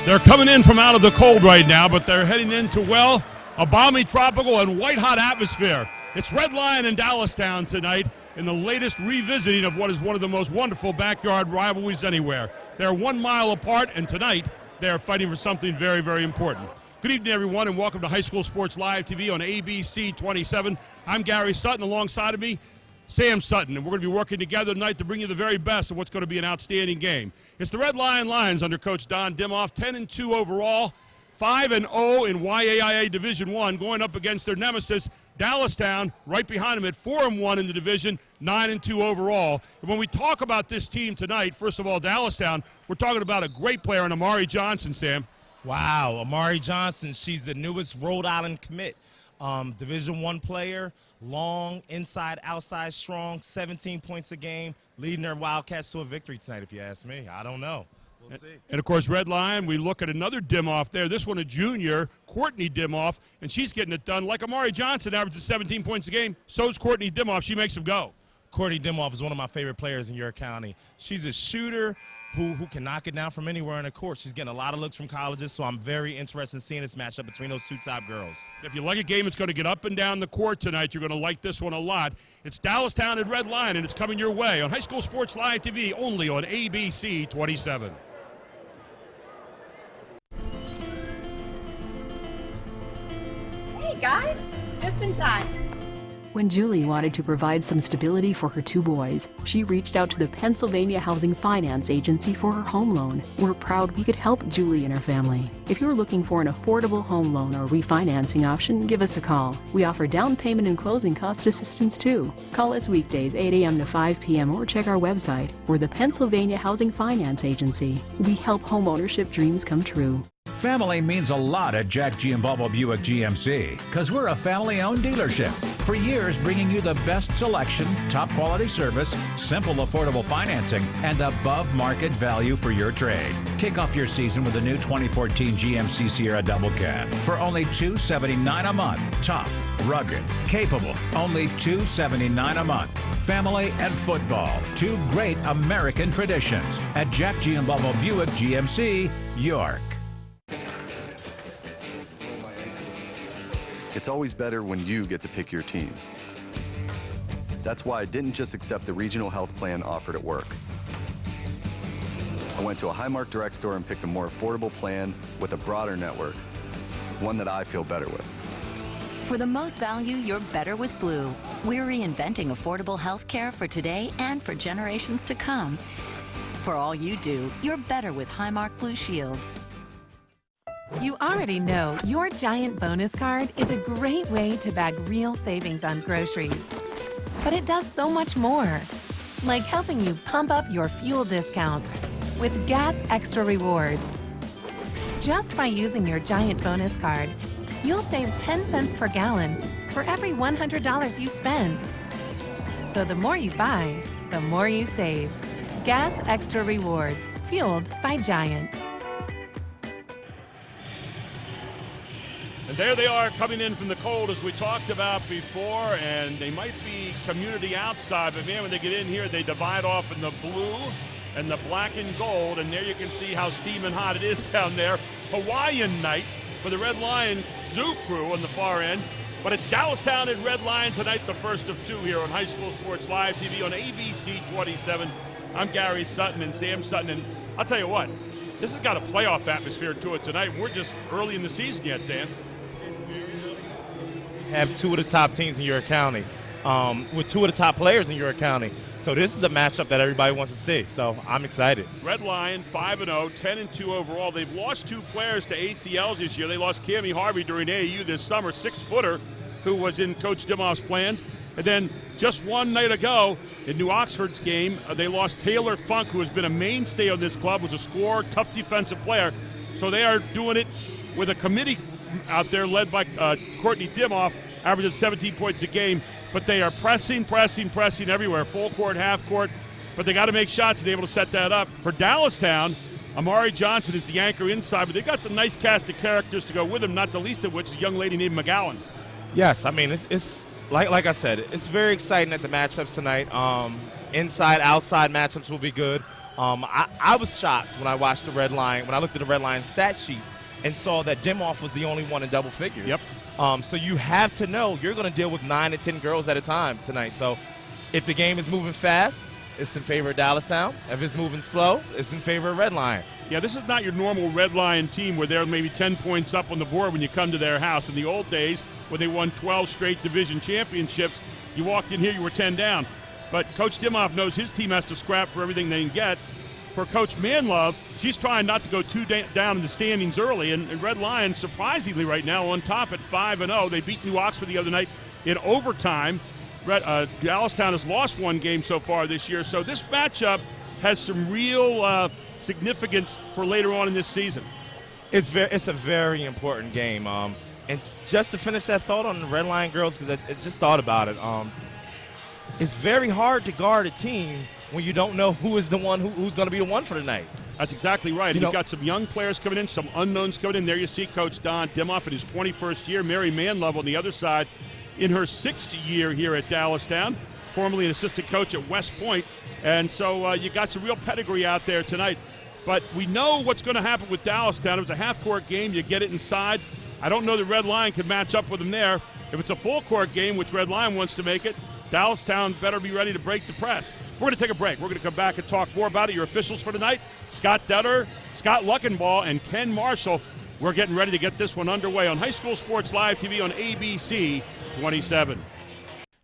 They're coming in from out of the cold right now, but they're heading into, well, a balmy tropical and white-hot atmosphere. It's Red Lion and Dallastown tonight in the latest revisiting of what is one of the most wonderful backyard rivalries anywhere. They're 1 mile apart, and tonight they are fighting for something very, very important. Good evening, everyone, and welcome to High School Sports Live TV on ABC 27. I'm Gary Sutton. Alongside of me, Sam Sutton, and we're going to be working together tonight to bring you the very best of what's going to be an outstanding game. It's the Red Lion Lions under Coach Don Dimoff, 10-2 overall, 5-0 in YAIA Division I, going up against their nemesis, Dallastown, right behind them at 4-1 in the division, 9-2 overall. And when we talk about this team tonight, first of all, Dallastown, we're talking about a great player in Amari Johnson, Sam. Wow, Amari Johnson, she's the newest Rhode Island commit. Division I player, long, inside, outside, strong, 17 points a game, leading their Wildcats to a victory tonight, if you ask me. I don't know. We'll see. And, of course, Red Lion, we look at another Dimoff there. This one a junior, Courtney Dimoff, and she's getting it done. Like Amari Johnson averages 17 points a game, so's Courtney Dimoff. She makes them go. Courtney Dimoff is one of my favorite players in York County. She's a shooter who can knock it down from anywhere in the court. She's getting a lot of looks from colleges, so I'm very interested in seeing this matchup between those two top girls. If you like a game that's going to get up and down the court tonight, you're going to like this one a lot. It's Dallastown and Red Lion, and it's coming your way on High School Sports Live TV, only on ABC 27. Hey guys, just in time. When Julie wanted to provide some stability for her two boys, she reached out to the Pennsylvania Housing Finance Agency for her home loan. We're proud we could help Julie and her family. If you're looking for an affordable home loan or refinancing option, give us a call. We offer down payment and closing cost assistance too. Call us weekdays 8 a.m. to 5 p.m. or check our website. We're the Pennsylvania Housing Finance Agency. We help homeownership dreams come true. Family means a lot at Jack G. and Bubba Buick GMC because we're a family-owned dealership. For years, bringing you the best selection, top quality service, simple, affordable financing, and above-market value for your trade. Kick off your season with the new 2014 GMC Sierra Double Cab for only $279 a month. Tough, rugged, capable, only $279 a month. Family and football, two great American traditions at Jack G. and Bubba Buick GMC, York. It's always better when you get to pick your team. That's why I didn't just accept the regional health plan offered at work. I went to a Highmark Direct store and picked a more affordable plan with a broader network, one that I feel better with. For the most value, you're better with Blue. We're reinventing affordable health care for today and for generations to come. For all you do, you're better with Highmark Blue Shield. You already know your Giant bonus card is a great way to bag real savings on groceries. But it does so much more, like helping you pump up your fuel discount with Gas Extra Rewards. Just by using your Giant bonus card, you'll save 10 cents per gallon for every $100 you spend. So the more you buy, the more you save. Gas Extra Rewards, fueled by Giant. And there they are coming in from the cold, as we talked about before, and they might be community outside, but man, when they get in here, they divide off in the blue and the black and gold, and there you can see how steaming hot it is down there. Hawaiian night for the Red Lion Zoo crew on the far end, but it's Dallastown and Red Lion tonight, the first of two here on High School Sports Live TV on ABC 27. I'm Gary Sutton and Sam Sutton, and I'll tell you what, this has got a playoff atmosphere to it tonight. We're just early in the season yet, Sam. Have two of the top teams in York County, with two of the top players in York County. So this is a matchup that everybody wants to see, so I'm excited. Red Lion, 5-0, 10-2 overall. They've lost two players to ACLs this year. They lost Cammie Harvey during AAU this summer, 6-footer, who was in Coach Dimoff's plans. And then just one night ago in New Oxford's game, they lost Taylor Funk, who has been a mainstay on this club, was a scorer, tough defensive player. So they are doing it with a committee out there led by Courtney Dimoff, averaging 17 points a game. But they are pressing everywhere, full court, half court. But they got to make shots and be able to set that up. For Dallastown, Amari Johnson is the anchor inside, but they've got some nice cast of characters to go with him, not the least of which is a young lady named McGowan. Yes, I mean, it's like I said, it's very exciting at the matchups tonight. Inside, outside matchups will be good. I was shocked when I watched the Red Lion, when I looked at the Red Lion stat sheet and saw that Dimoff was the only one in double figures. Yep. So you have to know you're going to deal with 9 to 10 girls at a time tonight. So if the game is moving fast, it's in favor of Dallastown. If it's moving slow, it's in favor of Red Lion. Yeah, this is not your normal Red Lion team where they're maybe 10 points up on the board when you come to their house. In the old days, when they won 12 straight division championships, you walked in here, you were 10 down. But Coach Dimoff knows his team has to scrap for everything they can get. For Coach Manlove, she's trying not to go too down in the standings early, and Red Lion, surprisingly right now, on top at 5-0. They beat New Oxford the other night in overtime. Dallastown has lost one game so far this year, so this matchup has some real significance for later on in this season. It's a very important game. And just to finish that thought on the Red Lion girls, because I just thought about it, it's very hard to guard a team when you don't know who is the one who's going to be the one for the night. That's exactly right. You've got some young players coming in, some unknowns coming in. There you see Coach Don Dimoff in his 21st year, Mary Manlove on the other side in her 6th year here at Dallastown, formerly an assistant coach at West Point. And so you got some real pedigree out there tonight. But we know what's going to happen with Dallastown. It was a half-court game. You get it inside. I don't know that Red Lion can match up with them there. If it's a full-court game, which Red Lion wants to make it, Dallastown better be ready to break the press. We're going to take a break. We're going to come back and talk more about it. Your officials for tonight, Scott Dutter, Scott Luckenball, and Ken Marshall. We're getting ready to get this one underway on High School Sports Live TV on ABC 27.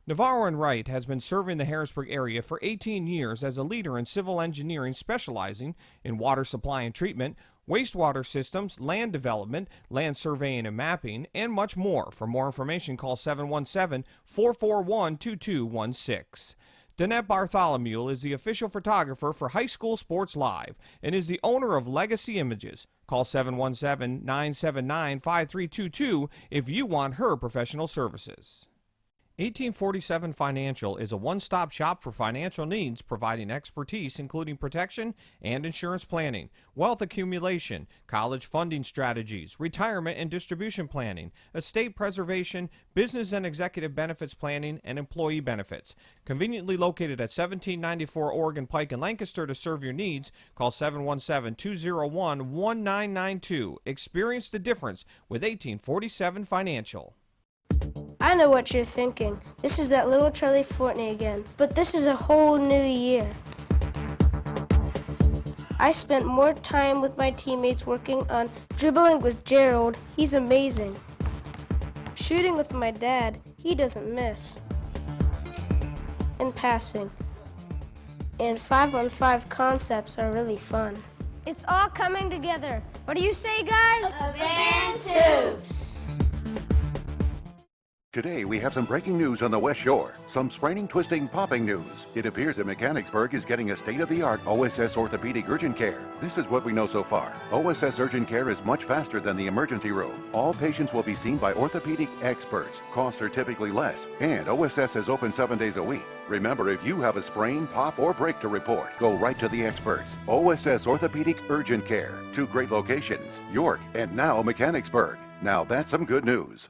Navarro and Wright has been serving the Harrisburg area for 18 years as a leader in civil engineering specializing in water supply and treatment, wastewater systems, land development, land surveying and mapping, and much more. For more information, call 717-441-2216. Danette Bartholomew is the official photographer for High School Sports Live and is the owner of Legacy Images. Call 717-979-5322 if you want her professional services. 1847 Financial is a one-stop shop for financial needs, providing expertise including protection and insurance planning, wealth accumulation, college funding strategies, retirement and distribution planning, estate preservation, business and executive benefits planning, and employee benefits. Conveniently located at 1794 Oregon Pike in Lancaster to serve your needs, call 717-201-1992. Experience the difference with 1847 Financial. I know what you're thinking. This is that little Charlie Fortney again. But this is a whole new year. I spent more time with my teammates working on dribbling with Gerald. He's amazing. Shooting with my dad. He doesn't miss. And passing. And 5-on-5 concepts are really fun. It's all coming together. What do you say, guys? Advanced Hoops. Today, we have some breaking news on the West Shore. Some spraining, twisting, popping news. It appears that Mechanicsburg is getting a state-of-the-art OSS orthopedic urgent care. This is what we know so far. OSS urgent care is much faster than the emergency room. All patients will be seen by orthopedic experts. Costs are typically less. And OSS is open 7 days a week. Remember, if you have a sprain, pop, or break to report, go right to the experts. OSS Orthopedic Urgent Care. 2 great locations, York and now Mechanicsburg. Now that's some good news.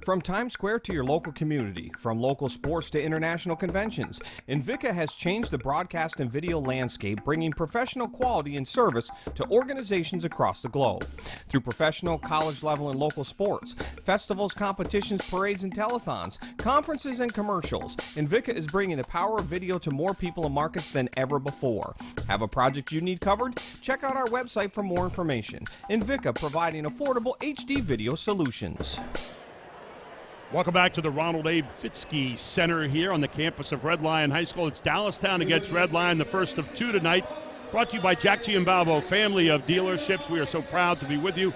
From Times Square to your local community, from local sports to international conventions, Invicta has changed the broadcast and video landscape, bringing professional quality and service to organizations across the globe. Through professional, college level, and local sports, festivals, competitions, parades, and telethons, conferences, and commercials, Invicta is bringing the power of video to more people and markets than ever before. Have a project you need covered? Check out our website for more information. Invicta, providing affordable HD video solutions. Welcome back to the Ronald A. Fitzke Center here on the campus of Red Lion High School. It's Dallastown against Red Lion, the first of 2 tonight. Brought to you by Jack Giambalvo, family of dealerships. We are so proud to be with you.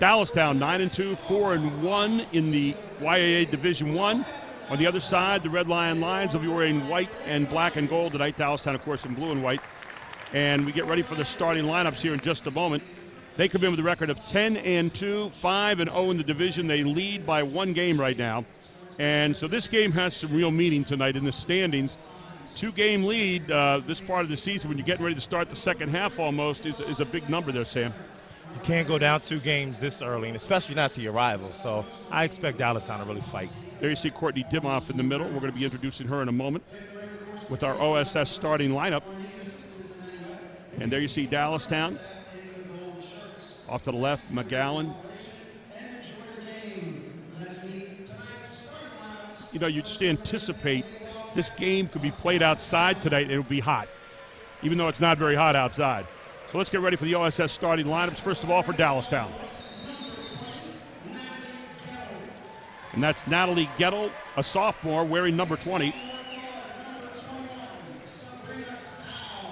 Dallastown 9-2, 4-1 in the YAA Division I. On the other side, the Red Lion Lions will be wearing white and black and gold tonight. Dallastown, of course, in blue and white. And we get ready for the starting lineups here in just a moment. They come in with a record of 10-2, 5-0 in the division. They lead by 1 game right now. And so this game has some real meaning tonight in the standings. 2-game lead this part of the season when you're getting ready to start the second half almost is a big number there, Sam. You can't go down 2 games this early, and especially not to your rival. So I expect Dallastown to really fight. There you see Courtney Dimoff in the middle. We're going to be introducing her in a moment with our OSS starting lineup. And there you see Dallastown. Off to the left, McGowan. You know, you just anticipate this game could be played outside tonight and it will be hot, even though it's not very hot outside. So let's get ready for the OSS starting lineups. First of all, for Dallastown. And that's Natalie Gettle, a sophomore, wearing number 20.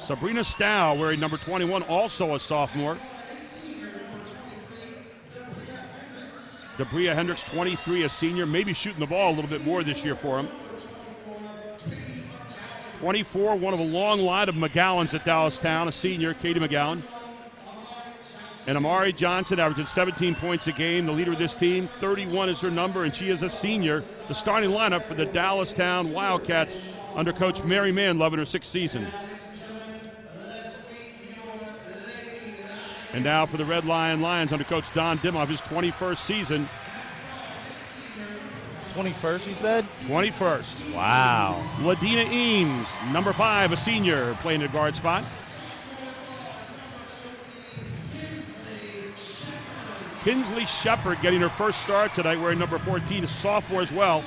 Sabrina Stow, wearing number 21, also a sophomore. Debria Hendricks, 23, a senior, maybe shooting the ball a little bit more this year for him. 24, one of a long line of McGowans at Dallastown, a senior, Katie McGowan. And Amari Johnson averaging 17 points a game, the leader of this team. 31 is her number, and she is a senior. The starting lineup for the Dallastown Wildcats under Coach Mary Manlove in her 6th season. And now for the Red Lion Lions under Coach Don Dimoff, his 21st season. 21st, you said? 21st. Wow. Ladina Eames, number 5, a senior, playing the guard spot. Kinsley Shepard getting her first start tonight, wearing number 14, a sophomore as well.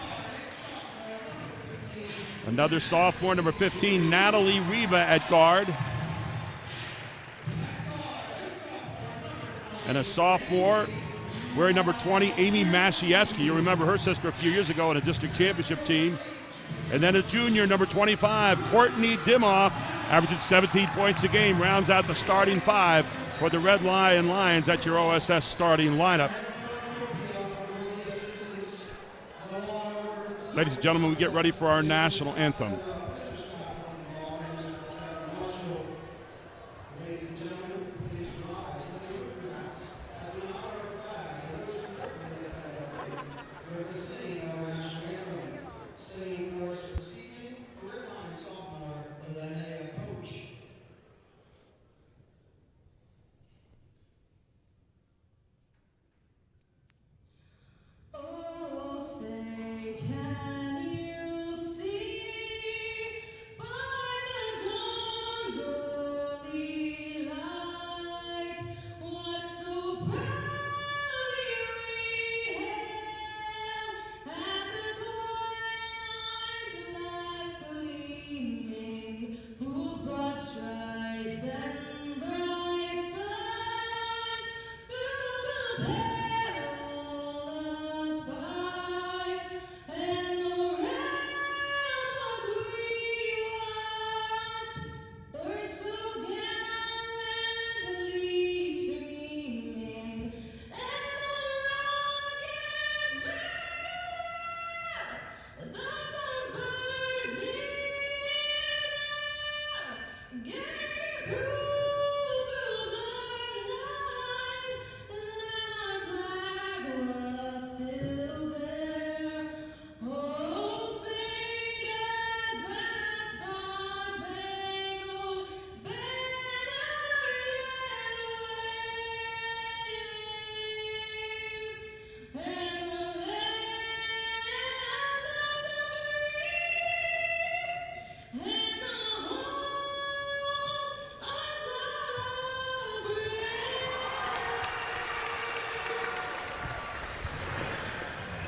Another sophomore, number 15, Natalie Reba at guard. And a sophomore, wearing number 20, Amy Masiewski. You remember her sister a few years ago on a district championship team. And then a junior, number 25, Courtney Dimoff, averaging 17 points a game, rounds out the starting 5 for the Red Lion Lions. That's your OSS starting lineup. Ladies and gentlemen, we get ready for our national anthem.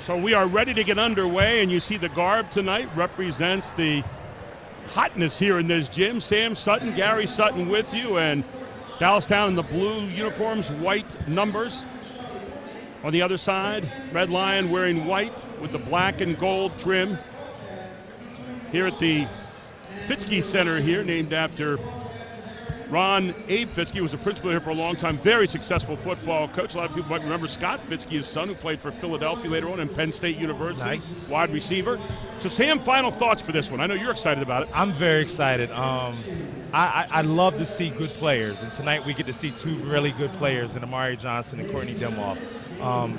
So we are ready to get underway, and you see the garb tonight represents the hotness here in this gym. Sam Sutton, Gary Sutton with you, and Dallastown in the blue uniforms, white numbers. On the other side, Red Lion wearing white with the black and gold trim. Here at the Fitzke Center here, named after Ron Abe Fitzke, was a principal here for a long time, very successful football coach. A lot of people might remember Scott Fitzke, his son, who played for Philadelphia later on and Penn State University, nice. Wide receiver. So Sam, final thoughts for this one. I know you're excited about it. I'm very excited. I love to see good players, and tonight we get to see two really good players in Amari Johnson and Courtney Dimoff.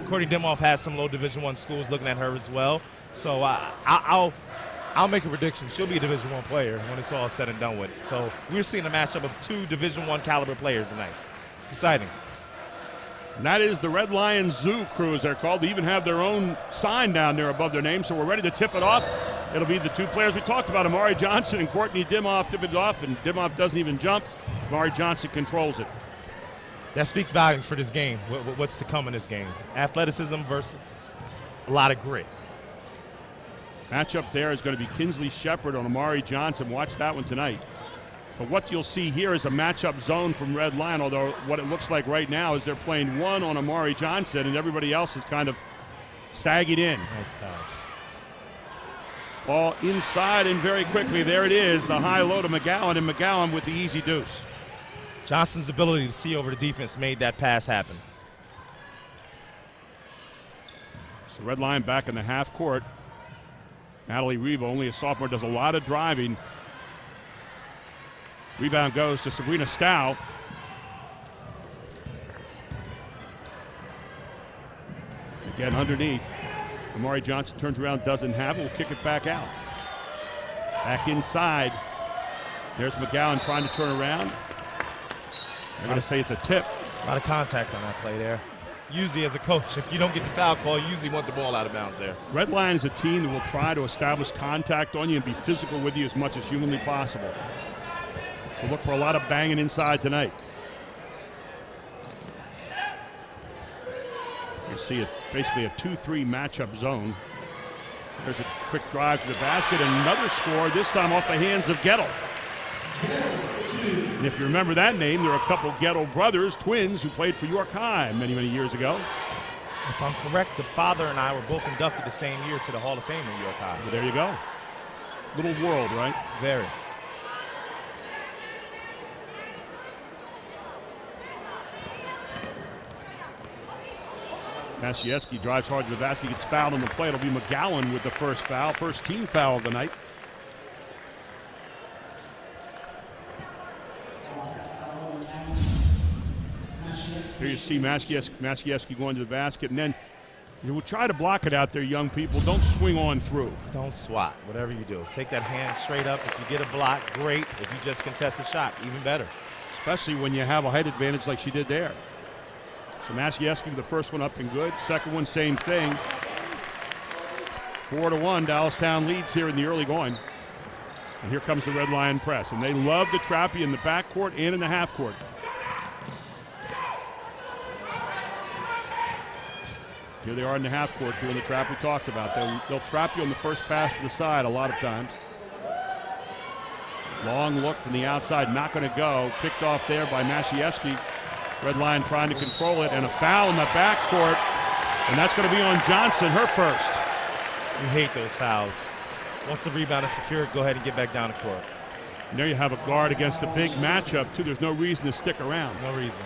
Courtney Dimoff has some low Division I schools looking at her as well, so I'll make a prediction. She'll be a Division I player when it's all said and done with. So we're seeing a matchup of two Division I caliber players tonight. It's exciting. And that is the Red Lion Zoo Crew, as they're called. They even have their own sign down there above their name, so we're ready to tip it off. It'll be the two players we talked about, Amari Johnson and Courtney Dimoff, tip it off, and Dimoff doesn't even jump. Amari Johnson controls it. That speaks volumes for this game, what's to come in this game. Athleticism versus a lot of grit. Matchup there is going to be Kinsley Shepard on Amari Johnson. Watch that one tonight. But what you'll see here is a matchup zone from Red Lion, although what it looks like right now is they're playing one on Amari Johnson and everybody else is kind of sagging in. Nice pass. Ball inside and very quickly, there it is, the high low to McGowan, and McGowan with the easy deuce. Johnson's ability to see over the defense made that pass happen. So Red Lion back in the half court. Natalie Reba, only a sophomore, does a lot of driving. Rebound goes to Sabrina Stow. Again underneath. Amari Johnson turns around, doesn't have it. Will kick it back out. Back inside. There's McGowan trying to turn around. I'm going to say it's a tip. A lot of contact on that play there. Usually as a coach, if you don't get the foul call, you usually want the ball out of bounds there. Red Lion is a team that will try to establish contact on you and be physical with you as much as humanly possible. So look for a lot of banging inside tonight. You see it basically a 2-3 matchup zone. There's a quick drive to the basket, and another score, this time off the hands of Gettle. And if you remember that name, there are a couple Gettle brothers, twins, who played for York High many, many years ago. If I'm correct, the father and I were both inducted the same year to the Hall of Fame in York High. Well, there you go. Little world, right? Very. Masieski drives hard to the basket, gets fouled on the play. It'll be McGowan with the first foul, first team foul of the night. Here you see Masieski going to the basket, and then you will try to block it out there, young people. Don't swing on through. Don't swat, whatever you do. Take that hand straight up. If you get a block, great. If you just contest a shot, even better. Especially when you have a height advantage like she did there. So Masieski with the first one up and good. Second one, same thing. 4-1, Dallastown leads here in the early going. And here comes the Red Lion press. And they love to trap you in the backcourt and in the half court. Here they are in the half court doing the trap we talked about. They'll trap you on the first pass to the side a lot of times. Long look from the outside, not going to go. Picked off there by Masieski. Red Lion trying to control it, and a foul in the backcourt, and that's going to be on Johnson, her first. You hate those fouls. Once the rebound is secured, go ahead and get back down the court. And there you have a guard against a big matchup, too. There's no reason to stick around. No reason.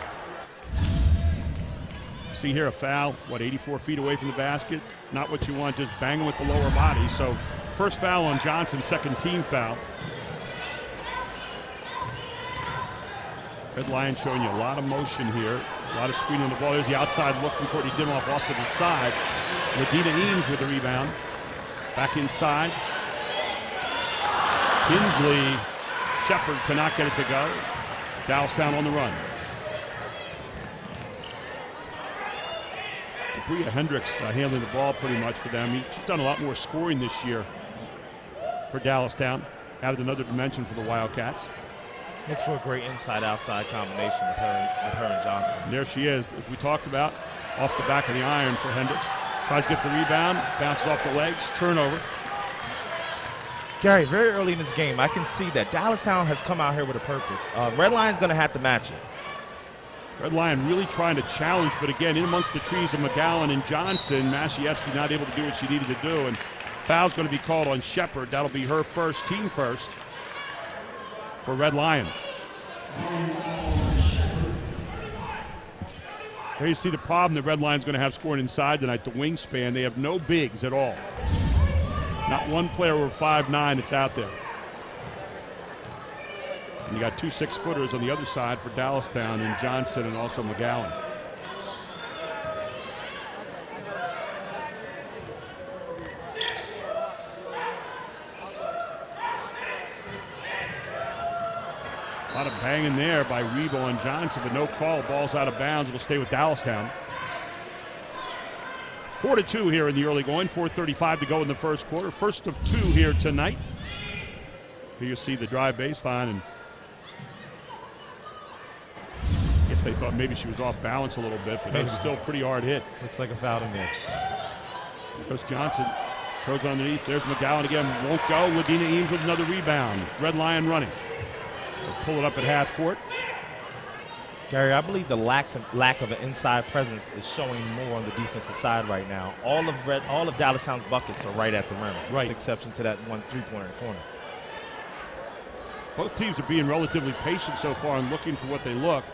See here a foul, 84 feet away from the basket. Not what you want, just banging with the lower body. So first foul on Johnson, second team foul. Red Lion showing you a lot of motion here. A lot of screening on the ball. There's the outside look from Courtney Dimoff off to the side. Ladina Eames with the rebound. Back inside. Kinsley Shepard cannot get it to go. Dallastown on the run. Bria Hendricks handling the ball pretty much for them. She's done a lot more scoring this year for Dallastown. Added another dimension for the Wildcats. Makes for a great inside-outside combination with her and Johnson. And there she is, as we talked about, off the back of the iron for Hendricks. Tries to get the rebound, bounces off the legs, turnover. Gary, very early in this game, I can see that Dallastown has come out here with a purpose. Red Lion's going to have to match it. Red Lion really trying to challenge, but again, in amongst the trees of McGowan and Johnson, Masieski not able to do what she needed to do, and foul's going to be called on Shepard. That'll be her first, team first, for Red Lion. There you see the problem that Red Lion's going to have scoring inside tonight, the wingspan. They have no bigs at all. Not one player over 5'9" that's out there. And you got two 6-footers on the other side for Dallastown and Johnson and also McGowan. lot of banging there by Rebo and Johnson, but no call. Ball's out of bounds. It'll stay with Dallastown. 4-2 here in the early going. 4:35 to go in the first quarter. First of 2 here tonight. Here you see the drive baseline, and I guess they thought maybe she was off balance a little bit, but it was still a pretty hard hit. Looks like a foul to me. Goes Johnson. Throws it underneath. There's McGowan again. Won't go. Ladina Eames with another rebound. Red Lion running. They'll pull it up at half court. Gary, I believe the lack of an inside presence is showing more on the defensive side right now. All of Dallastown's buckets are right at the rim, right, with exception to that one three-pointer in the corner. Both teams are being relatively patient so far and looking for what they look.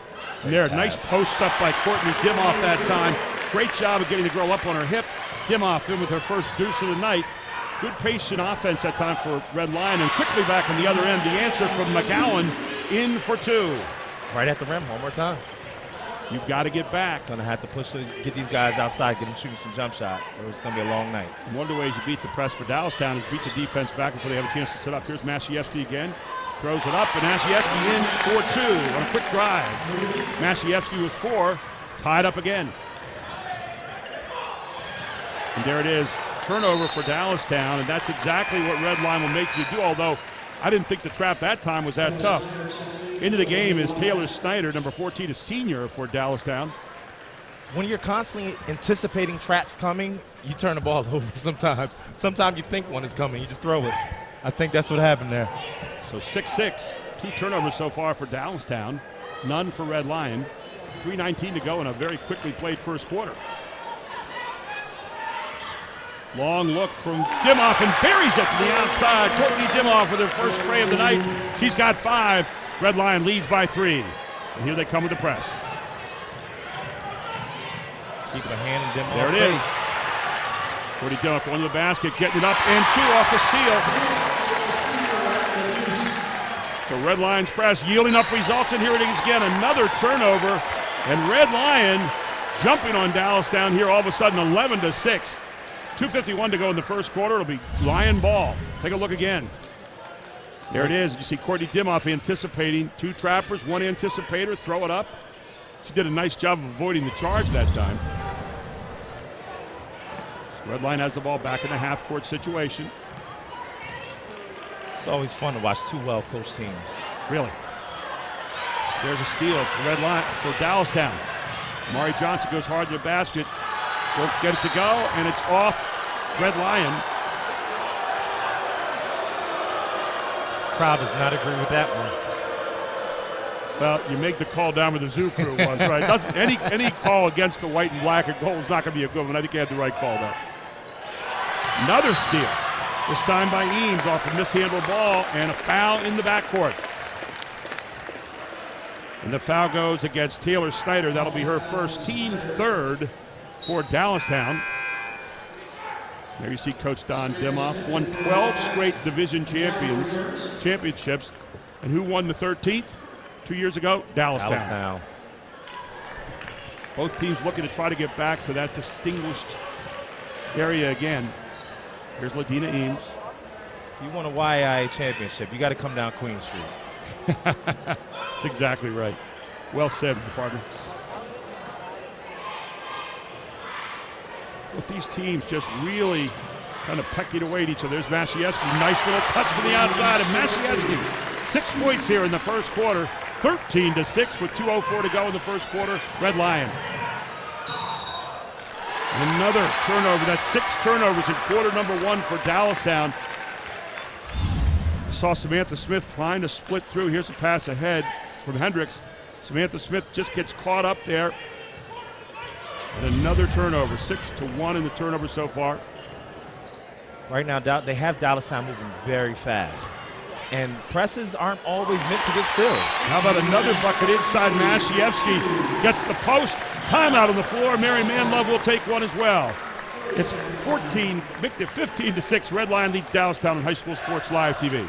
And there, nice post up by Courtney Dimoff that time. Great job of getting the girl up on her hip. Dimoff in with her first deuce of the night. Good patient offense that time for Red Lion, and quickly back on the other end, the answer from McGowan in for 2. Right at the rim, one more time. You've got to get back. Gonna have to get these guys outside, get them shooting some jump shots, or it's gonna be a long night. One of the ways you beat the press for Dallastown is beat the defense back before they have a chance to set up. Here's Masiewski again. Throws it up, and Masiewski in for 2 on a quick drive. Masiewski with 4, tied up again. And there it is, turnover for Dallastown, and that's exactly what Red Line will make you do, although I didn't think the trap that time was that tough. Into the game is Taylor Snyder, number 14, a senior for Dallastown. When you're constantly anticipating traps coming, you turn the ball over sometimes. Sometimes you think one is coming, you just throw it. I think that's what happened there. So 6-6, 2 turnovers so far for Dallastown, none for Red Lion. 3:19 to go in a very quickly played first quarter. Long look from Dimoff, and buries it to the outside. Courtney Dimoff with her first tray of the night. She's got 5. Red Lion leads by 3. And here they come with the press. Keep a hand in Dimoff's There it is. Courtney Dimoff going to the basket, getting it up, and 2 off the steal. So Red Lion's press yielding up results, and here it is again, another turnover. And Red Lion jumping on Dallastown here all of a sudden, 11-6. 2:51 to go in the first quarter. It'll be Lion ball. Take a look again. There it is. You see Courtney Dimoff anticipating 2 trappers, 1 anticipator, throw it up. She did a nice job of avoiding the charge that time. So Red Lion has the ball back in the half-court situation. It's always fun to watch 2 well-coached teams. Really. There's a steal for Red Lion, for Dallastown. Mari Johnson goes hard to the basket. Won't get it to go, and it's off Red Lion. Crowd does not agree with that one. Well, you make the call down where the zoo crew was, right? Any call against the white and black and gold is not going to be a good one. I think he had the right call there. Another steal, this time by Eames off a mishandled ball, and a foul in the backcourt. And the foul goes against Taylor Snyder. That'll be her first, team 3rd. For Dallastown. There you see Coach Don Dimoff won 12 straight division championships. And who won the 13th 2 years ago? Dallastown. Both teams looking to try to get back to that distinguished area again. Here's Ladina Eames. If you want a YIA championship, you got to come down Queen Street. That's exactly right. Well said, partner. But these teams just really kind of pecking away at each other. There's Masiewski. Nice little touch from the outside of Masiewski. 6 points here in the first quarter. 13-6 with 2:04 to go in the first quarter. Red Lion. Another turnover. That's 6 turnovers in quarter number 1 for Dallastown. Saw Samantha Smith trying to split through. Here's a pass ahead from Hendricks. Samantha Smith just gets caught up there. And another turnover, 6-1 in the turnover so far. Right now, they have Dallastown moving very fast. And presses aren't always meant to get still. How about another bucket inside? Masiewski gets the post. Timeout on the floor. Mary Manlove will take one as well. It's 15-6. Red Lion leads Dallastown on High School Sports Live TV.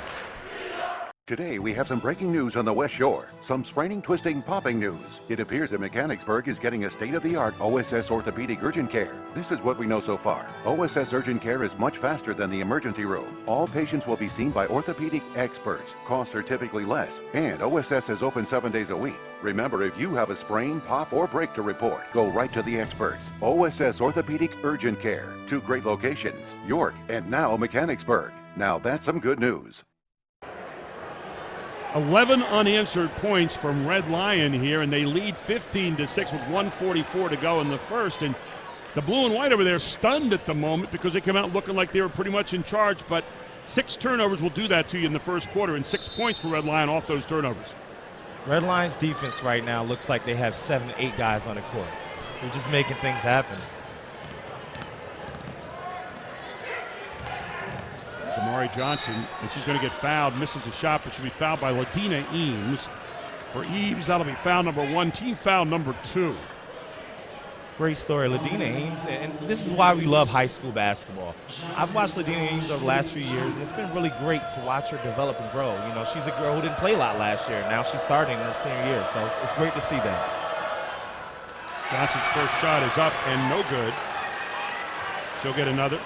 Today, we have some breaking news on the West Shore. Some spraining, twisting, popping news. It appears that Mechanicsburg is getting a state-of-the-art OSS orthopedic urgent care. This is what we know so far. OSS urgent care is much faster than the emergency room. All patients will be seen by orthopedic experts. Costs are typically less. And OSS is open 7 days a week. Remember, if you have a sprain, pop, or break to report, go right to the experts. OSS Orthopedic Urgent Care. 2 great locations, York and now Mechanicsburg. Now that's some good news. 11 unanswered points from Red Lion here, and they lead 15-6 with 1:44 to go in the first. And the blue and white over there stunned at the moment because they came out looking like they were pretty much in charge, but 6 turnovers will do that to you in the first quarter, and 6 points for Red Lion off those turnovers. Red Lion's defense right now looks like they have 7 to 8 guys on the court. They're just making things happen. Amari Johnson, and she's going to get fouled, misses a shot, but she'll be fouled by Ladina Eames. For Eames, that'll be foul number 1, team foul number 2. Great story, Ladina Eames, and this is why we love high school basketball. I've watched Ladina Eames over the last few years, and it's been really great to watch her develop and grow. You know, she's a girl who didn't play a lot last year, and now she's starting in her senior year, so it's great to see that. Johnson's first shot is up and no good. She'll get another.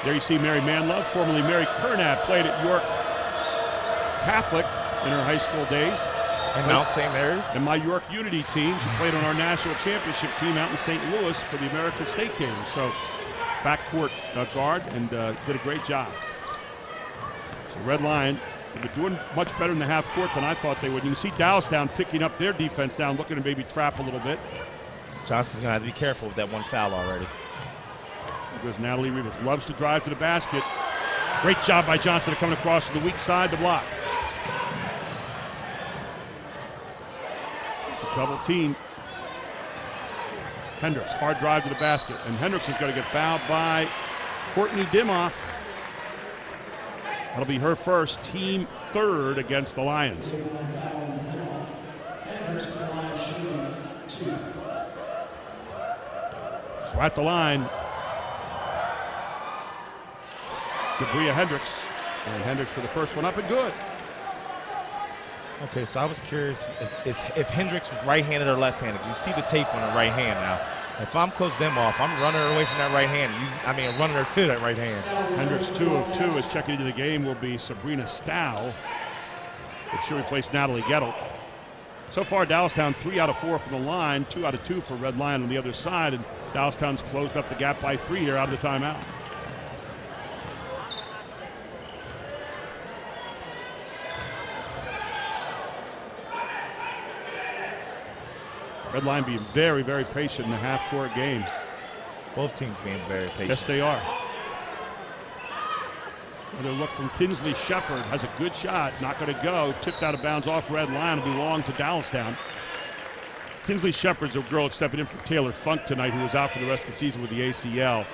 There you see Mary Manlove, formerly Mary Kernab, played at York Catholic in her high school days. And Mount St. Mary's. And my York Unity team. She played on our national championship team out in St. Louis for the American State Games. So backcourt guard and did a great job. So Red Lion, they've been doing much better in the half court than I thought they would. You can see Dallastown picking up their defense down, looking to maybe trap a little bit. Johnson's going to have to be careful with that one foul already. There goes Natalie Rebus. Loves to drive to the basket. Great job by Johnson coming across to the weak side, the block. It's a double team. Hendricks, hard drive to the basket. And Hendricks is going to get fouled by Courtney Dimoff. That'll be her first, team third against the Lions. So at the line, Bria Hendricks. And Hendricks for the first one up and good. Okay, so I was curious if Hendricks was right-handed or left-handed. You see the tape on her right hand now. If I'm Coach Dimoff, I'm running her away from that right hand. I'm running her to that right hand. Hendricks 2 of 2 is checking into the game will be Sabrina Stow. But she'll replace Natalie Gettle. So far, Dallastown 3 out of 4 from the line, 2 out of 2 for Red Lion on the other side, and Dallastown's closed up the gap by 3 here out of the timeout. Red Line being very, very patient in the half-court game. Both teams being very patient. Yes, they are. Another look from Kinsley Shepard. Has a good shot. Not going to go. Tipped out of bounds off Red Line. Will belong to Dallastown. Kinsley Shepard's a girl that's stepping in for Taylor Funk tonight, who was out for the rest of the season with the ACL.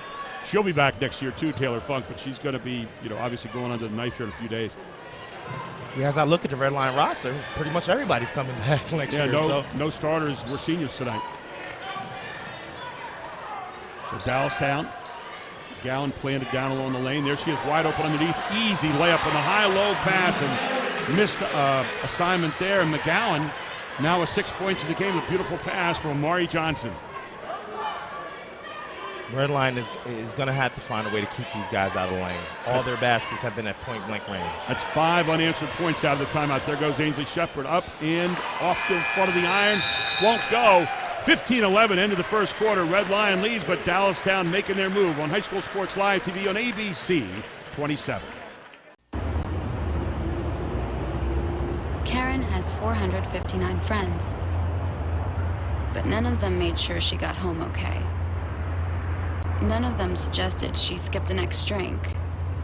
She'll be back next year too, Taylor Funk, but she's going to be, obviously going under the knife here in a few days. Yeah, as I look at the Red Line roster, pretty much everybody's coming back next year. No starters were seniors tonight. So Dallastown, Gowan planted down along the lane. There she is, wide open underneath. Easy layup on the high-low pass and missed assignment there. And McGowan now with 6 points in the game. A beautiful pass from Amari Johnson. Red Line is going to have to find a way to keep these guys out of the lane. All their baskets have been at point-blank range. That's 5 unanswered points out of the timeout. There goes Ainsley Shepard up and off the front of the iron. Won't go. 15-11 end of the first quarter. Red Lion leads, but Dallastown making their move on High School Sports Live TV on ABC 27. Karen has 459 friends, but none of them made sure she got home okay. None of them suggested she skip the next drink,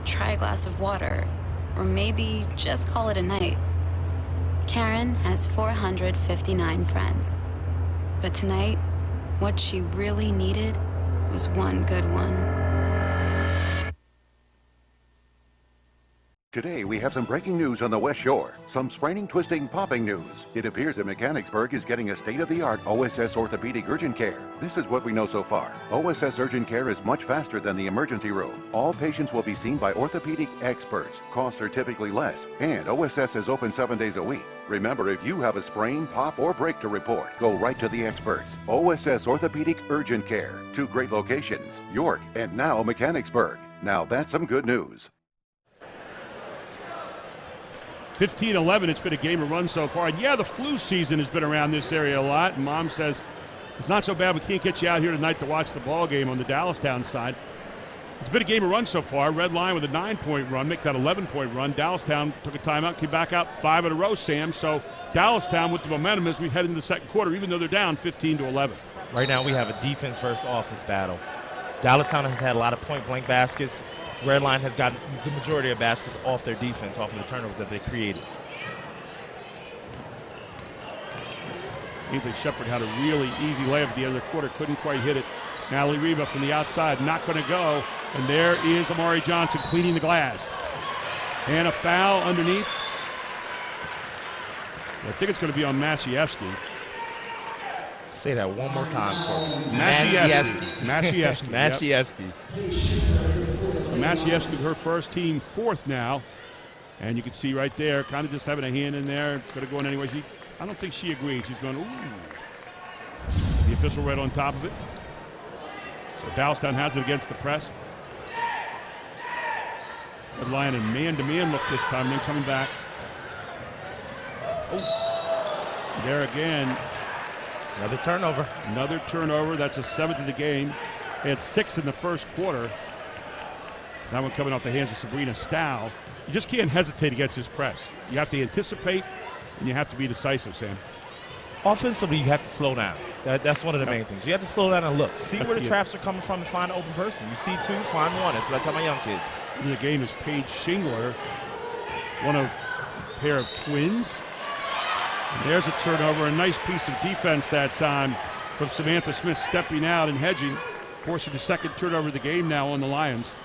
try a glass of water, or maybe just call it a night. Karen has 459 friends. But tonight, what she really needed was one good one. Today, we have some breaking news on the West Shore. Some spraining, twisting, popping news. It appears that Mechanicsburg is getting a state-of-the-art OSS orthopedic urgent care. This is what we know so far. OSS urgent care is much faster than the emergency room. All patients will be seen by orthopedic experts. Costs are typically less. And OSS is open 7 days a week. Remember, if you have a sprain, pop, or break to report, go right to the experts. OSS Orthopedic Urgent Care. 2 great locations, York and now Mechanicsburg. Now that's some good news. 15-11, it's been a game of run so far. And yeah, the flu season has been around this area a lot. And Mom says, it's not so bad we can't get you out here tonight to watch the ball game on the Dallastown side. It's been a game of run so far. Red Line with a 9-point run, make that 11-point run. Dallastown took a timeout, came back out 5 in a row, Sam. So Dallastown with the momentum as we head into the second quarter, even though they're down 15-11. Right now we have a defense versus offense battle. Dallastown has had a lot of point-blank baskets. Red Line has gotten the majority of baskets off their defense, off of the turnovers that they created. Ainsley Shepard had a really easy layup at the end of the quarter, couldn't quite hit it. Natalie Reba from the outside, not going to go. And there is Amari Johnson cleaning the glass. And a foul underneath. I think it's going to be on Maciejewski. Say that one more time for me. Maciejewski. Maciejewski. Maciejewski, her first team, 4th now. And you can see right there, kind of just having a hand in there. Could have gone anyway. I don't think she agreed. She's going, ooh. The official right on top of it. So Dallastown has it against the press. Red Line in man-to-man look this time, then coming back. Oh, there again. Another turnover. Another turnover. That's a 7th of the game. They had 6 in the first quarter. That one coming off the hands of Sabrina Stow. You just can't hesitate against this press. You have to anticipate, and you have to be decisive, Sam. Offensively, you have to slow down. That's one of the main things. You have to slow down and look. See where the traps are coming from and find an open person. You see 2, find 1. That's what I tell my young kids. In the game is Paige Shingler, one of a pair of twins. And there's a turnover, a nice piece of defense that time from Samantha Smith stepping out and hedging, forcing the second turnover of the game now on the Lions.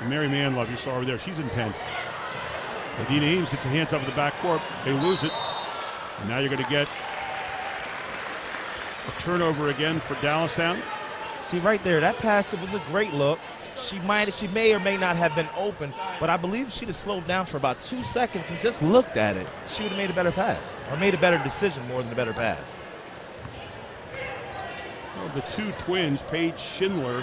And Mary Manlove, you saw her there, she's intense. Adina Eames gets her hands up in the backcourt. They lose it. And now you're going to get a turnover again for Dallastown. See right there, that pass, it was a great look. She may or may not have been open, but I believe if she'd have slowed down for about 2 seconds and just looked at it, she would have made a better pass, or made a better decision more than a better pass. Well, the 2 twins, Paige Schindler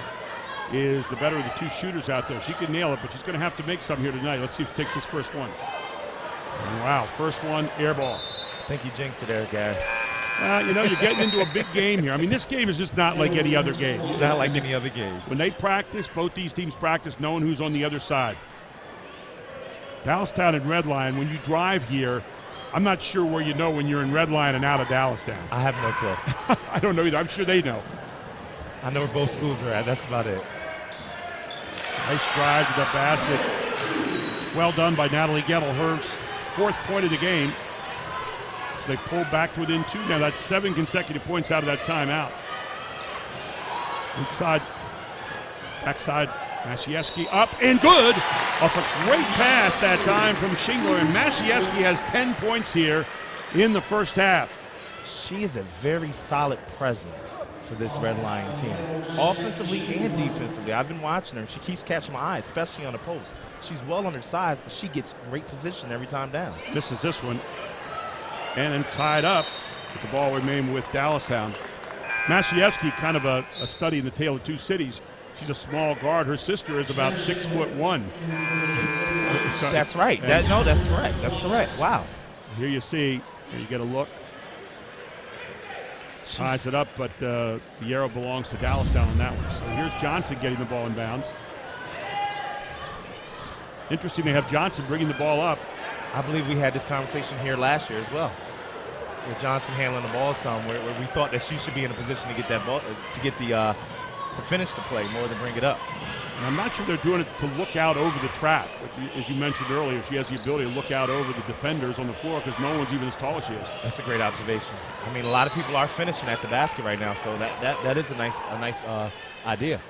is the better of the 2 shooters out there. She could nail it, but she's going to have to make some here tonight. Let's see if she takes this first one. And wow, first one, air ball. I think you jinxed it there, Gary. You know, you're getting into a big game here. I mean, this game is just not like any other game. Not like any other game. When they practice, both these teams practice knowing who's on the other side. Dallastown and Red Line, when you drive here, I'm not sure where you know when you're in Red Line and out of Dallastown. I have no clue. I don't know either. I'm sure they know. I know where both schools are at. That's about it. Nice drive to the basket. Well done by Natalie Gettle. Her 4th point of the game. So they pull back to within 2. Now that's 7 consecutive points out of that timeout. Inside, backside, Maciejewski up and good. Off a great pass that time from Shingler. And Maciejewski has 10 points here in the first half. She is a very solid presence for this Red Lion team, offensively and defensively. I've been watching her, and she keeps catching my eye, especially on the post. She's well undersized, but she gets great position every time down. Misses this one, and then tied up, but the ball remained with Dallastown. Maciejewski, kind of a study in the tale of 2 cities. She's a small guard. Her sister is about 6'1". So, that's right. That's correct. That's correct. Wow. Here you see, here you get a look. Ties it up, but the arrow belongs to Dallastown on that one. So here's Johnson getting the ball in bounds. Interesting they have Johnson bringing the ball up. I believe we had this conversation here last year as well, with Johnson handling the ball somewhere, where we thought that she should be in a position to get that ball, to finish the play more than bring it up. And I'm not sure they're doing it to look out over the trap. But as you mentioned earlier, she has the ability to look out over the defenders on the floor because no one's even as tall as she is. That's a great observation. I mean, a lot of people are finishing at the basket right now, so that is a nice idea.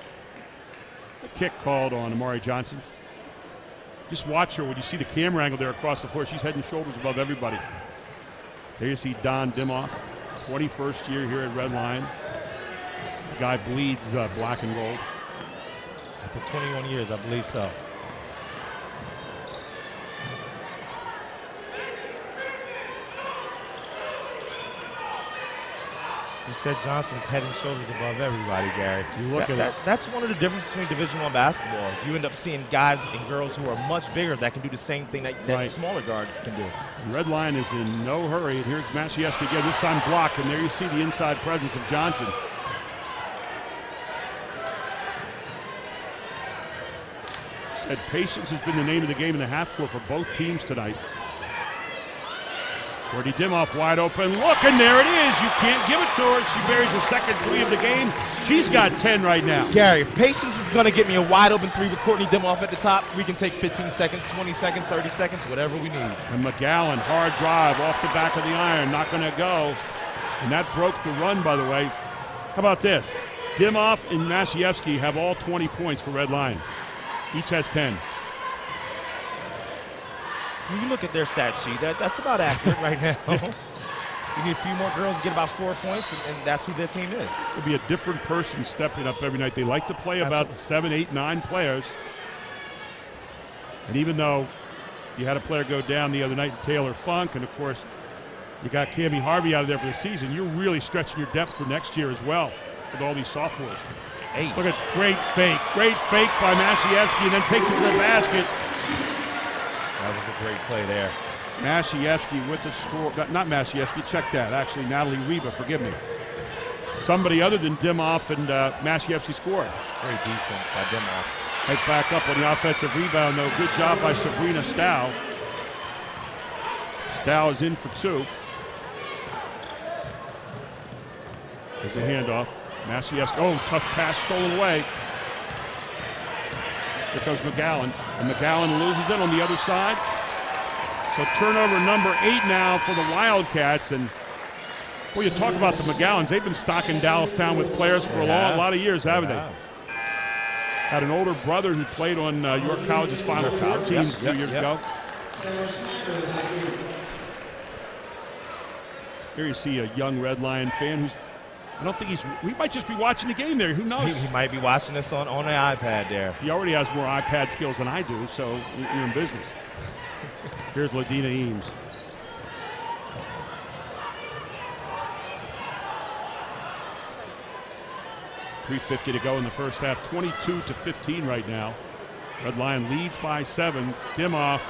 kick called on Amari Johnson. Just watch her when you see the camera angle there across the floor. She's head and shoulders above everybody. There you see Don Dimoff, 21st year here at Red Lion. The guy bleeds black and gold. After 21 years, I believe so. You said Johnson's head and shoulders above everybody, Gary. You look at that's one of the differences between Division I basketball. You end up seeing guys and girls who are much bigger that can do the same thing that smaller guards can do. Red Lion is in no hurry, and here's Masiewski again, this time blocked, and there you see the inside presence of Johnson. Said patience has been the name of the game in the half court for both teams tonight. Jordy Dimoff wide open. Look, and there it is. You can't give it to her. She buries her second three of the game. She's got 10 right now. Gary, if patience is going to get me a wide open three with Courtney Dimoff at the top, we can take 15 seconds, 20 seconds, 30 seconds, whatever we need. And McGowan, hard drive off the back of the iron. Not going to go. And that broke the run, by the way. How about this? Dimoff and Masiewski have all 20 points for Red Lion. Each has 10. When you look at their stat sheet, that's about accurate right now. You need a few more girls to get about 4 points, and that's who their team is. It'll be a different person stepping up every night. They like to play about 7, 8, 9 players. And even though you had a player go down the other night, Taylor Funk, and of course you got Cammie Harvey out of there for the season, you're really stretching your depth for next year as well with all these sophomores. Hey. Look at great fake by Masiewski, and then takes it to the basket. That was a great play there. Masiewski with the score. Not Masiewski, check that. Actually, Natalie Riva, forgive me. Somebody other than Dimoff and Masiewski scored. Great defense by Dimoff. Right back up on the offensive rebound, though. Good job by Sabrina Stow. Stow is in for 2. There's a handoff. Masiewski, tough pass stolen away. Here goes McGowan, and McGowan loses it on the other side. So turnover number 8 now for the Wildcats. And well, you talk about the McGowans. They've been stocking Dallastown with players for a lot of years, haven't they? Had an older brother who played on York College's Final Four team a few years ago. Here you see a young Red Lion fan who's, I don't think he might just be watching the game there. Who knows? He might be watching us on the iPad there. He already has more iPad skills than I do, so you're in business. Here's Ladina Eames. .350 to go in the first half. 22-15 right now. Red Lion leads by 7. Dimoff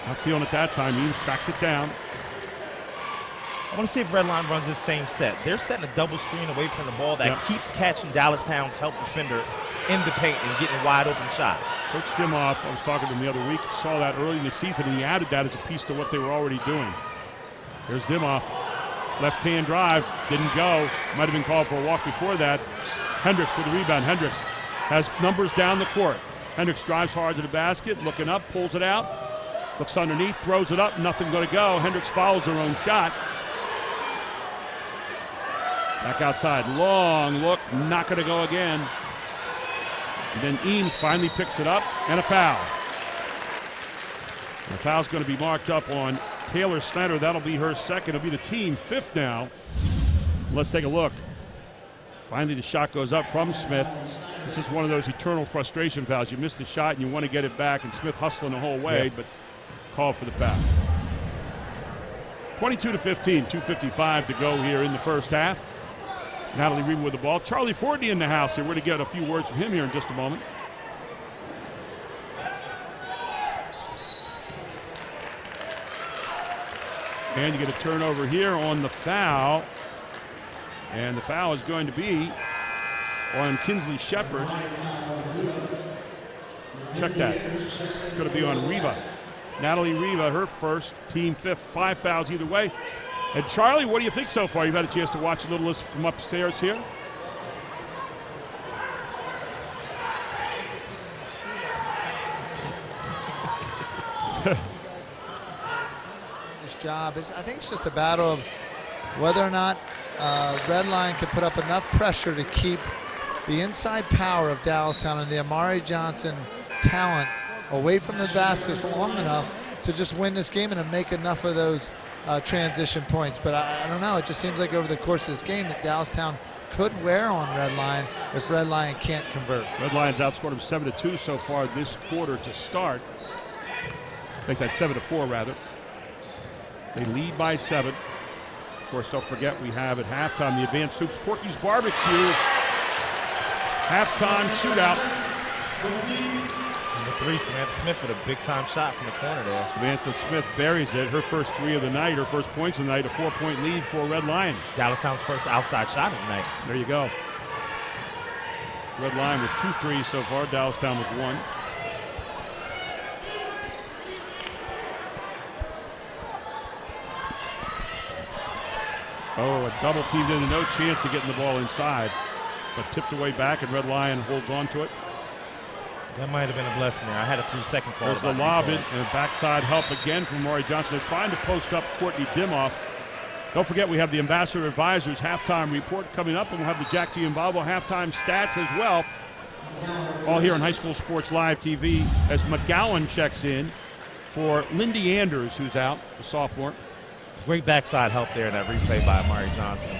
not feeling it that time. Eames tracks it down. I want to see if Red Lion runs this same set. They're setting a double screen away from the ball that keeps catching Dallastown's help defender in the paint and getting a wide open shot. Coach Dimoff, I was talking to him the other week, saw that early in the season, and he added that as a piece to what they were already doing. There's Dimoff. Left-hand drive, didn't go. Might have been called for a walk before that. Hendricks with the rebound. Hendricks has numbers down the court. Hendricks drives hard to the basket, looking up, pulls it out, looks underneath, throws it up, nothing going to go. Hendricks fouls her own shot. Back outside, long look, not going to go again. And then Eames finally picks it up, and a foul. And the foul's going to be marked up on Taylor Snyder. That'll be her second. It'll be the team 5th now. Let's take a look. Finally, the shot goes up from Smith. This is one of those eternal frustration fouls. You miss the shot and you want to get it back, and Smith hustling the whole way, but called for the foul. 22-15, 2:55 to go here in the first half. Natalie Riva with the ball. Charlie Fortney in the house here. We're going to get a few words from him here in just a moment. And you get a turnover here on the foul. And the foul is going to be on Kinsley Shepard. Check that. It's going to be on Riva. Natalie Riva, her first, team 5th, 5 fouls either way. And Charlie, what do you think so far? You've had a chance to watch a little from upstairs here. This job, I think it's just a battle of whether or not Red Lion can put up enough pressure to keep the inside power of Dallastown and the Amari Johnson talent away from the baskets long enough to just win this game and to make enough of those transition points. But I don't know, it just seems like over the course of this game that Dallastown could wear on Red Lion if Red Lion can't convert. Red Lions outscored them 7-2 so far this quarter to start. I think that's 7-4 rather. They lead by 7. Of course, don't forget we have at halftime the Advanced Hoops Porky's Barbecue halftime shootout. Number 3, Samantha Smith with a big-time shot from the corner there. Samantha Smith buries it. Her first 3 of the night, her first points of the night, a 4-point lead for Red Lion. Dallastown's first outside shot of the night. There you go. Red Lion with 2 threes so far, Dallastown with 1. Oh, a double teamed in, no chance of getting the ball inside. But tipped away back, and Red Lion holds on to it. That might have been a blessing there. I had a 3-second call. There's the lob in, and backside help again from Amari Johnson. They're trying to post up Courtney Dimoff. Don't forget we have the Ambassador Advisors halftime report coming up, and we'll have the Jack Giambalvo halftime stats as well. All here on High School Sports Live TV as McGowan checks in for Lindy Anders, who's out, the sophomore. Great backside help there in that replay by Amari Johnson.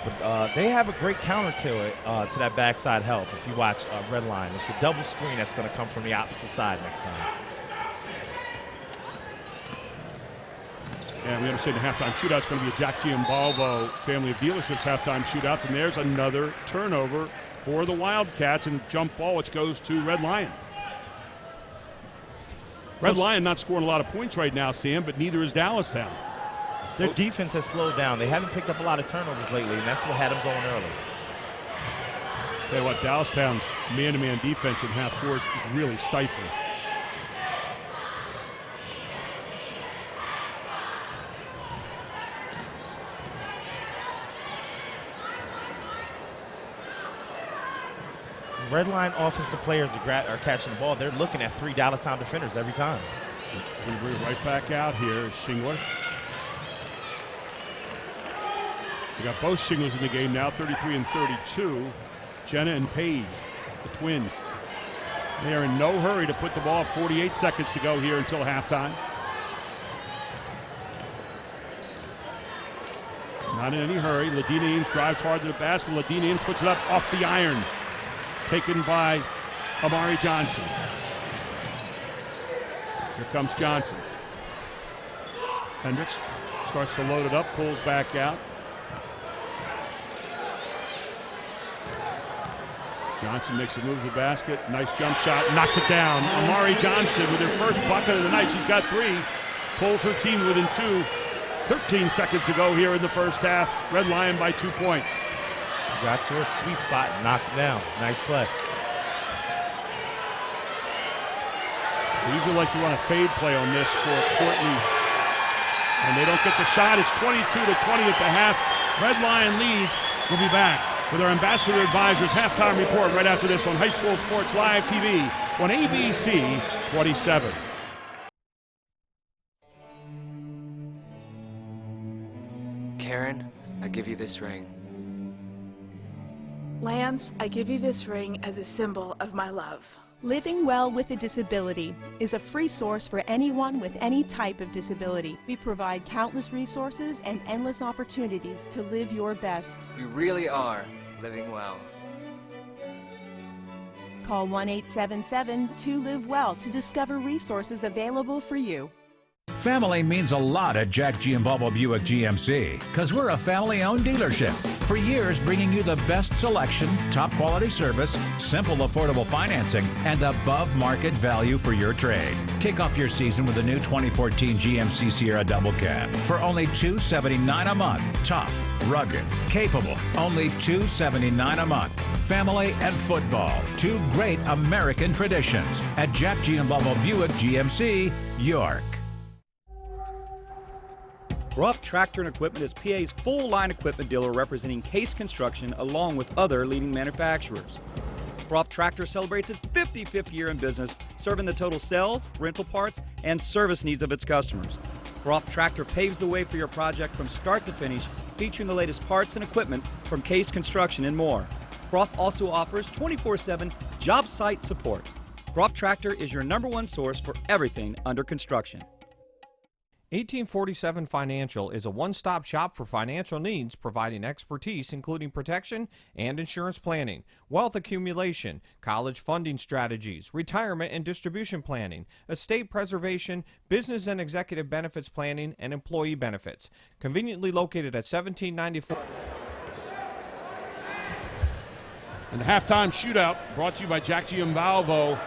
But they have a great counter to it, to that backside help. If you watch Red Line, it's a double screen that's going to come from the opposite side next time. And we understand the halftime shootout is going to be a Jack Giambalvo family of dealerships halftime shootouts. And there's another turnover for the Wildcats, and jump ball, which goes to Red Lion. Red Lion not scoring a lot of points right now, Sam, but neither is Dallastown. Their defense has slowed down. They haven't picked up a lot of turnovers lately, and that's what had them going early. Tell you what, Dallastown's man-to-man defense in half court is really stifling. Red Line offensive players are catching the ball. They're looking at 3 Dallastown defenders every time. We bring it right back out here, Shingler. We got both Shinglers in the game now, 33 and 32. Jenna and Paige, the twins. They are in no hurry to put the ball up. 48 seconds to go here until halftime. Not in any hurry. Ladina Eames drives hard to the basket. Ladina Eames puts it up off the iron. Taken by Amari Johnson. Here comes Johnson. Hendricks starts to load it up, pulls back out. Johnson makes a move to the basket. Nice jump shot. Knocks it down. Amari Johnson with her first bucket of the night. She's got 3. Pulls her team within 2. 13 seconds to go here in the first half. Red Lion by 2 points. Got to her sweet spot and knocked it down. Nice play. They usually like to run a fade play on this for Courtney. And they don't get the shot. It's 22-20 at the half. Red Lion leads. We'll be back with our Ambassador Advisors halftime report right after this on High School Sports Live TV on ABC 27. Karen, I give you this ring. Lance, I give you this ring as a symbol of my love. Living Well with a Disability is a free source for anyone with any type of disability. We provide countless resources and endless opportunities to live your best. You really are living well. Call 1-877-2-LIVE-WELL to discover resources available for you. Family means a lot at Jack Giambalvo Buick GMC because we're a family-owned dealership. For years, bringing you the best selection, top quality service, simple, affordable financing, and above-market value for your trade. Kick off your season with the new 2014 GMC Sierra Double Cab for only $279 a month. Tough, rugged, capable, only $279 a month. Family and football, 2 great American traditions at Jack Giambalvo Buick GMC, York. Ruff Tractor and Equipment is PA's full-line equipment dealer representing Case Construction along with other leading manufacturers. Ruff Tractor celebrates its 55th year in business, serving the total sales, rental parts, and service needs of its customers. Ruff Tractor paves the way for your project from start to finish, featuring the latest parts and equipment from Case Construction and more. Groff also offers 24/7 job site support. Groff Tractor is your #1 source for everything under construction. 1847 Financial is a one-stop shop for financial needs, providing expertise including protection and insurance planning, wealth accumulation, college funding strategies, retirement and distribution planning, estate preservation, business and executive benefits planning, and employee benefits. Conveniently located at 1794. And the halftime shootout brought to you by Jack Giambalvo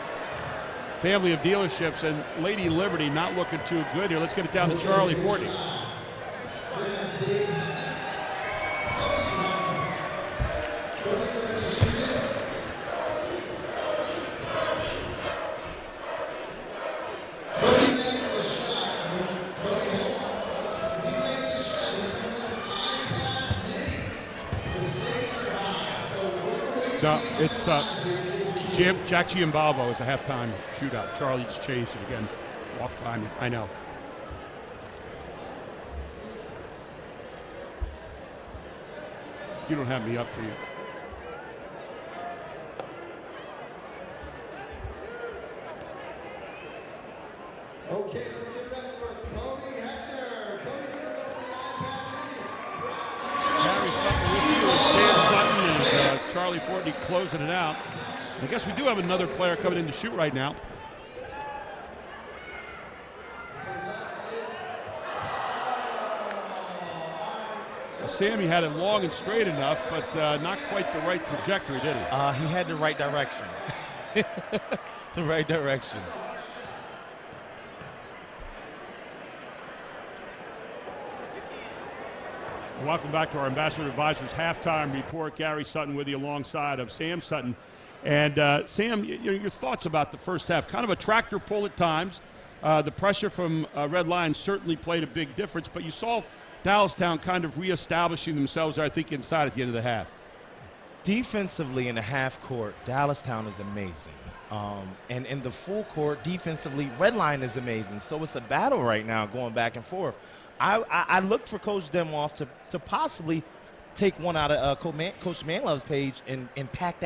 family of dealerships, and Lady Liberty not looking too good here. Let's get it down to Charlie Fortney. So it's Jack Giambalvo is a halftime shootout. Charlie just changed it again. Walked by me. I know. You don't have me up, do you? Okay, let's get ready for Cody Hector. Gary Sutton with you, and Sam Sutton is Charlie Fortney closing it out. I guess we do have another player coming in to shoot right now. Well, Sammy had it long and straight enough, but not quite the right trajectory, did he? He had the right direction. The right direction. Welcome back to our Ambassador Advisors halftime report. Gary Sutton with you alongside of Sam Sutton. And Sam, your thoughts about the first half? Kind of a tractor pull at times. The pressure from Red Lions certainly played a big difference, but you saw Dallastown kind of reestablishing themselves, I think, inside at the end of the half. Defensively in the half court, Dallastown is amazing. And in the full court, defensively, Red Lion is amazing. So it's a battle right now going back and forth. I look for Coach Demoff to possibly take one out of Coach Manlove's page and pack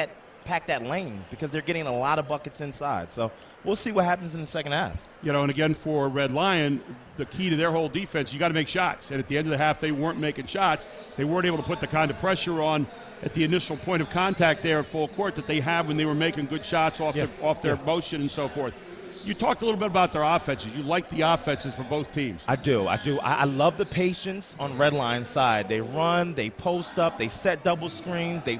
that lane, because they're getting a lot of buckets inside. So we'll see what happens in the second half. You know, and again, for Red Lion, the key to their whole defense, you got to make shots. And at the end of the half, they weren't making shots. They weren't able to put the kind of pressure on at the initial point of contact there at full court that they had when they were making good shots off their motion and so forth. You talked a little bit about their offenses. You like the offenses for both teams. I do. I love the patience on Red Lion's side. They run, they post up, they set double screens. They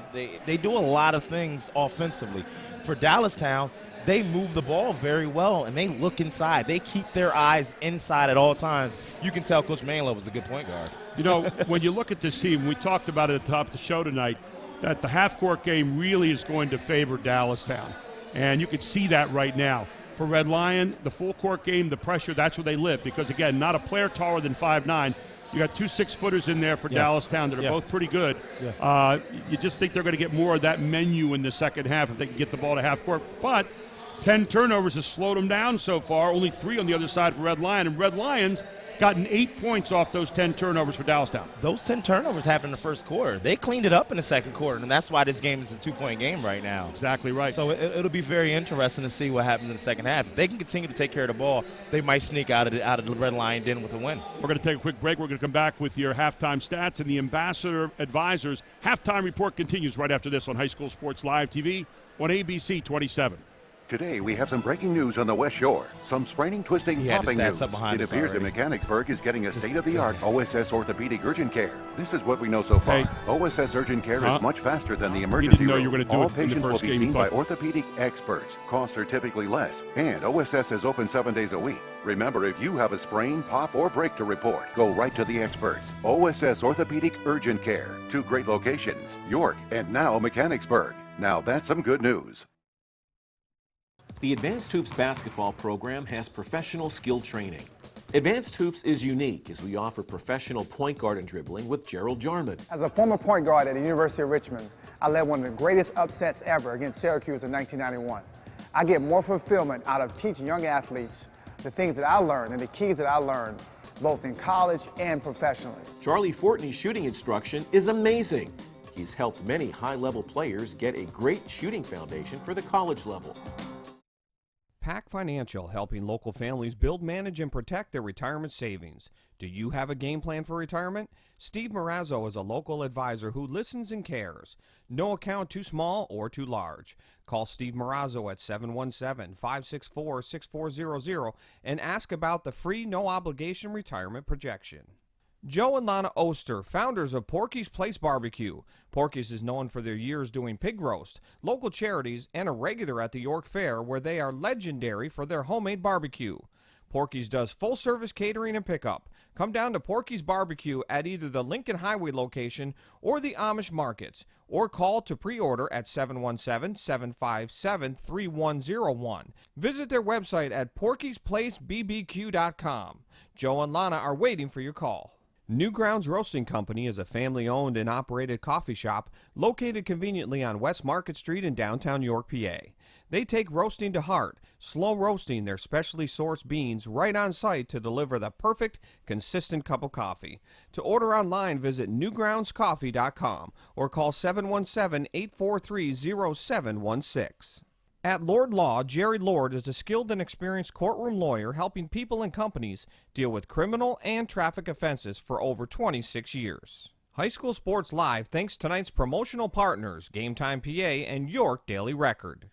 do a lot of things offensively. For Dallastown, they move the ball very well, and they look inside. They keep their eyes inside at all times. You can tell Coach Manlove is a good point guard. You know, when you look at this team, we talked about it at the top of the show tonight, that the half-court game really is going to favor Dallastown. And you can see that right now. For Red Lion, the full-court game, the pressure, that's where they live. Because, again, not a player taller than 5'9". You got two 6-footers in there for Dallastown that are both pretty good. Yeah. You just think they're going to get more of that menu in the second half if they can get the ball to half-court. But 10 turnovers has slowed them down so far. Only 3 on the other side for Red Lion. And Red Lions gotten 8 points off those 10 turnovers for Dallastown. Those 10 turnovers happened in the first quarter. They cleaned it up in the second quarter, and that's why this game is a 2-point game right now. Exactly right. So it'll be very interesting to see what happens in the second half. If they can continue to take care of the ball, they might sneak out of the Red Lion den with a win. We're going to take a quick break. We're going to come back with your halftime stats, and the Ambassador Advisors halftime report continues right after this on High School Sports Live TV on ABC 27. Today, we have some breaking news on the West Shore. Some spraining, twisting, popping news. It appears that Mechanicsburg is getting a state-of-the-art OSS orthopedic urgent care. This is what we know so far. OSS urgent care is much faster than the emergency room. All patients will be seen by orthopedic experts. Costs are typically less. And OSS is open 7 days a week. Remember, if you have a sprain, pop, or break to report, go right to the experts. OSS Orthopedic Urgent Care. 2 great locations, York and now Mechanicsburg. Now that's some good news. The Advanced Hoops basketball program has professional skill training. Advanced Hoops is unique as we offer professional point guard and dribbling with Gerald Jarman. As a former point guard at the University of Richmond, I led one of the greatest upsets ever against Syracuse in 1991. I get more fulfillment out of teaching young athletes the things that I learned and the keys that I learned, both in college and professionally. Charlie Fortney's shooting instruction is amazing. He's helped many high-level players get a great shooting foundation for the college level. PAC Financial, helping local families build, manage, and protect their retirement savings. Do you have a game plan for retirement? Steve Marazzo is a local advisor who listens and cares. No account too small or too large. Call Steve Marazzo at 717-564-6400 and ask about the free no-obligation retirement projection. Joe and Lana Oster, founders of Porky's Place Barbecue. Porky's is known for their years doing pig roast, local charities, and a regular at the York Fair, where they are legendary for their homemade barbecue. Porky's does full-service catering and pickup. Come down to Porky's Barbecue at either the Lincoln Highway location or the Amish markets, or call to pre-order at 717-757-3101. Visit their website at porkysplacebbq.com. Joe and Lana are waiting for your call. New Grounds Roasting Company is a family-owned and operated coffee shop located conveniently on West Market Street in downtown York, PA. They take roasting to heart, slow roasting their specially sourced beans right on site to deliver the perfect, consistent cup of coffee. To order online, visit newgroundscoffee.com or call 717-843-0716. At Lord Law, Jerry Lord is a skilled and experienced courtroom lawyer helping people and companies deal with criminal and traffic offenses for over 26 years. High School Sports Live thanks tonight's promotional partners, Game Time PA and York Daily Record.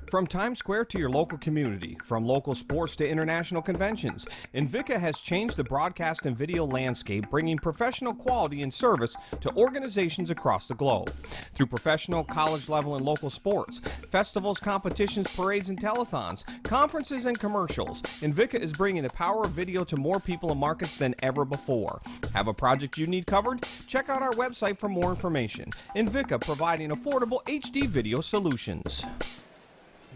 From Times Square to your local community, from local sports to international conventions, Invika has changed the broadcast and video landscape, bringing professional quality and service to organizations across the globe. Through professional, college level, and local sports, festivals, competitions, parades, and telethons, conferences, and commercials, Invika is bringing the power of video to more people and markets than ever before. Have a project you need covered? Check out our website for more information. Invika, providing affordable HD video solutions.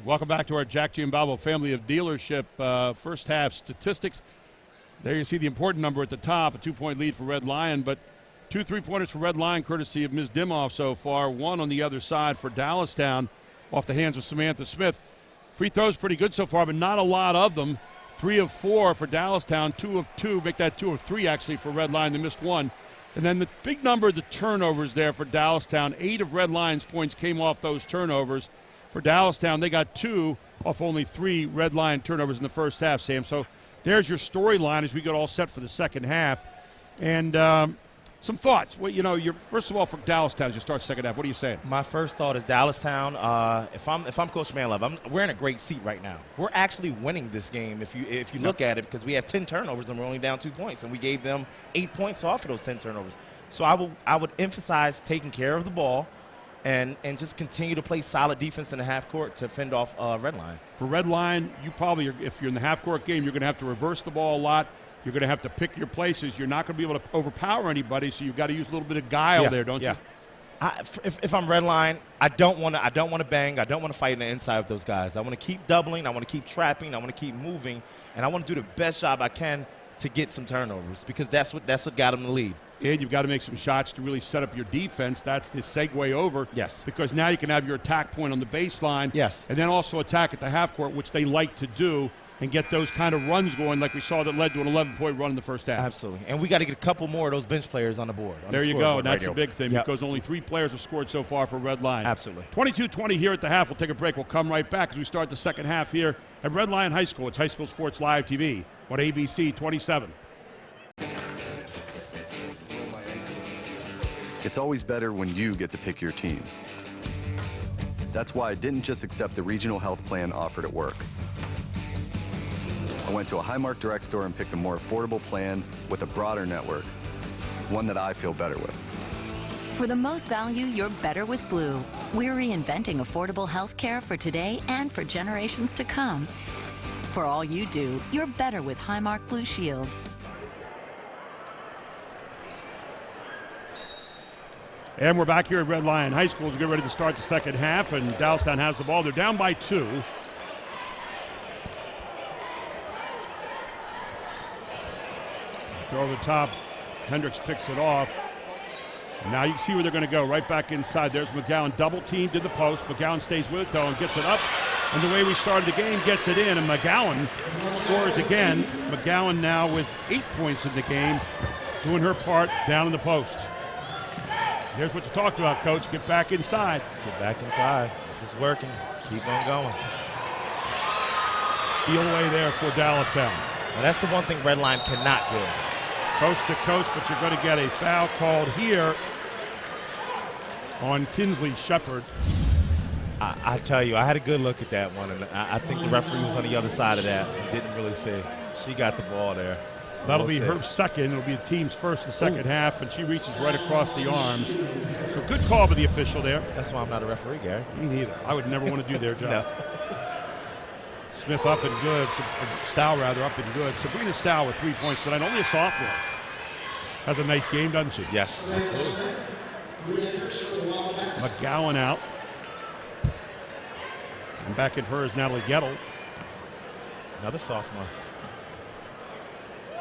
Welcome back to our Jack Giambalvo family of dealership first half statistics. There you see the important number at the top, a 2-point lead for Red Lion, but 2 3-pointers for Red Lion courtesy of Ms. Dimoff so far, 1 on the other side for Dallastown off the hands of Samantha Smith. Free throws pretty good so far, but not a lot of them. 3 of 4 for Dallastown, 2 of 2, make that 2 of 3 actually for Red Lion. They missed 1. And then the big number of the turnovers there for Dallastown. 8 of Red Lion's points came off those turnovers. For Dallastown, they got 2 off only 3 Red Lion turnovers in the first half, Sam. So there's your storyline as we get all set for the second half. And some thoughts. Well, first of all, for Dallastown, as you start second half, what are you saying? My first thought is Dallastown. If I'm Coach Manlove, we're in a great seat right now. We're actually winning this game if you look at it, because we had 10 turnovers and we're only down 2 points, and we gave them 8 points off of those 10 turnovers. So I would emphasize taking care of the ball and just continue to play solid defense in the half court to fend off Red Lion. For Red Lion, you probably, if you're in the half court game, you're going to have to reverse the ball a lot. You're going to have to pick your places. You're not going to be able to overpower anybody, so you've got to use a little bit of guile there, don't you? If I'm Red Lion, I don't want to bang. I don't want to fight in the inside of those guys. I want to keep doubling. I want to keep trapping. I want to keep moving, and I want to do the best job I can to get some turnovers, because that's what got them the lead. And you've got to make some shots to really set up your defense. That's the segue over. Yes. Because now you can have your attack point on the baseline. Yes. And then also attack at the half court, which they like to do, and get those kind of runs going like we saw that led to an 11-point run in the first half. Absolutely. And we got to get a couple more of those bench players on the board. There you go. That's a big thing, because only 3 players have scored so far for Red Lion. Absolutely. 22-20 here at the half. We'll take a break. We'll come right back as we start the second half here at Red Lion High School. It's High School Sports Live TV on ABC 27. It's always better when you get to pick your team. That's why I didn't just accept the regional health plan offered at work. I went to a Highmark Direct store and picked a more affordable plan with a broader network, one that I feel better with. For the most value, you're better with Blue. We're reinventing affordable health care for today and for generations to come. For all you do, you're better with Highmark Blue Shield. And we're back here at Red Lion High School as we get ready to start the second half, and Dallastown has the ball. They're down by 2. Throw over the top. Hendricks picks it off. And now you can see where they're going to go, right back inside. There's McGowan, double teamed to the post. McGowan stays with it, though, and gets it up. And the way we started the game, gets it in, and McGowan scores again. McGowan now with 8 points in the game, doing her part down in the post. Here's what you talked about, Coach. Get back inside. Get back inside. If it's working, keep on going. Steal away there for Dallastown. Now that's the one thing Red Line cannot do. Coast to coast, but you're going to get a foul called here on Kinsley Shepard. I tell you, I had a good look at that one, and I think the referee was on the other side of that and didn't really see. She got the ball there. That'll be her second. It'll be the team's first in the second half, and she reaches right across the arms. So good call by the official there. That's why I'm not a referee, Gary. Me neither. I would never want to do their job. No. Smith up and good. Stow rather up and good. Sabrina Stow with 3 points tonight. Only a sophomore. Has a nice game, doesn't she? Yes, absolutely. McGowan out. And back at her is Natalie Gettle. Another sophomore.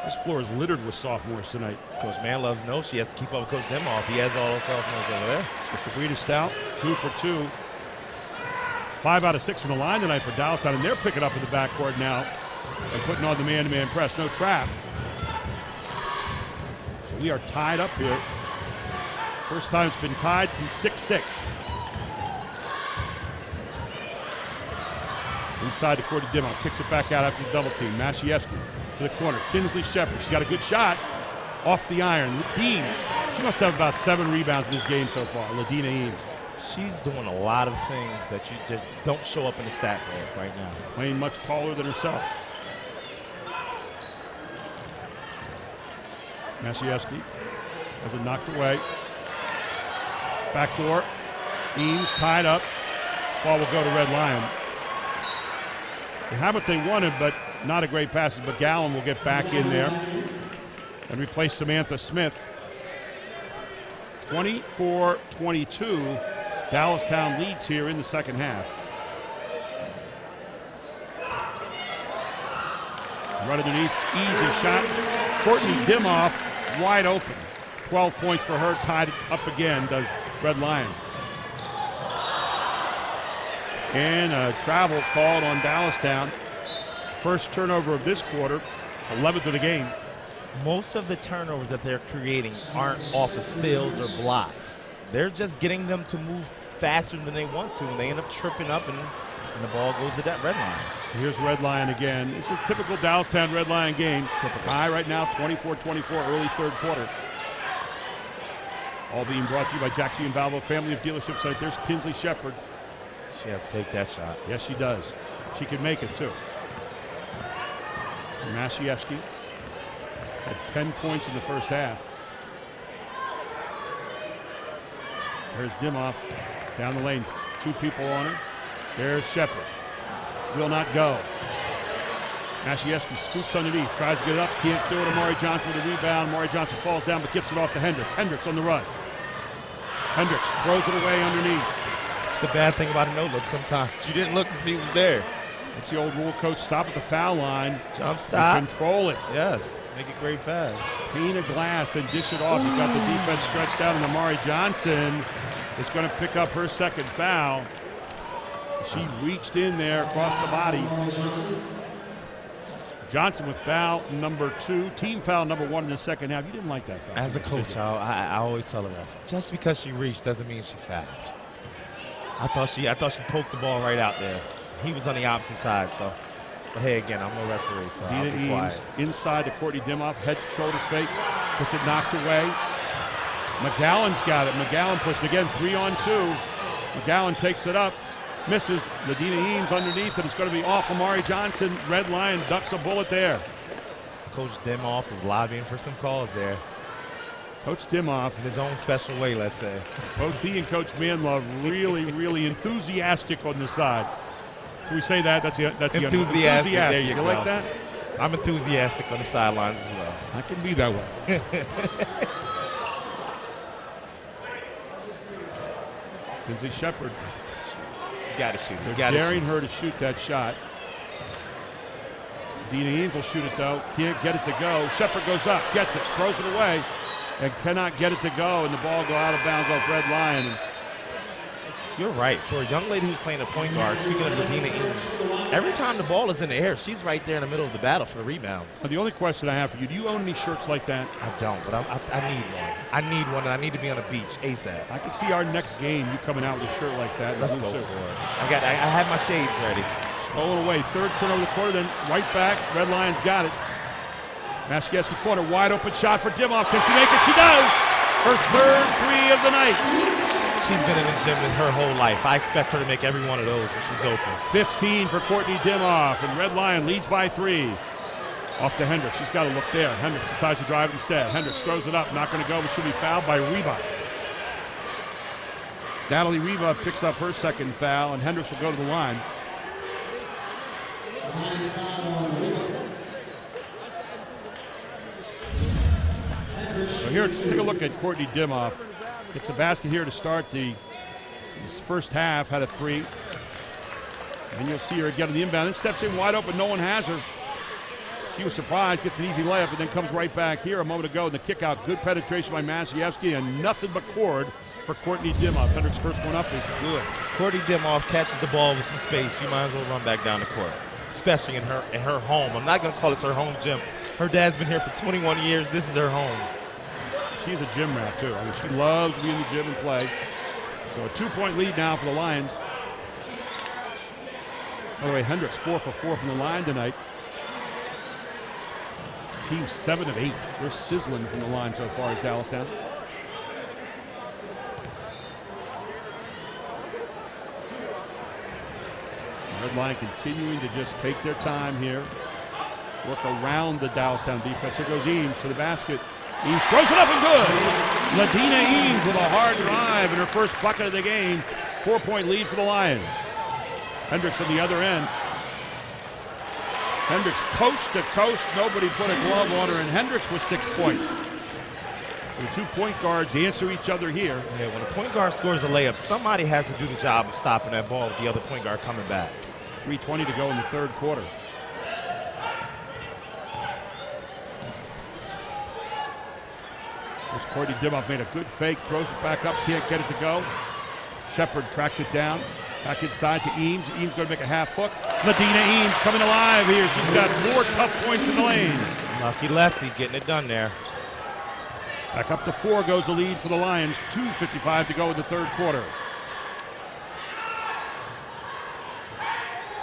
This floor is littered with sophomores tonight. Coach Manloves knows she has to keep up with Coach Demoff. He has all those sophomores over there. So Sabrina Stout, 2 for 2. 5 out of 6 from the line tonight for Dallastown, and they're picking up in the backcourt now and putting on the man-to-man press. No trap. So we are tied up here. First time it's been tied since 6-6. Inside the court to Dimmow. Kicks it back out after the double team. Mashievsky to the corner. Kinsley Shepard. She's got a good shot off the iron. Dean. She must have about 7 rebounds in this game so far. Ladina Eames. She's doing a lot of things that you just don't show up in the stat book right now. Playing much taller than herself. Mashievsky has it knocked away. Backdoor. Eames tied up. Ball will go to Red Lion. They have what they wanted, but not a great pass. But McGowan will get back in there and replace Samantha Smith. 24-22. Dallastown leads here in the second half. Right underneath, easy shot. Courtney Dimmoff wide open. 12 points for her, tied up again, does Red Lion. And a travel called on Dallastown. First turnover of this quarter, 11th of the game. Most of the turnovers that they're creating aren't off of steals or blocks. They're just getting them to move faster than they want to, and they end up tripping up, and the ball goes to that Red Lion. Here's Red Lion again. It's a typical Dallastown Red Lion game. Tie right now, 24-24, early third quarter. All being brought to you by Jack G. and Valvo Family of Dealerships. Right there's Kinsley Shepard. She has to take that shot. Yes, she does. She can make it, too. Mashievsky had 10 points in the first half. There's Dimmoff down the lane. 2 people on her. There's Shepard. Will not go. Mashievsky scoops underneath. Tries to get it up. Can't do it. Amari Johnson with a rebound. Amari Johnson falls down but gets it off to Hendricks. Hendricks on the run. Hendricks throws it away underneath. It's the bad thing about a no-look sometimes. You didn't look and see who was there. It's the old rule, Coach. Stop at the foul line. Jump stop. Control it. Yes. Make a great pass. Pane a glass and dish it off. You've got the defense stretched out, and Amari Johnson is going to pick up her second foul. She reached in there across the body. Johnson with foul number 2. Team foul number 1 in the second half. You didn't like that foul. As a coach, I always tell her that. Just because she reached doesn't mean she fouled. I thought she poked the ball right out there. He was on the opposite side, so. But hey, again, I'm no referee, so I'll be quiet. Inside to Courtney Dimmoff, head, shoulders fake, gets it knocked away. McGowan's got it. McGowan pushed again, 3-on-2. McGowan takes it up, misses. Ladina Eames underneath, and it's going to be off Amari Johnson. Red Lion ducks a bullet there. Coach Dimmoff is lobbying for some calls there. Coach Dimmoff. In his own special way, let's say. Both he and Coach Manlove really, really enthusiastic on the side. So we say that, that's the enthusiastic. There you go. Like that? I'm enthusiastic on the sidelines as well. I can be that way. Kinsley Shepard. You got to shoot. They're daring her to shoot that shot. Dina Eames will shoot it, though. Can't get it to go. Shepard goes up, gets it, throws it away, and cannot get it to go, and the ball go out of bounds off Red Lion. You're right. For a young lady who's playing a point guard, speaking of Ladina Eames, every time the ball is in the air, she's right there in the middle of the battle for rebounds. The only question I have for you, do you own any shirts like that? I don't, but I need one. I need one, and I need to be on the beach ASAP. I could see our next game, you coming out with a shirt like that. Let's go for it. I have my shades ready. Stolen away. Third turnover of the quarter, then right back. Red Lions got it. Maskieski corner, wide open shot for Dimoff. Can she make it? She does! Her third three of the night. She's been in this gym her whole life. I expect her to make every one of those when she's open. 15 for Courtney Dimoff, and Red Lion leads by 3. Off to Hendricks. She's got to look there. Hendricks decides to drive instead. Hendricks throws it up. Not going to go, but she'll be fouled by Reba. Natalie Reba picks up her second foul, and Hendricks will go to the line. So here, take a look at Courtney Dimoff. Gets a basket here to start this first half, had a 3. And you'll see her again on the inbound. Then steps in wide open, no one has her. She was surprised, gets an easy layup, and then comes right back here a moment ago. The kick out, good penetration by Maciejewski, and nothing but cord for Courtney Dimoff. Hendricks' first one up is good. Courtney Dimoff catches the ball with some space. She might as well run back down the court, especially in her home. I'm not going to call this her home gym. Her dad's been here for 21 years. This is her home. She's a gym rat, too. I mean, she loves to be in the gym and play. So a 2-point lead now for the Lions. By the way, Hendricks 4 for 4 from the line tonight. Team 7 of 8. They're sizzling from the line so far as Dallastown. Red Line continuing to just take their time here. Work around the Dallastown defense. Here goes Eames to the basket. Eames throws it up and good. Ladina Eames with a hard drive and her first bucket of the game. 4-point lead for the Lions. Hendricks on the other end. Hendricks coast to coast. Nobody put a glove on her, and Hendricks with 6 points. So the 2 point guards answer each other here. Yeah, when a point guard scores a layup, somebody has to do the job of stopping that ball with the other point guard coming back. 3:20 to go in the third quarter. This Courtney Dimoff made a good fake, throws it back up, can't get it to go. Shepard tracks it down, back inside to Eames. Eames going to make a half hook. Ladina Eames coming alive here. She's got 4 tough points in the lane. Lucky lefty getting it done there. Back up to 4 goes the lead for the Lions. 2:55 to go in the third quarter.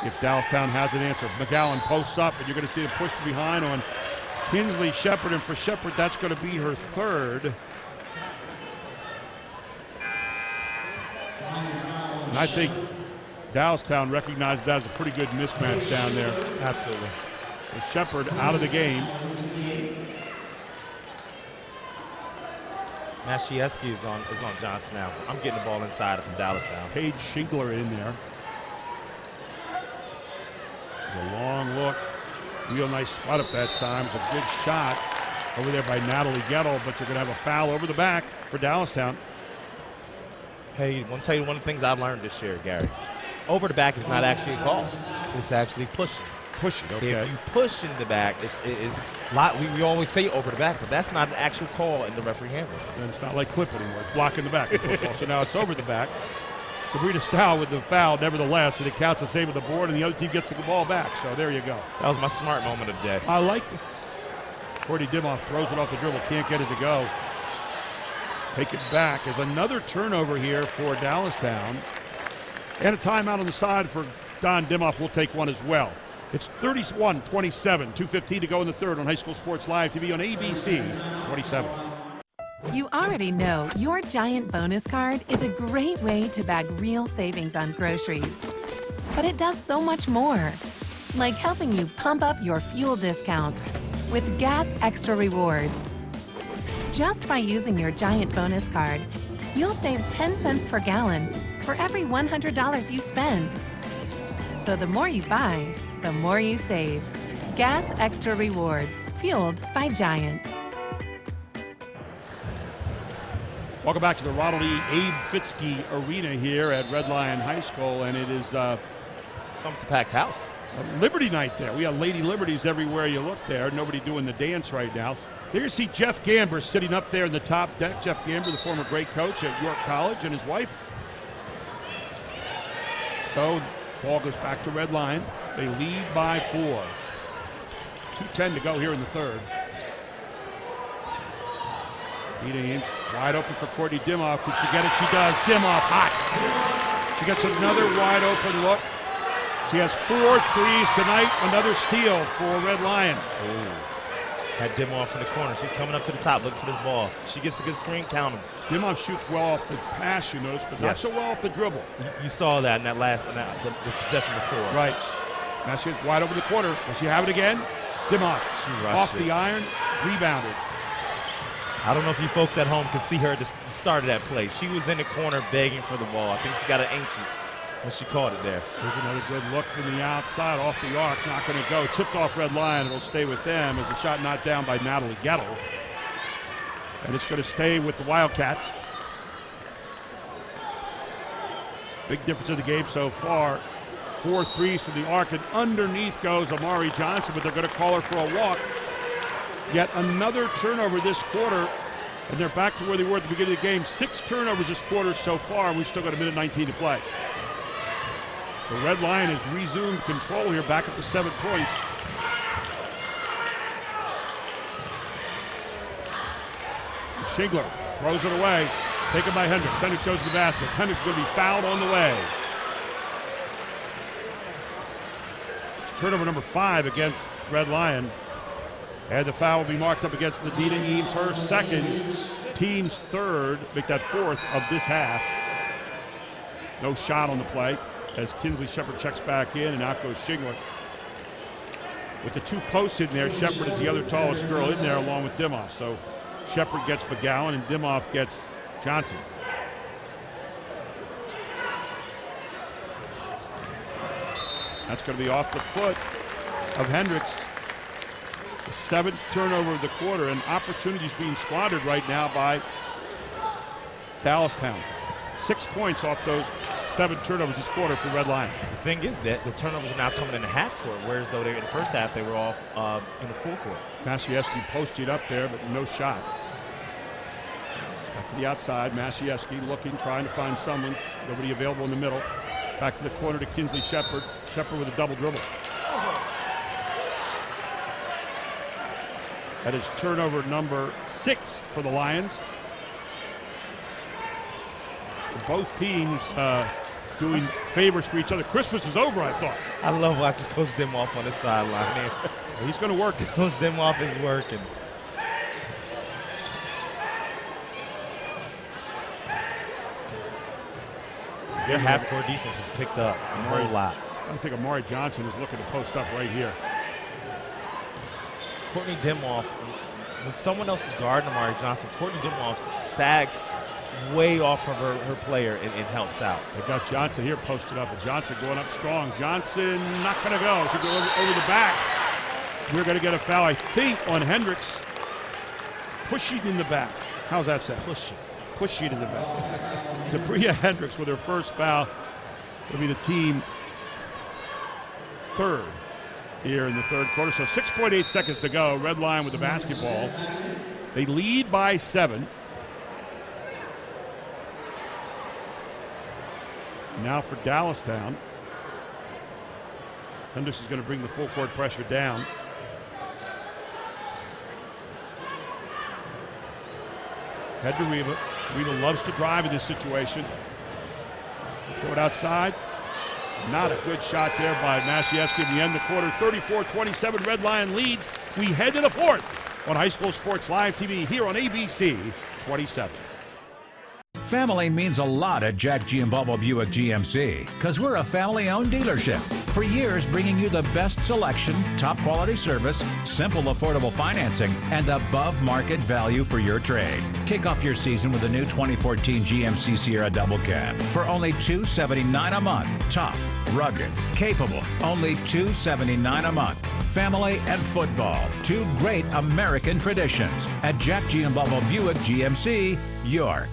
If Dallastown has an answer, McGowan posts up, and you're going to see a push from behind on Kinsley Shepard, and for Shepard, that's going to be her third. And I think Dallastown recognizes that as a pretty good mismatch down there. Absolutely. So Shepard out of the game. Maciejewski is on Johnson now. I'm getting the ball inside from Dallastown. Paige Schingler in there. There's a long look. Real nice spot up that time. It's a good shot over there by Natalie Gettle, but you're going to have a foul over the back for Dallastown. Hey, I want to tell you one of the things I've learned this year, Gary. Over the back is not actually a call. It's actually pushing. Pushing, okay. If you push in the back, it's a lot. We always say over the back, but that's not an actual call in the referee handbook. And it's not like clip anymore. It's blocking the back in football. So now it's over the back. Sabrina Stow with the foul, nevertheless, and it counts the same with the board, and the other team gets the ball back. So there you go. That was my smart moment of the day. I like it. Courtney Dimoff throws it off the dribble, can't get it to go. Take it back. There's another turnover here for Dallastown. And a timeout on the side for Don Dimoff. Will take one as well. It's 31-27, 2:15 to go in the third on High School Sports Live TV on ABC 27. You already know your Giant bonus card is a great way to bag real savings on groceries. But it does so much more, like helping you pump up your fuel discount with Gas Extra Rewards. Just by using your Giant bonus card, you'll save 10 cents per gallon for every $100 you spend. So the more you buy, the more you save. Gas Extra Rewards, fueled by Giant. Welcome back to the Ronald E. Abe Fitzke Arena here at Red Lion High School, and it is it's almost a packed house. Liberty night there. We got Lady Liberties everywhere you look there. Nobody doing the dance right now. There you see Jeff Gamber sitting up there in the top deck. Jeff Gamber, the former great coach at York College, and his wife. So ball goes back to Red Lion. They lead by 4. 2:10 to go here in the third. Eames wide open for Courtney Dimoff. Could she get it? She does. Dimoff hot. She gets another wide open look. She has 4 threes tonight. Another steal for Red Lion. Had Dimoff in the corner. She's coming up to the top looking for this ball. She gets a good screen, count them. Dimoff shoots well off the pass, you notice, but not so well off the dribble. You saw that in that last the possession before. Right. Now she's wide open the corner. Does she have it again? Dimoff off the iron, rebounded. I don't know if you folks at home can see her at the start of that play. She was in the corner begging for the ball. I think she got an anxious when she caught it there. There's another good look from the outside, off the arc, not going to go. Tipped off Red Lion, it'll stay with them as a shot knocked down by Natalie Gettle. And it's going to stay with the Wildcats. Big difference in the game so far. 4 threes from the arc, and underneath goes Amari Johnson, but they're going to call her for a walk. Yet another turnover this quarter, and they're back to where they were at the beginning of the game. 6 turnovers this quarter so far, and we've still got a minute 19 to play. So Red Lion has resumed control here, back up to 7 points. Schigler throws it away, taken by Hendricks. Hendricks goes to the basket. Hendricks is going to be fouled on the way. It's turnover number 5 against Red Lion. And the foul will be marked up against Ladina Eames, her second, team's third, make that 4th of this half. No shot on the play as Kinsley Shepard checks back in, and out goes Schigler. With the 2 posts in there, Shepard is the other tallest girl in there along with Dimoff. So Shepard gets McGowan and Dimoff gets Johnson. That's going to be off the foot of Hendricks. The 7th turnover of the quarter, and opportunities being squandered right now by Dallastown. 6 points off those 7 turnovers this quarter for Red Lion. The thing is that the turnovers are now coming in the half court, whereas though they in the first half they were off in the full court. Masiewski posted up there, but no shot. Back to the outside, Masiewski looking, trying to find someone. Nobody available in the middle. Back to the corner to Kinsley Shepard. Shepard with a double dribble. That is turnover number 6 for the Lions. Both teams doing favors for each other. Christmas is over, I thought. I love watching Coach Dimoff on the sideline here. He's going to work. Coach Dimoff is working. Their half-court defense has picked up a whole lot. I think Amari Johnson is looking to post up right here. Courtney Dimoff, when someone else is guarding Amari Johnson, Courtney Dimoff sags way off of her player and helps out. They've got Johnson here posted up, and Johnson going up strong. Johnson not going to go. She'll go over the back. We're going to get a foul, I think, on Hendricks. Pushing in the back. How's that sound? Pushing in the back. Debria Hendricks with her first foul. Will be the team 3rd here in the 3rd quarter. So 6.8 seconds to go. Red Lion with the basketball. They lead by 7. Now for Dallastown. Hendricks is going to bring the full court pressure down. Head to Reba. Reba loves to drive in this situation. Throw it outside. Not a good shot there by Masiewski in the end of the quarter. 34-27, Red Lion leads. We head to the 4th on High School Sports Live TV here on ABC 27. Family means a lot at Jack Giambalvo Buick GMC because we're a family-owned dealership. For years, bringing you the best selection, top quality service, simple, affordable financing, and above-market value for your trade. Kick off your season with the new 2014 GMC Sierra Double Cab for only $279 a month. Tough, rugged, capable, only $279 a month. Family and football, 2 great American traditions at Jack Giambalvo Buick GMC, York.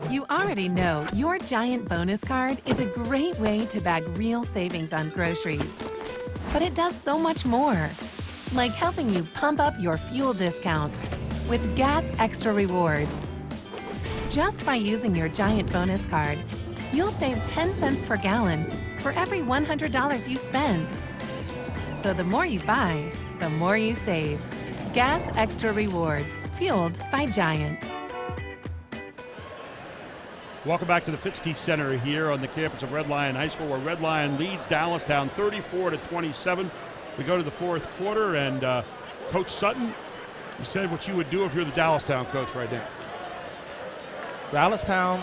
You already know your Giant bonus card is a great way to bag real savings on groceries. But it does so much more, like helping you pump up your fuel discount with Gas Extra Rewards. Just by using your Giant bonus card, you'll save 10 cents per gallon for every $100 you spend. So the more you buy, the more you save. Gas Extra Rewards, fueled by Giant. Welcome back to the Fitzke Center here on the campus of Red Lion High School, where Red Lion leads Dallastown 34-27. We go to the fourth quarter, and Coach Sutton, you said what you would do if you're the Dallastown coach right now. Dallastown,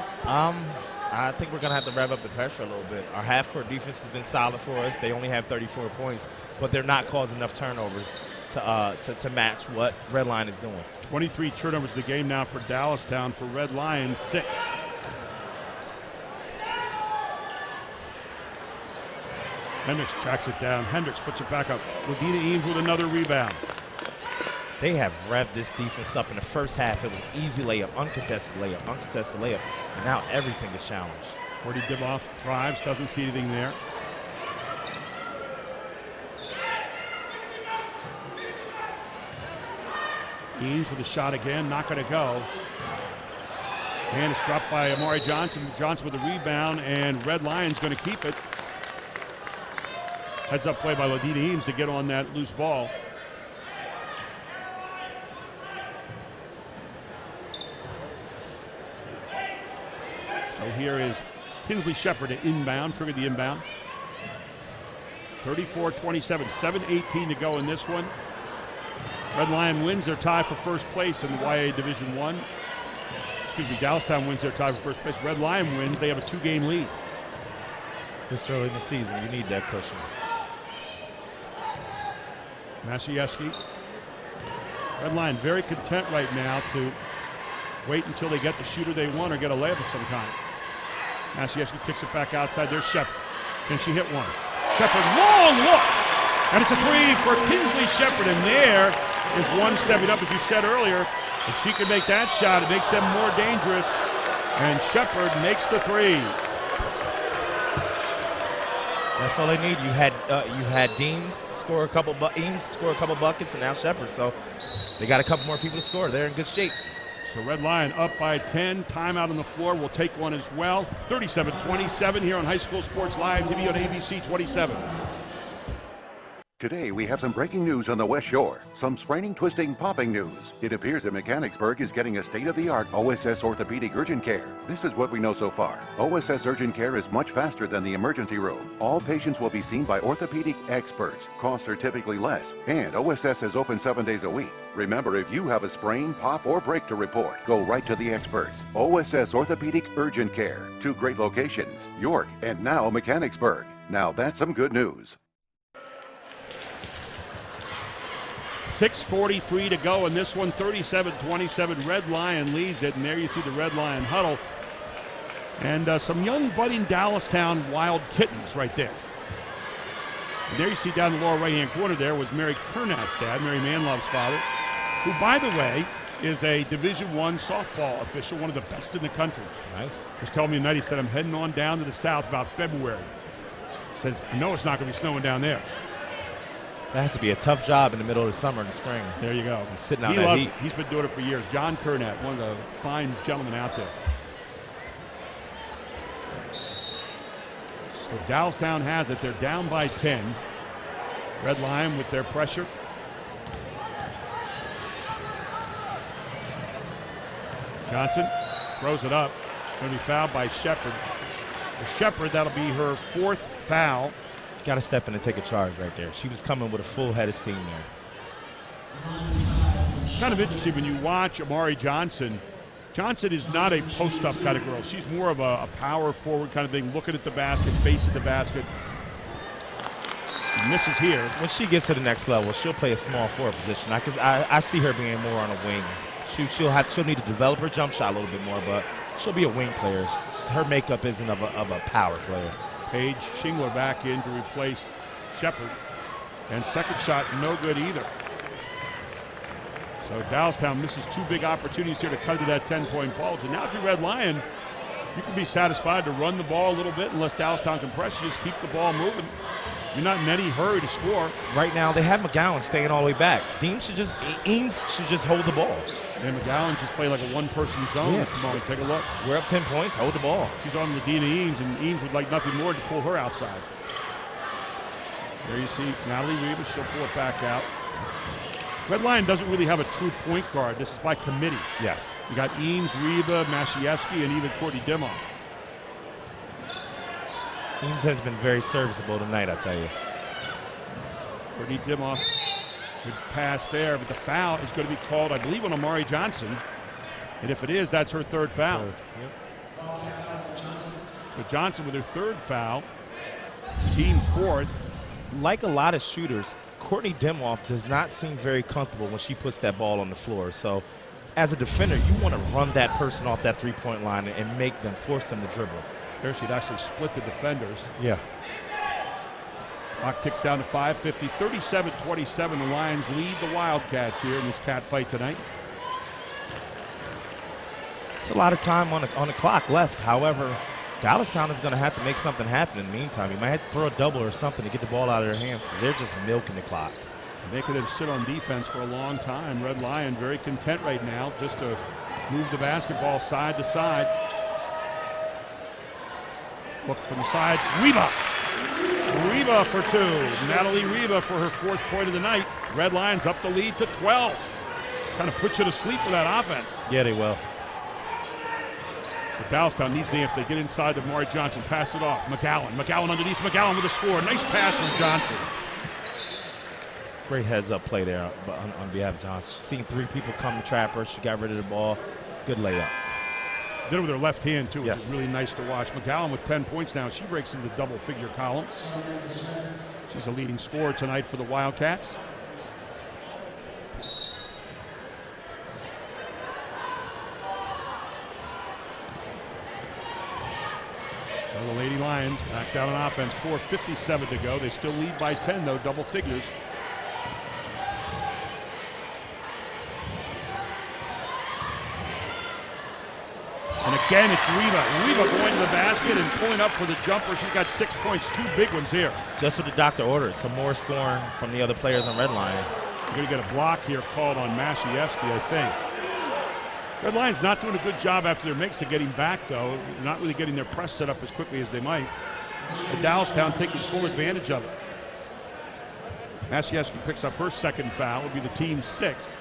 I think we're going to have to rev up the pressure a little bit. Our half-court defense has been solid for us. They only have 34 points, but they're not causing enough turnovers to match what Red Lion is doing. 23 turnovers the game now for Dallastown. For Red Lion, 6. Hendricks tracks it down. Hendricks puts it back up. Ladina Eames with another rebound. They have revved this defense up in the first half. It was easy layup, uncontested layup, uncontested layup. And now everything is challenged. Gordy Diboff drives, doesn't see anything there. Eames with a shot again, not going to go. And it's dropped by Amari Johnson. Johnson with a rebound, and Red Lion's going to keep it. Heads up play by Ladina Eames to get on that loose ball. So here is Kinsley Shepard at inbound, triggered the inbound. 34-27, 7:18 to go in this one. Red Lion wins their tie for first place in the YA Division I. Dallastown wins their tie for first place. Red Lion wins. They have a 2-game lead. This early in the season, you need that cushion. Masiewski. Red Lion very content right now to wait until they get the shooter they want or get a layup of some kind. Masiewski kicks it back outside. There's Shepard. Can she hit one? Shepard, long look! And it's a 3 for Kinsley Shepard. And there is one stepping up, as you said earlier. If she can make that shot, it makes them more dangerous. And Shepard makes the 3. That's all they need. You had Deems score a couple buckets, and now Shepard. So they got a couple more people to score. They're in good shape. So Red Lion up by 10. Timeout on the floor. We'll take one as well. 37-27 here on High School Sports Live TV on ABC 27. Today, we have some breaking news on the West Shore. Some spraining, twisting, popping news. It appears that Mechanicsburg is getting a state-of-the-art OSS orthopedic urgent care. This is what we know so far. OSS urgent care is much faster than the emergency room. All patients will be seen by orthopedic experts. Costs are typically less. And OSS is open 7 days a week. Remember, if you have a sprain, pop, or break to report, go right to the experts. OSS Orthopedic Urgent Care. 2 great locations, York and now Mechanicsburg. Now that's some good news. 6:43 to go in this one, 37-27. Red Lion leads it, and there you see the Red Lion huddle. And some young budding Dallastown Wild Kittens right there. And there you see down in the lower right-hand corner there was Mary Kernat's dad, Mary Manlove's father, who, by the way, is a Division I softball official, one of the best in the country. Nice. He was telling me tonight, he said, I'm heading on down to the south about February. He says, I know it's not going to be snowing down there. That has to be a tough job in the middle of the summer and the spring. There you go. He's sitting out he that loves heat. It. He's been doing it for years. John Kernat, one of the fine gentlemen out there. So Dallastown has it. They're down by 10. Red Lion with their pressure. Johnson throws it up. Going to be fouled by Shepard. For Shepard, that'll be her 4th foul. Got to step in and take a charge right there. She was coming with a full head of steam there. Kind of interesting when you watch Amari Johnson. Johnson is not a post-up kind of girl. She's more of a power forward kind of thing, looking at the basket, facing the basket. She misses here. When she gets to the next level, she'll play a small forward position. I see her being more on a wing. She'll need to develop her jump shot a little bit more, but she'll be a wing player. Her makeup isn't of a power player. Paige Shingler back in to replace Shepard. And second shot, no good either. So Dallastown misses 2 big opportunities here to cut to that 10-point bulge. And now if you're Red Lion, you can be satisfied to run the ball a little bit unless Dallastown can press. You just keep the ball moving. You're not in any hurry to score. Right now, they have McGowan staying all the way back. Eames should just hold the ball. And McGowan just played like a one-person zone Yeah. at the moment. Take a look. We're up 10 points. Hold the ball. She's on Ladina Eames, and Eames would like nothing more to pull her outside. There you see Natalie Reba. She'll pull it back out. Red Lion doesn't really have a true point guard. This is by committee. Yes. You got Eames, Reba, Mashievsky, and even Courtney Dimoff. Eames has been very serviceable tonight, I tell you. Courtney Dimoff, good pass there, but the foul is going to be called, I believe, on Amari Johnson. And if it is, that's her third foul. So Johnson with her third foul, team fourth. Like a lot of shooters, Courtney Dimoff does not seem very comfortable when she puts that ball on the floor. So as a defender, you want to run that person off that three-point line and make them, force them to dribble. There she'd actually split the defenders. Yeah. Clock ticks down to 5:50, 37-27. The Lions lead the Wildcats here in this cat fight tonight. It's a lot of time on the clock left. However, Dallastown is going to have to make something happen in the meantime. You might have to throw a double or something to get the ball out of their hands because they're just milking the clock. They could have sit on defense for a long time. Red Lion very content right now just to move the basketball side to side. Look from the side. Reba for two. Natalie Reba for her fourth point of the night. Red Lions up the lead to 12. Kind of puts you to sleep with that offense. Yeah, they will. So Dallastown needs the answer. They get inside to Maury Johnson. Pass it off. McGowan underneath. McGowan with a score. Nice pass from Johnson. Great heads-up play there on behalf of Johnson. She's seen three people come to trap her. She got rid of the ball. Good layup. Did it with her left hand, too, which Yes. is really nice to watch. McGowan with 10 points now. She breaks into the double-figure column. She's a leading scorer tonight for the Wildcats. So the Lady Lions back down on offense. 4:57 to go. They still lead by 10, though, double figures. And again, it's Reba. Reba going to the basket and pulling up for the jumper. She's got 6 points, two big ones here. Just what the doctor orders. Some more scoring from the other players on Red Lion. You're going to get a block here called on Mashievsky, I think. Red Lion's not doing a good job after their makes of getting back, though. They're not really getting their press set up as quickly as they might. And Dallastown taking full advantage of it. Mashievsky picks up her second foul. It'll be the team's sixth.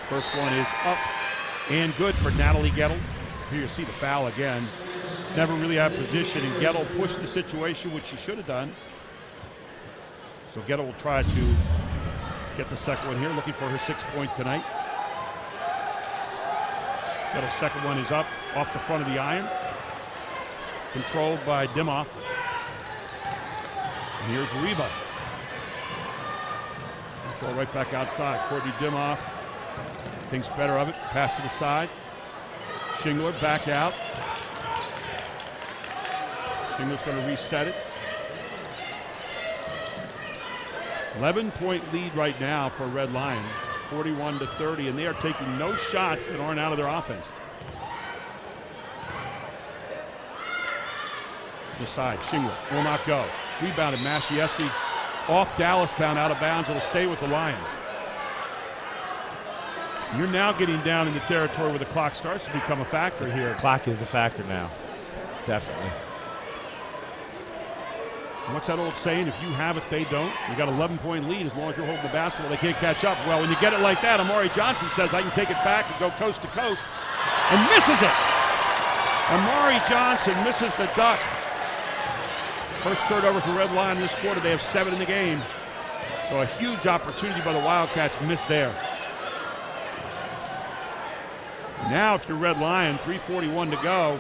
First one is up and good for Natalie Gettle. Here you see the foul again. Never really had position, and Gettle pushed the situation, which she should have done. So Gettle will try to get the second one here, looking for her 6 point tonight. Gettle's second one is up off the front of the iron. Controlled by Dimoff. And here's Reba. Throw right back outside. Courtney Dimoff thinks better of it. Pass to the side. Shingler back out. Shingler's going to reset it. 11-point lead right now for Red Lion, 41-30, and they are taking no shots that aren't out of their offense. The side, Shingler will not go. Rebounded Mashievsky off Dallastown, out of bounds. It'll stay with the Lions. You're now getting down in the territory where the clock starts to become a factor here. Clock is a factor now, definitely. What's that old saying? If you have it, they don't. You got an 11-point lead. As long as you're holding the basketball, they can't catch up. Well, when you get it like that, Amari Johnson says, I can take it back and go coast to coast, and misses it. Amari Johnson misses the duck. First turnover for Red Lion this quarter. They have 7 in the game. So a huge opportunity by the Wildcats missed there. Now, if you're Red Lion, 3:41 to go.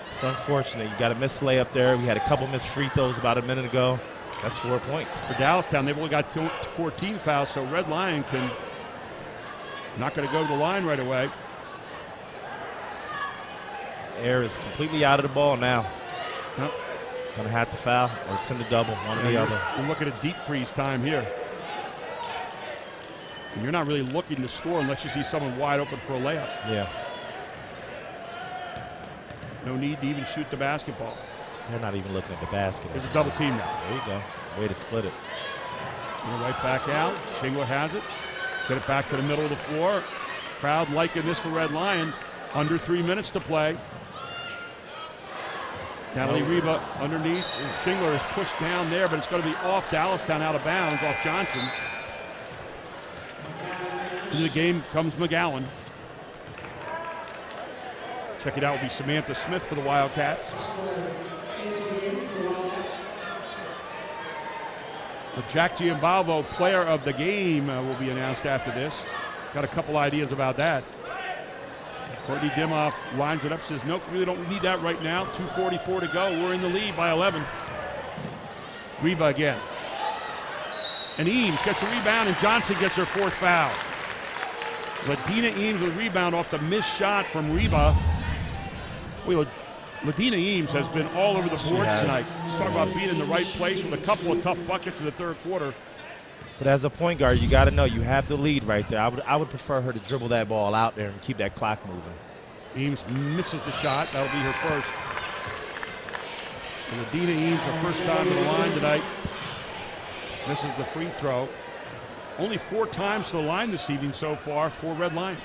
It's unfortunate. You got a missed layup there. We had a couple missed free throws about a minute ago. That's 4 points. For Dallastown, they've only got 14 fouls, so Red Lion can not going to go to the line right away. Air is completely out of the ball now. Yep. Going to have to foul or send a double, one or the other. We're looking at deep freeze time here. And you're not really looking to score unless you see someone wide open for a layup. Yeah. No need to even shoot the basketball. They're not even looking at the basket. There's a double team now. There you go. Way to split it. Right back out. Shingler has it. Get it back to the middle of the floor. Crowd liking this for Red Lion. Under 3 minutes to play. Natalie Reba underneath. Shingler is pushed down there, but it's going to be off Dallastown, out of bounds, off Johnson. Into the game comes McGowan. Check it out will be Samantha Smith for the Wildcats. The Jack Giambalvo Player of the Game will be announced after this. Got a couple ideas about that. Courtney Dimoff lines it up, says, nope, really don't need that right now. 2:44 to go. We're in the lead by 11. Reba again. And Eames gets a rebound, and Johnson gets her fourth foul. Ladina Eames with a rebound off the missed shot from Reba. Well, Ladina Eames has been all over the boards tonight. Talk about being in the right place with a couple of tough buckets in the third quarter. But as a point guard, you got to know you have the lead right there. I would prefer her to dribble that ball out there and keep that clock moving. Eames misses the shot. That'll be her first. So Ladina Eames, her first time to the line tonight. Misses the free throw. Only 4 times to the line this evening so far for Red Lion.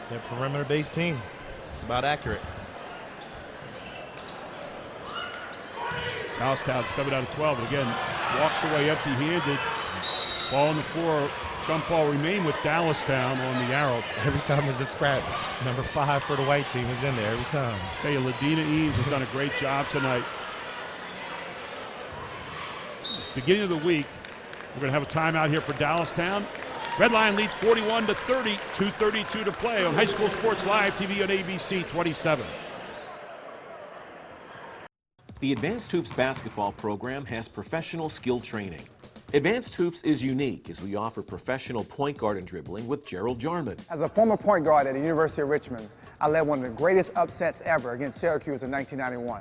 They're a perimeter-based team. It's about accurate. Dallastown 7 out of 12. And again, walks away empty-handed. Ball on the floor. Jump ball remain with Dallastown on the arrow. Every time there's a scrap, number 5 for the white team is in there every time. Okay, Ladina Eames has done a great job tonight. Beginning of the week, we're going to have a timeout here for Dallastown. Red Lion leads 41-30, 2:32 to play on High School Sports Live TV on ABC 27. The Advanced Hoops basketball program has professional skill training. Advanced Hoops is unique as we offer professional point guard and dribbling with Gerald Jarman. As a former point guard at the University of Richmond, I led one of the greatest upsets ever against Syracuse in 1991.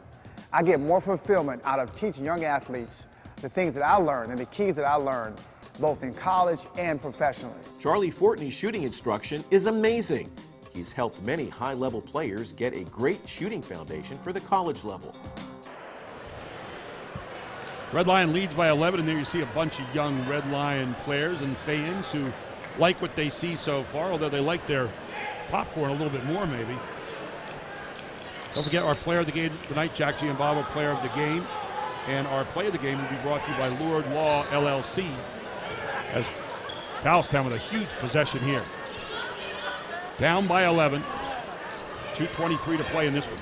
I get more fulfillment out of teaching young athletes the things that I learned and the keys that I learned, both in college and professionally. Charlie Fortney's shooting instruction is amazing. He's helped many high-level players get a great shooting foundation for the college level. Red Lion leads by 11, and there you see a bunch of young Red Lion players and fans who like what they see so far, although they like their popcorn a little bit more maybe. Don't forget our player of the game tonight, Jack Giambalvo, player of the game. And our play of the game will be brought to you by Lured Law, LLC, as Dallastown with a huge possession here. Down by 11, 2:23 to play in this one.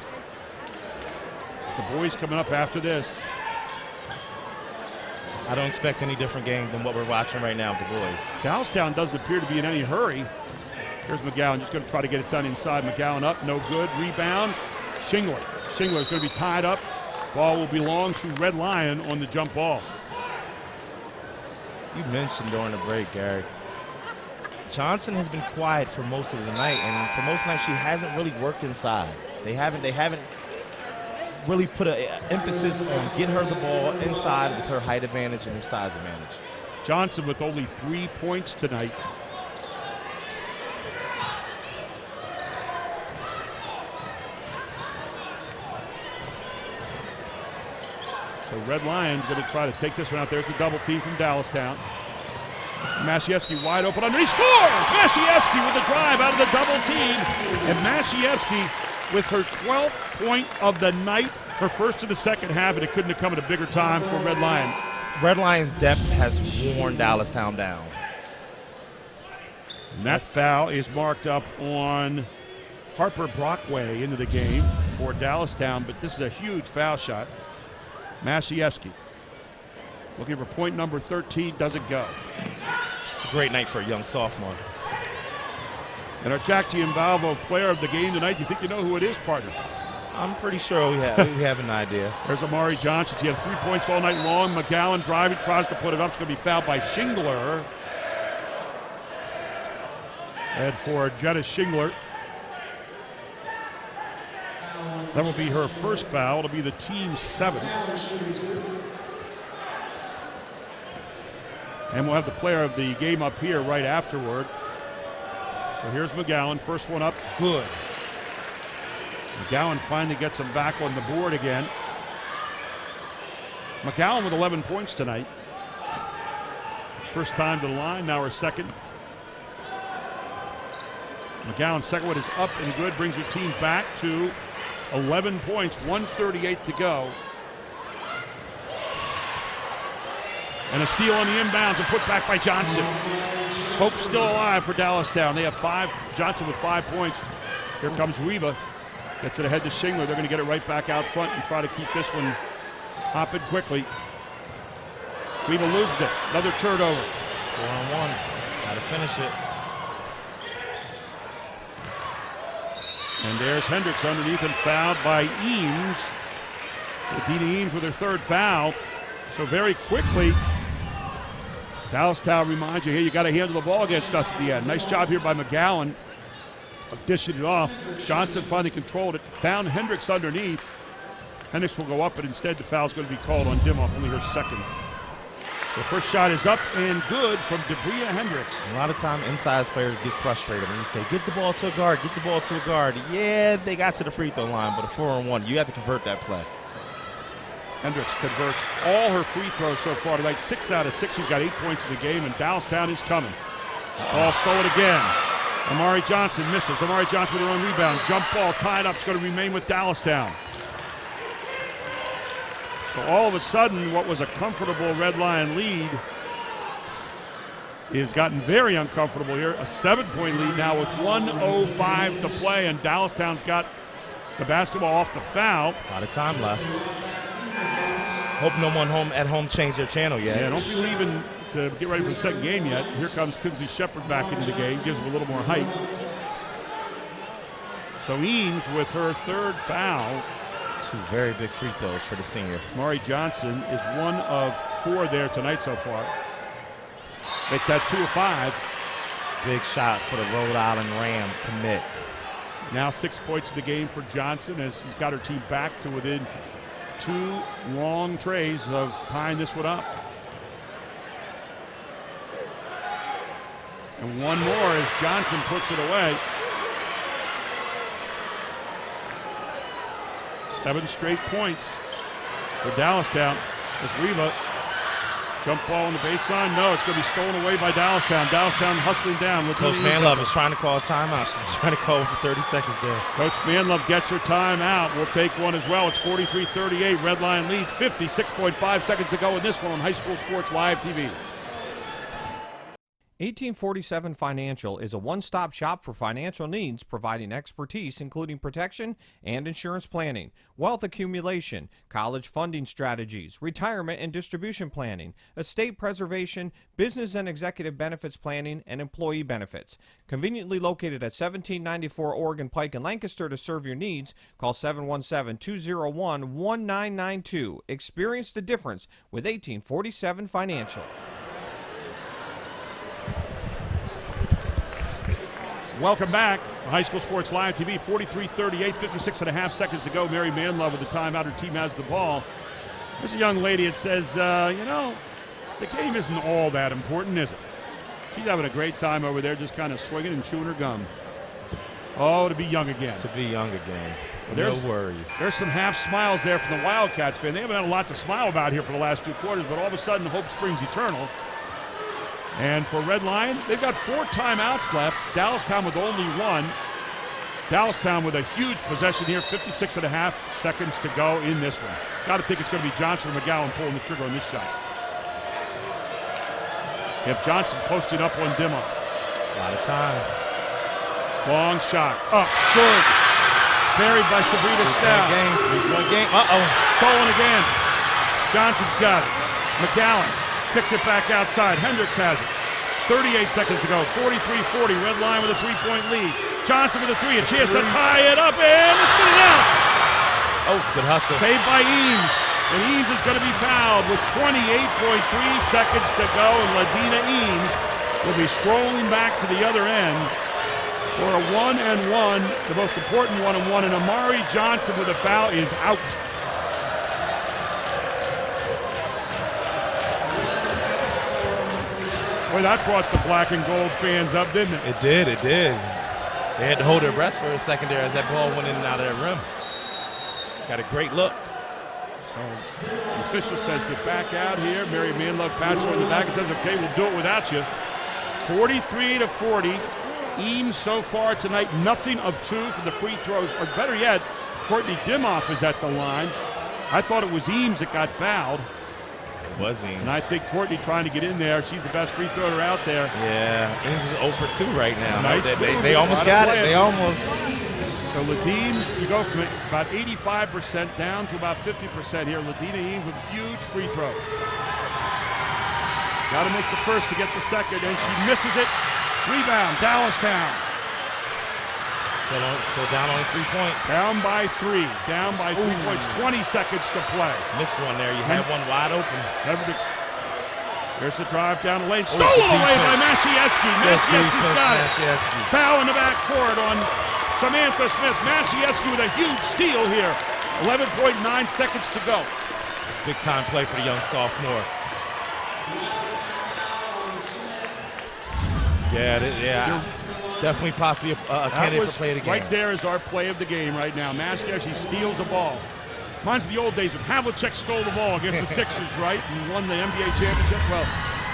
The boys coming up after this. I don't expect any different game than what we're watching right now with the boys. Dallastown doesn't appear to be in any hurry. Here's McGowan, just going to try to get it done inside. McGowan up, no good. Rebound, Shingler. Shingler is going to be tied up. Ball will belong to Red Lion on the jump ball. You mentioned during the break, Gary, Johnson has been quiet for most of the night, and for most of the night she hasn't really worked inside. They haven't really put an emphasis on get her the ball inside with her height advantage and her size advantage. Johnson with only 3 points tonight. So Red Lion going to try to take this one out. There's the double team from Dallastown. Masiewski wide open underneath, scores! Masiewski with the drive out of the double team. And Masiewski with her 12th point of the night, her first of the second half, and it couldn't have come at a bigger time for Red Lion. Red Lion's depth has worn Dallastown down. And that foul is marked up on Harper Brockway into the game for Dallastown, but this is a huge foul shot. Masiewski looking for point number 13, doesn't go. It's a great night for a young sophomore. And our Jack Giambalvo player of the game tonight, you think you know who it is, partner? I'm pretty sure we have an idea. There's Amari Johnson. He had 3 points all night long. McGowan driving, tries to put it up. It's going to be fouled by Shingler. And for Jenna Shingler, that will be her first foul. It'll be the team's 7th. And we'll have the player of the game up here right afterward. So here's McGowan, first one up, good. McGowan finally gets him back on the board again. McGowan with 11 points tonight. First time to the line, now her second. McGowan's second one is up and good, brings your team back to 11 points, 1:38 to go. And a steal on the inbounds and put back by Johnson. Hope still alive for Dallastown. They have 5, Johnson with 5 points. Here comes Reba. Gets it ahead to Shingler. They're going to get it right back out front and try to keep this one hopping quickly. Reba loses it. Another turnover. 4-on-1. Got to finish it. And there's Hendricks underneath and fouled by Eames. Adina Eames with her third foul. So very quickly, Dallastown reminds you, hey, you got to handle the ball against us at the end. Nice job here by McGowan of dishing it off. Johnson finally controlled it, found Hendricks underneath. Hendricks will go up, but instead the foul's going to be called on Dimoff, only her second. The first shot is up and good from Debria Hendricks. A lot of time inside players get frustrated when you say, get the ball to a guard, get the ball to a guard. Yeah, they got to the free throw line, but a 4-on-1, you have to convert that play. Hendricks converts all her free throws so far tonight, 6 out of 6. She's got 8 points in the game, and Dallastown is coming. Ball stolen again. Amari Johnson misses. Amari Johnson with her own rebound. Jump ball tied up. It's going to remain with Dallastown. So all of a sudden, what was a comfortable Red Lion lead is gotten very uncomfortable here. A 7-point lead now with 1:05 to play, and Dallastown's got the basketball off the foul. A lot of time left. Hope no one at home changed their channel yet. Yeah, don't be leaving to get ready for the second game yet. Here comes Kinsey Shepard back into the game, gives him a little more height. So Eames with her third foul. 2 very big free throws for the senior. Mari Johnson is 1 of 4 there tonight so far. Make that 2 of 5. Big shot for the Rhode Island Ram commit. Now 6 points in the game for Johnson as he's got her team back to within 2 long trays of tying this one up. And one more as Johnson puts it away. 7 straight points for Dallastown. As Reba jump ball on the baseline. No, it's going to be stolen away by Dallastown. Dallastown hustling down. Coach Manlove is trying to call a timeout. She's trying to call for 30 seconds there. Coach Manlove gets her timeout. We'll take one as well. It's 43-38. Red Lion leads. 56.5 seconds to go in this one on High School Sports Live TV. 1847 Financial is a one-stop shop for financial needs, providing expertise including protection and insurance planning, wealth accumulation, college funding strategies, retirement and distribution planning, estate preservation, business and executive benefits planning, and employee benefits. Conveniently located at 1794 Oregon Pike in Lancaster to serve your needs, call 717-201-1992. Experience the difference with 1847 Financial. Welcome back. High School Sports Live TV, 43-38, 56.5 seconds to go. Mary Manlove with the timeout. Her team has the ball. There's a young lady that says, the game isn't all that important, is it? She's having a great time over there, just kind of swinging and chewing her gum. Oh, to be young again. To be young again. Well, no worries. There's some half smiles there from the Wildcats fan. They haven't had a lot to smile about here for the last 2 quarters, but all of a sudden, hope springs eternal. And for Red Lion, they've got 4 timeouts left. Dallastown with only 1. Dallastown with a huge possession here, 56.5 seconds to go in this one. Got to think it's going to be Johnson or McGowan pulling the trigger on this shot. You have Johnson posting up on Dimmoff. A lot of time. Long shot. Up. Good. Buried by Sabrina Stout. 3-point game. Uh-oh. Stolen again. Johnson's got it. McGowan kicks it back outside. Hendricks has it. 38 seconds to go. 43-40. Red Lion with a 3-point lead. Johnson with a 3. A chance to tie it up, and it's it out. Oh, good hustle. Saved by Eames. And Eames is going to be fouled with 28.3 seconds to go. And Ladina Eames will be strolling back to the other end for a 1-and-1, the most important 1-and-1. And Amari Johnson with a foul is out. Boy, that brought the black and gold fans up, didn't it? It did, it did. They had to hold their breath for a second there as that ball went in and out of that rim. Got a great look. So the official says, get back out here. Mary Manlove pats her on the back and says, okay, we'll do it without you. 43-40. Eames so far tonight, nothing of 2 for the free throws. Or better yet, Courtney Dimoff is at the line. I thought it was Eames that got fouled. It was Eames. And I think Courtney trying to get in there. She's the best free thrower out there. Yeah, Eames is 0 for 2 right now. Nice They almost got it. They almost. So Ladine, you go from about 85% down to about 50% here. Ladina Eames with huge free throws. Got to make the first to get the second, and she misses it. Rebound, Dallastown. So down only 3 points. Down by 3. Down by 3 points. 20 seconds to play. Missed one there. You had one wide open. There's the drive down the lane. Stolen away by Masieski. Masieski's got it. Foul in the backcourt on Samantha Smith. Masieski with a huge steal here. 11.9 seconds to go. Big time play for the young sophomore. Yeah. Definitely possibly a candidate for play of the game. Right there is our play of the game right now. Masieski steals the ball. Reminds me of the old days when Havlicek stole the ball against the Sixers, right? And won the NBA championship. Well,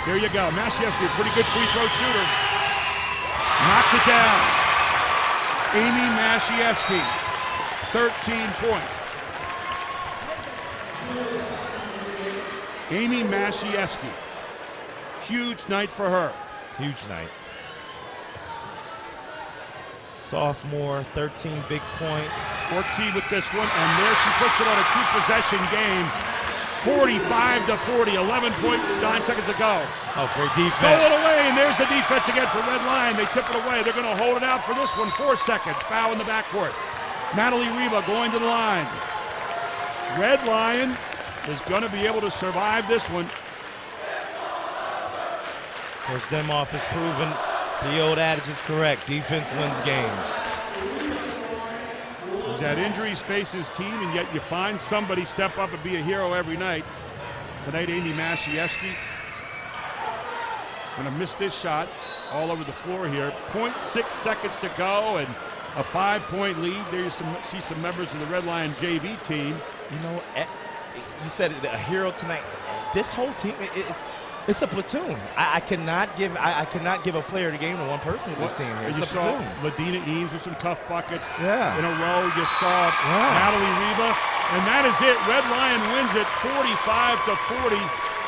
there you go. Masieski, a pretty good free throw shooter. Knocks it down. Amy Masieski, 13 points. Amy Masieski. Huge night for her. Huge night. Sophomore, 13 big points. 14 with this one, and there she puts it on a 2-possession game. 45-40, 11.9 seconds to go. Oh, great defense. Stole it away, and there's the defense again for Red Lion. They tip it away. They're going to hold it out for this one. 4 seconds. Foul in the backcourt. Natalie Reba going to the line. Red Lion is going to be able to survive this one. Coach Demoff has proven the old adage is correct. Defense wins games. He's had injuries, face his team, and yet you find somebody step up and be a hero every night. Tonight, Amy Masieski going to miss this shot all over the floor here. 0.6 seconds to go, and a 5-point lead. There you see some members of the Red Lion JV team. You know, you said it, a hero tonight. This whole team, it's a platoon. I cannot give a player the game to one person with this team here. It's you a saw platoon. Ladina Eames with some tough buckets in Yeah. a row. You saw Natalie Reba, and that is it. Red Lion wins it 45-40,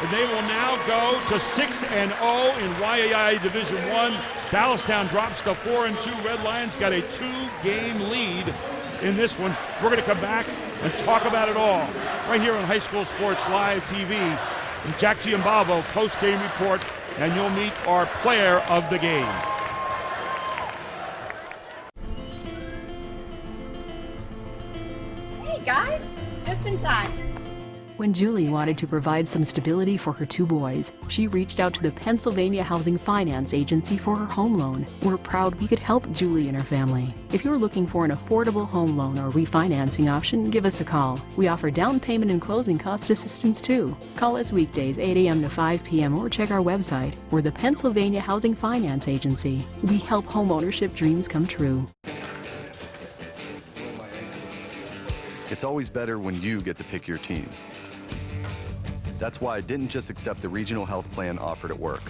and they will now go to 6-0 in YAI Division I. Dallastown drops to 4-2. Red Lions got a 2-game lead in this one. We're going to come back and talk about it all right here on High School Sports Live TV. And Jack Giambalvo post-game report, and you'll meet our player of the game. Hey guys, just in time. When Julie wanted to provide some stability for her 2 boys, she reached out to the Pennsylvania Housing Finance Agency for her home loan. We're proud we could help Julie and her family. If you're looking for an affordable home loan or refinancing option, give us a call. We offer down payment and closing cost assistance too. Call us weekdays 8 a.m. to 5 p.m. or check our website. We're the Pennsylvania Housing Finance Agency. We help homeownership dreams come true. It's always better when you get to pick your team. That's why I didn't just accept the regional health plan offered at work.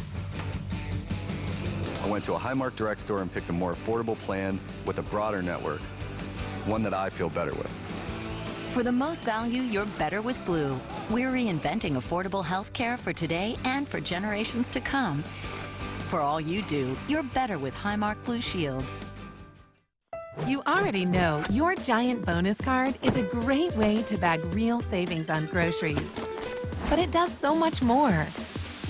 I went to a Highmark Direct store and picked a more affordable plan with a broader network, one that I feel better with. For the most value, you're better with Blue. We're reinventing affordable health care for today and for generations to come. For all you do, you're better with Highmark Blue Shield. You already know your Giant bonus card is a great way to bag real savings on groceries. But it does so much more,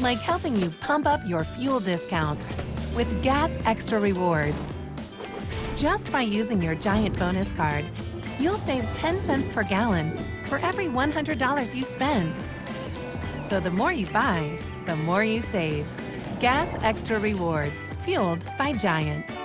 like helping you pump up your fuel discount with Gas Extra Rewards. Just by using your Giant bonus card, you'll save 10 cents per gallon for every $100 you spend. So the more you buy, the more you save. Gas Extra Rewards, fueled by Giant.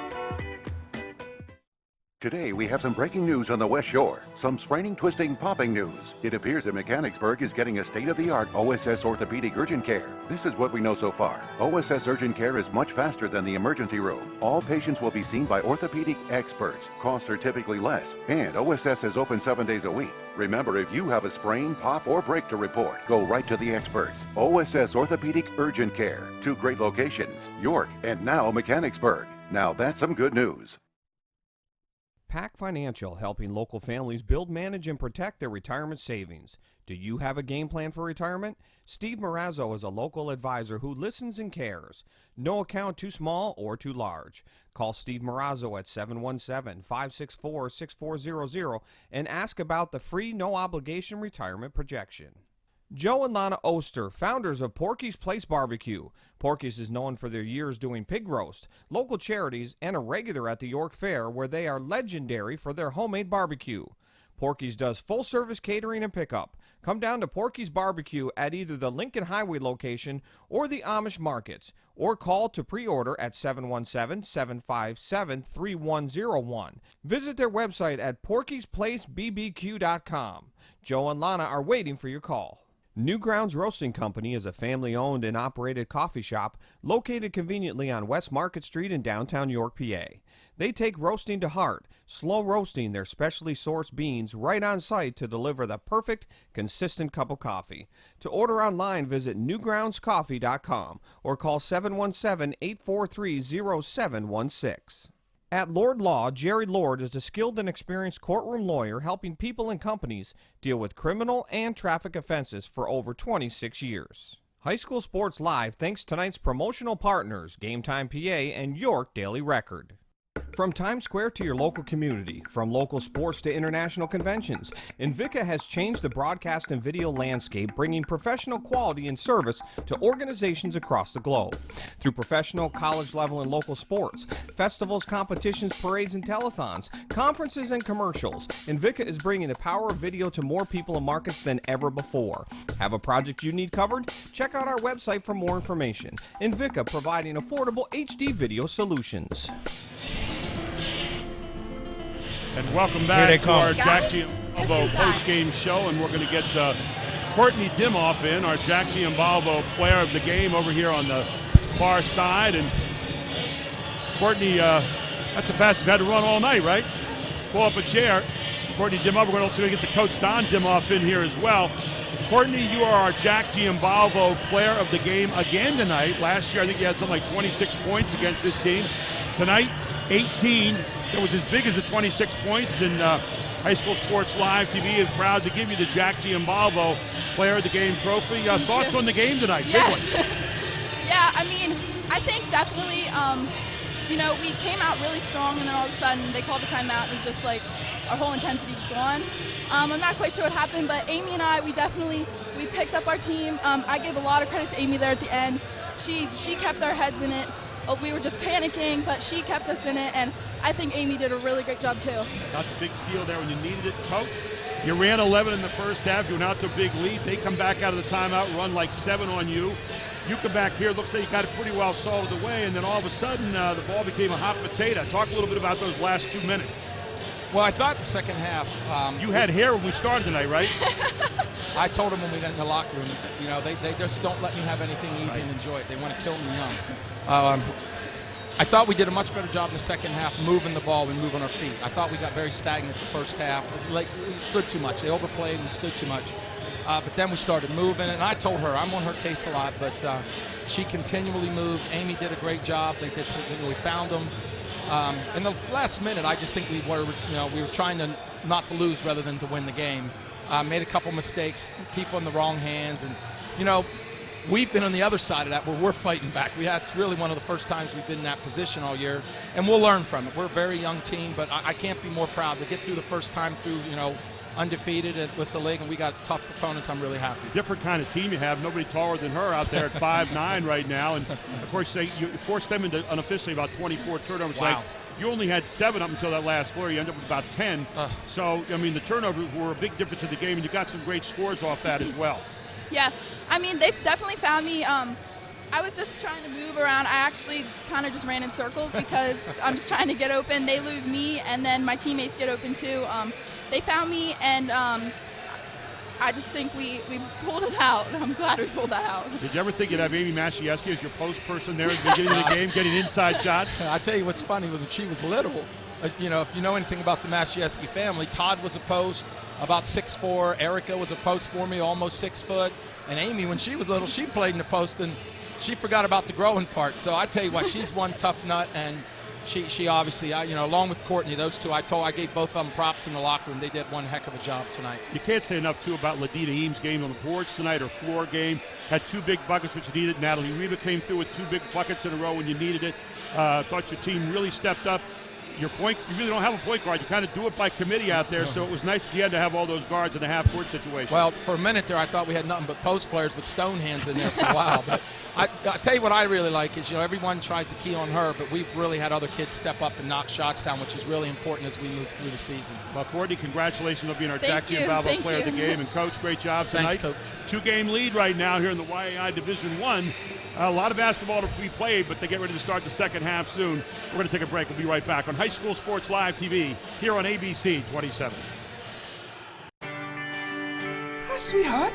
Today, we have some breaking news on the West Shore. Some spraining, twisting, popping news. It appears that Mechanicsburg is getting a state-of-the-art OSS orthopedic urgent care. This is what we know so far. OSS urgent care is much faster than the emergency room. All patients will be seen by orthopedic experts. Costs are typically less. And OSS is open 7 days a week. Remember, if you have a sprain, pop, or break to report, go right to the experts. OSS Orthopedic Urgent Care. 2 great locations, York and now Mechanicsburg. Now that's some good news. PAC Financial, helping local families build, manage, and protect their retirement savings. Do you have a game plan for retirement? Steve Marazzo is a local advisor who listens and cares. No account too small or too large. Call Steve Marazzo at 717-564-6400 and ask about the free no-obligation retirement projection. Joe and Lana Oster, founders of Porky's Place Barbecue. Porky's is known for their years doing pig roast, local charities, and a regular at the York Fair where they are legendary for their homemade barbecue. Porky's does full-service catering and pickup. Come down to Porky's Barbecue at either the Lincoln Highway location or the Amish markets, or call to pre-order at 717-757-3101. Visit their website at porkysplacebbq.com. Joe and Lana are waiting for your call. Newgrounds Roasting Company is a family-owned and operated coffee shop located conveniently on West Market Street in downtown York, PA. They take roasting to heart, slow roasting their specially sourced beans right on site to deliver the perfect, consistent cup of coffee. To order online, visit newgroundscoffee.com or call 717-843-0716. At Lord Law, Jerry Lord is a skilled and experienced courtroom lawyer helping people and companies deal with criminal and traffic offenses for over 26 years. High School Sports Live thanks tonight's promotional partners, Game Time PA and York Daily Record. From Times Square to your local community, from local sports to international conventions, Invicta has changed the broadcast and video landscape, bringing professional quality and service to organizations across the globe. Through professional, college level, and local sports, festivals, competitions, parades, and telethons, conferences, and commercials, Invicta is bringing the power of video to more people and markets than ever before. Have a project you need covered? Check out our website for more information. Invicta, providing affordable HD video solutions. And welcome back to our Jack Giambalvo post-game show, and we're going to get Courtney Dimoff in, our Jack Giambalvo player of the game over here on the far side. And Courtney, that's a fast, you've had to run all night, right? Pull up a chair. Courtney Dimoff, we're also going to get the coach Don Dimoff in here as well. Courtney, you are our Jack Giambalvo player of the game again tonight. Last year, I think you had something like 26 points against this team. Tonight, 18. That was as big as the 26 points, and High School Sports Live TV is proud to give you the Jack Giambalvo Player of the Game trophy. Thoughts on the game tonight? Yeah. Big one. Yeah, I mean, I think definitely, we came out really strong, and then all of a sudden they called the timeout. It was just like our whole intensity was gone. I'm not quite sure what happened, but Amy and I, we picked up our team. I gave a lot of credit to Amy there at the end. She kept our heads in it. We were just panicking, but she kept us in it, and I think Amy did a really great job too. Got the big steal there when you needed it, Coach. You ran 11 in the first half. You went out to a big lead. They come back out of the timeout, run like 7 on you. You come back here, looks like you got it pretty well salted away, and then all of a sudden the ball became a hot potato. Talk a little bit about those last 2 minutes. Well, I thought the second half. You had hair when we started tonight, right? I told them when we got in the locker room, they just don't let me have anything easy and enjoy it. They want to kill me young. I thought we did a much better job in the second half moving the ball and moving our feet. I thought we got very stagnant the first half. Like, we stood too much. They overplayed and we stood too much. But then we started moving, and I told her, I'm on her case a lot, but she continually moved. Amy did a great job. They did something. We found them. In the last minute, I just think we were trying to not to lose rather than to win the game. Made a couple mistakes, people in the wrong hands, and we've been on the other side of that where we're fighting back. It's really one of the first times we've been in that position all year, and we'll learn from it. We're a very young team, but I can't be more proud to get through the first time through, undefeated with the league, and we got tough opponents. I'm really happy. Different kind of team you have. Nobody taller than her out there at 5'9" right now, and of course you forced them into unofficially about 24 turnovers. Wow. Like, you only had 7 up until that last flurry. You ended up with about 10. So, I mean, the turnovers were a big difference in the game, and you got some great scores off that as well. Yeah, I mean, they've definitely found me. I was just trying to move around. I actually kind of just ran in circles because I'm just trying to get open. They lose me, and then my teammates get open too. They found me, and I just think we pulled it out. I'm glad we pulled that out. Did you ever think you'd have Amy Masiewski as your post person there at the beginning of the game, getting inside shots? I tell you what's funny was when she was little. If you know anything about the Masiewski family, Todd was a post, about 6'4". Erica was a post for me, almost 6 foot. And Amy, when she was little, she played in the post, and she forgot about the growing part. So I tell you what, she's one tough nut, and she obviously, along with Courtney, those two, I gave both of them props in the locker room. They did one heck of a job tonight. You can't say enough, too, about Ladina Eames' game on the boards tonight, her floor game. Had 2 big buckets, which you needed. Natalie Reba came through with 2 big buckets in a row when you needed it. Thought your team really stepped up. You really don't have a point guard. You kind of do it by committee out there, so it was nice at the end to have all those guards in a half-court situation. Well, for a minute there, I thought we had nothing but post players with stone hands in there for a while. But I tell you what I really like is, everyone tries to key on her, but we've really had other kids step up and knock shots down, which is really important as we move through the season. Well, Courtney, congratulations on being our Jack Giambalvo Player of the Game. And, Coach, great job tonight. Thanks, Coach. 2-game lead right now here in the YAI Division I. A lot of basketball to be played, but they get ready to start the second half soon. We're going to take a break. We'll be right back on High School Sports Live TV here on ABC 27. Hi, sweetheart.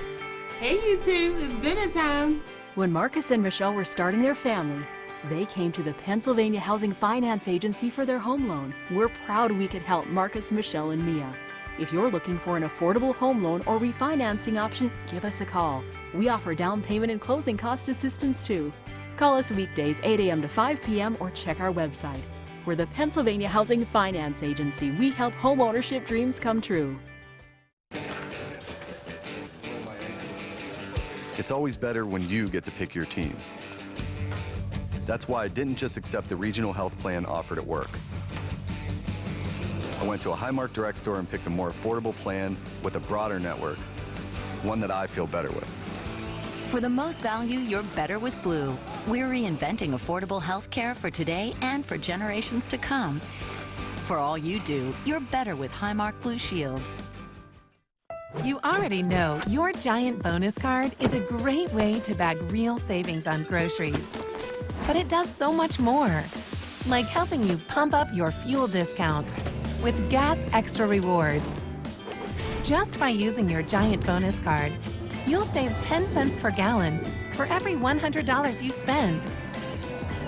Hey, you two. It's dinner time. When Marcus and Michelle were starting their family, they came to the Pennsylvania Housing Finance Agency for their home loan. We're proud we could help Marcus, Michelle, and Mia. If you're looking for an affordable home loan or refinancing option, give us a call. We offer down payment and closing cost assistance too. Call us weekdays 8 a.m. to 5 p.m. or check our website. We're the Pennsylvania Housing Finance Agency. We help home ownership dreams come true. It's always better when you get to pick your team. That's why I didn't just accept the regional health plan offered at work. I went to a Highmark Direct store and picked a more affordable plan with a broader network, one that I feel better with. For the most value, you're better with Blue. We're reinventing affordable health care for today and for generations to come. For all you do, you're better with Highmark Blue Shield. You already know your Giant bonus card is a great way to bag real savings on groceries. But it does so much more, like helping you pump up your fuel discount with Gas Extra Rewards. Just by using your Giant bonus card, you'll save 10 cents per gallon for every $100 you spend.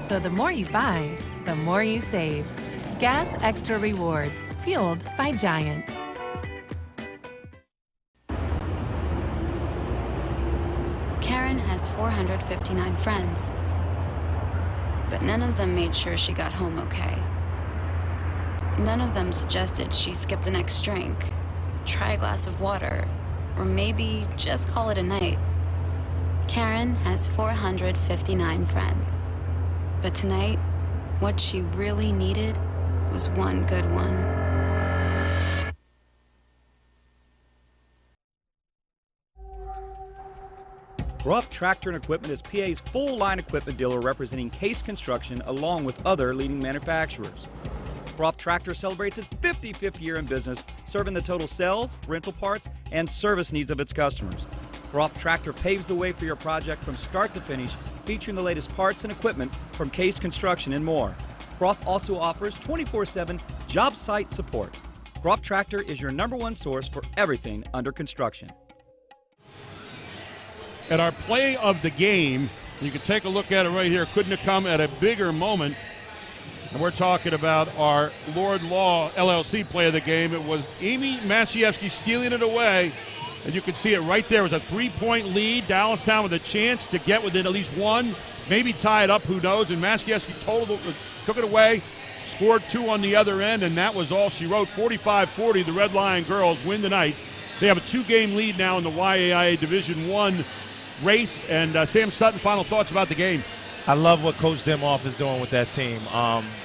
So the more you buy, the more you save. Gas Extra Rewards, fueled by Giant. Karen has 459 friends, but none of them made sure she got home okay. None of them suggested she skip the next drink, try a glass of water, or maybe just call it a night. Karen has 459 friends, but tonight, what she really needed was one good one. Ruff Tractor and Equipment is PA's full-line equipment dealer representing Case Construction along with other leading manufacturers. Ruff Tractor celebrates its 55th year in business, serving the total sales, rental parts, and service needs of its customers. Ruff Tractor paves the way for your project from start to finish, featuring the latest parts and equipment from Case Construction and more. Ruff also offers 24/7 job site support. Ruff Tractor is your #1 source for everything under construction. At our play of the game, you can take a look at it right here. Couldn't have come at a bigger moment. And we're talking about our Lord Law LLC play of the game. It was Amy Masiewski stealing it away. And you can see it right there. It was a 3-point lead. Dallastown with a chance to get within at least one, maybe tie it up, who knows. And Masiewski took it away, scored 2 on the other end, and that was all she wrote. 45-40, the Red Lion girls win tonight. They have a 2-game lead now in the YAIA Division I race. And Sam Sutton, final thoughts about the game. I love what Coach Demoff is doing with that team.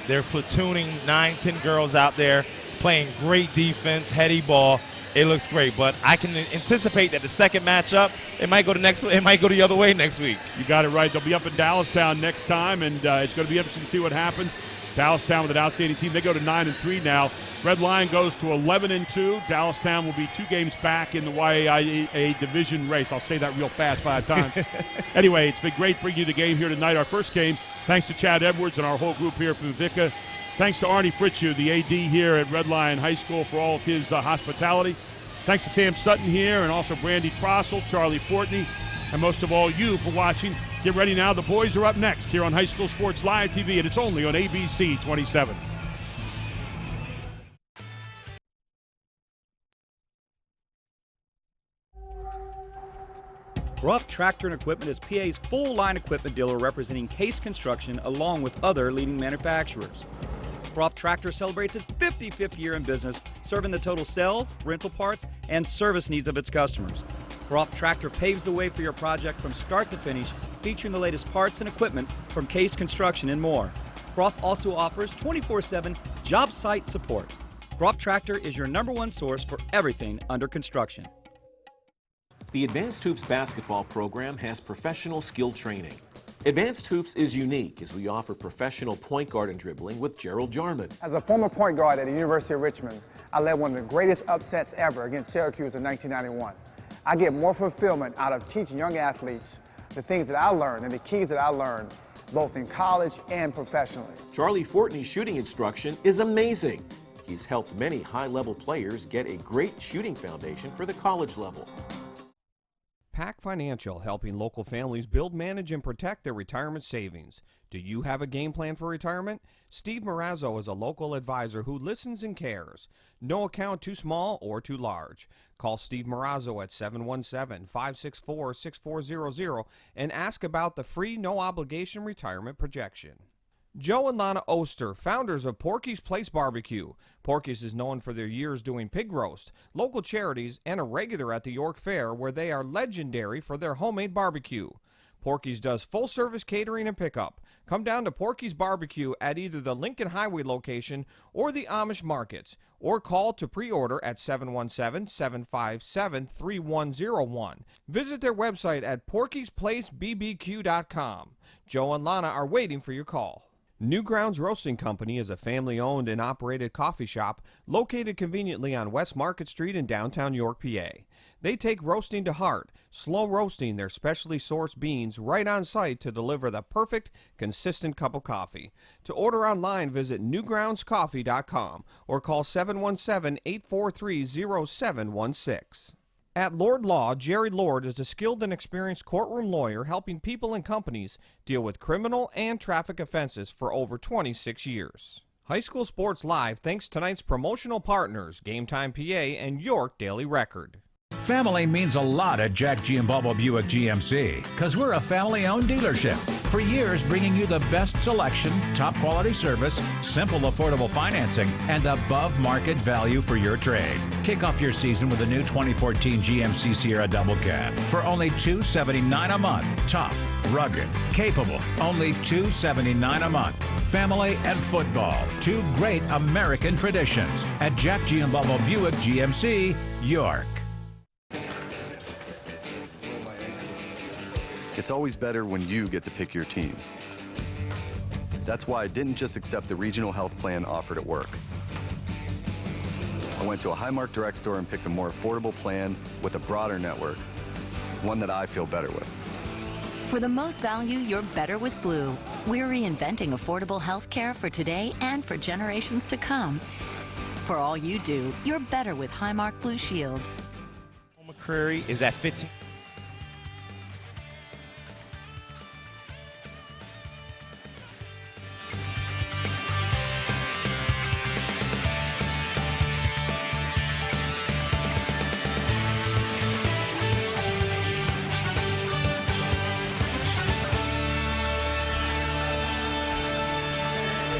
They're platooning 9-10 girls out there, playing great defense, heady ball. It looks great, but I can anticipate that the second matchup, it might go the other way next week. You got it right. They'll be up in Dallastown next time, and it's going to be interesting to see what happens. Dallastown with an outstanding team. They go to 9-3 now. Red Lion goes to 11-2. Dallastown will be 2 games back in the YAIA division race. I'll say that real fast 5 times. Anyway, it's been great bringing you the game here tonight. Our first game, thanks to Chad Edwards and our whole group here from Vica. Thanks to Arnie Fritzu, the AD here at Red Lion High School, for all of his hospitality. Thanks to Sam Sutton here, and also Brandy Trossel, Charlie Fortney, and most of all you for watching. Get ready now. The boys are up next here on High School Sports Live TV, and it's only on ABC 27. Ruff Tractor and Equipment is PA's full-line equipment dealer representing Case Construction along with other leading manufacturers. Ruff Tractor celebrates its 55th year in business, serving the total sales, rental parts, and service needs of its customers. Ruff Tractor paves the way for your project from start to finish, featuring the latest parts and equipment from Case Construction and more. Ruff also offers 24/7 job site support. Ruff Tractor is your #1 source for everything under construction. The Advanced Hoops basketball program has professional skill training. Advanced Hoops is unique as we offer professional point guard and dribbling with Gerald Jarman. As a former point guard at the University of Richmond, I led one of the greatest upsets ever against Syracuse in 1991. I get more fulfillment out of teaching young athletes the things that I learned and the keys that I learned, both in college and professionally. Charlie Fortney's shooting instruction is amazing. He's helped many high-level players get a great shooting foundation for the college level. PAC Financial, helping local families build, manage, and protect their retirement savings. Do you have a game plan for retirement? Steve Marazzo is a local advisor who listens and cares. No account too small or too large. Call Steve Marazzo at 717-564-6400 and ask about the free no-obligation retirement projection. Joe and Lana Oster, founders of Porky's Place Barbecue. Porky's is known for their years doing pig roast, local charities, and a regular at the York Fair, where they are legendary for their homemade barbecue. Porky's does full-service catering and pickup. Come down to Porky's Barbecue at either the Lincoln Highway location or the Amish markets, or call to pre-order at 717-757-3101. Visit their website at porkysplacebbq.com. Joe and Lana are waiting for your call. Newgrounds Roasting Company is a family-owned and operated coffee shop located conveniently on West Market Street in downtown York, PA. They take roasting to heart, slow roasting their specially sourced beans right on site to deliver the perfect, consistent cup of coffee. To order online, visit newgroundscoffee.com or call 717-843-0716. At Lord Law, Jerry Lord is a skilled and experienced courtroom lawyer helping people and companies deal with criminal and traffic offenses for over 26 years. High School Sports Live thanks tonight's promotional partners, Game Time PA and York Daily Record. Family means a lot at Jack Giambalvo Buick GMC because we're a family-owned dealership. For years, bringing you the best selection, top quality service, simple, affordable financing, and above-market value for your trade. Kick off your season with a new 2014 GMC Sierra Double Cab for only $279 a month. Tough, rugged, capable, only $279 a month. Family and football, 2 great American traditions at Jack Giambalvo Buick GMC, York. It's always better when you get to pick your team. That's why I didn't just accept the regional health plan offered at work. I went to a Highmark Direct store and picked a more affordable plan with a broader network, one that I feel better with. For the most value, you're better with Blue. We're reinventing affordable health care for today and for generations to come. For all you do, you're better with Highmark Blue Shield. McCreary is at 15.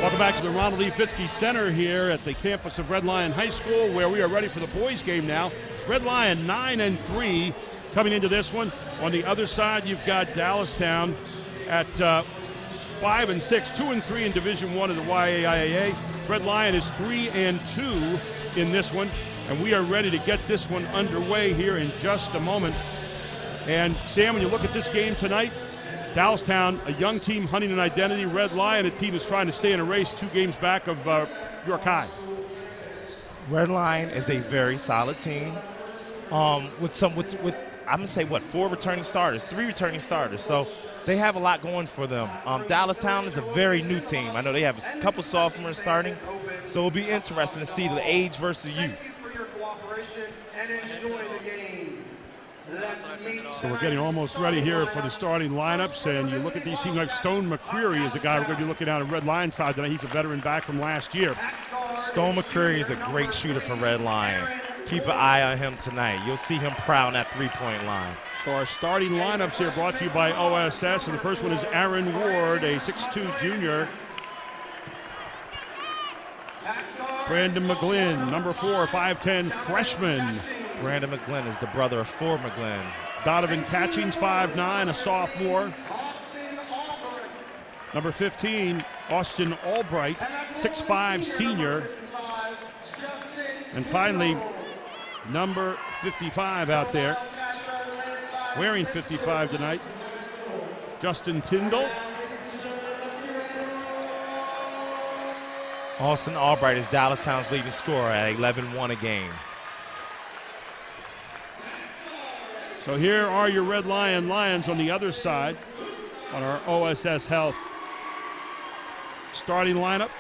Welcome back to the Ronald E. Fitzke Center here at the campus of Red Lion High School, where we are ready for the boys' game now. Red Lion 9-3 coming into this one. On the other side, you've got Dallastown at 5-6, 2-3 in Division I of the YAIA. Red Lion is 3-2 in this one, and we are ready to get this one underway here in just a moment. And Sam, when you look at this game tonight, Dallastown, a young team hunting an identity. Red Lion, a team that's trying to stay in a race 2 games back of York High. Red Lion is a very solid team with I'm gonna say 4 returning starters, 3 returning starters. So they have a lot going for them. Dallastown is a very new team. I know they have a couple sophomores starting, so it'll be interesting to see the age versus youth. So we're getting almost ready here for the starting lineups, and you look at these teams like Stone McCreary is a guy we're going to be looking at on the Red Lion side tonight. He's a veteran back from last year. Stone McCreary is a great shooter for Red Lion. Keep an eye on him tonight. You'll see him proud that 3-point line. So our starting lineups here brought to you by OSS, and the first one is Aaron Ward, a 6'2 junior. Brandon McGlynn, number 4, 5'10 freshman. Brandon McGlynn is the brother of Ford McGlynn. Donovan Catchings, 5'9", a sophomore. Number 15, Austin Albright, 6'5", senior. And finally, number 55 out there, wearing 55 tonight, Justin Tyndall. Austin Albright is Dallastown's leading scorer at 11-1 a game. So here are your Red Lion Lions on the other side on our OSS Health starting lineup.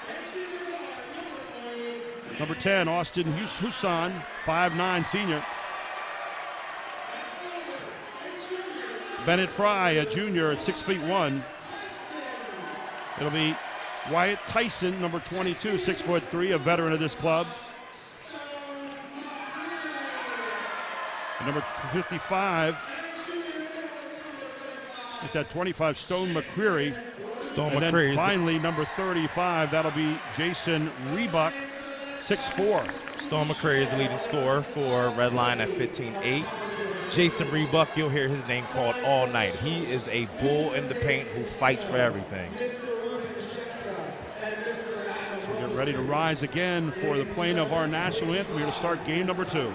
Number 10, Austin Husan, 5'9", senior. Bennett Fry, a junior at 6'1". It'll be Wyatt Tyson, number 22, 6'3", a veteran of this club. Number 55, with that 25, Stone McCreary. Stone and McCreary. Then finally, number 35, that'll be Jason Rebuck, 6'4". Stone McCreary is the leading scorer for Red Lion at 15-8. Jason Rebuck, you'll hear his name called all night. He is a bull in the paint who fights for everything. So get ready to rise again for the playing of our national anthem here to start game number 2.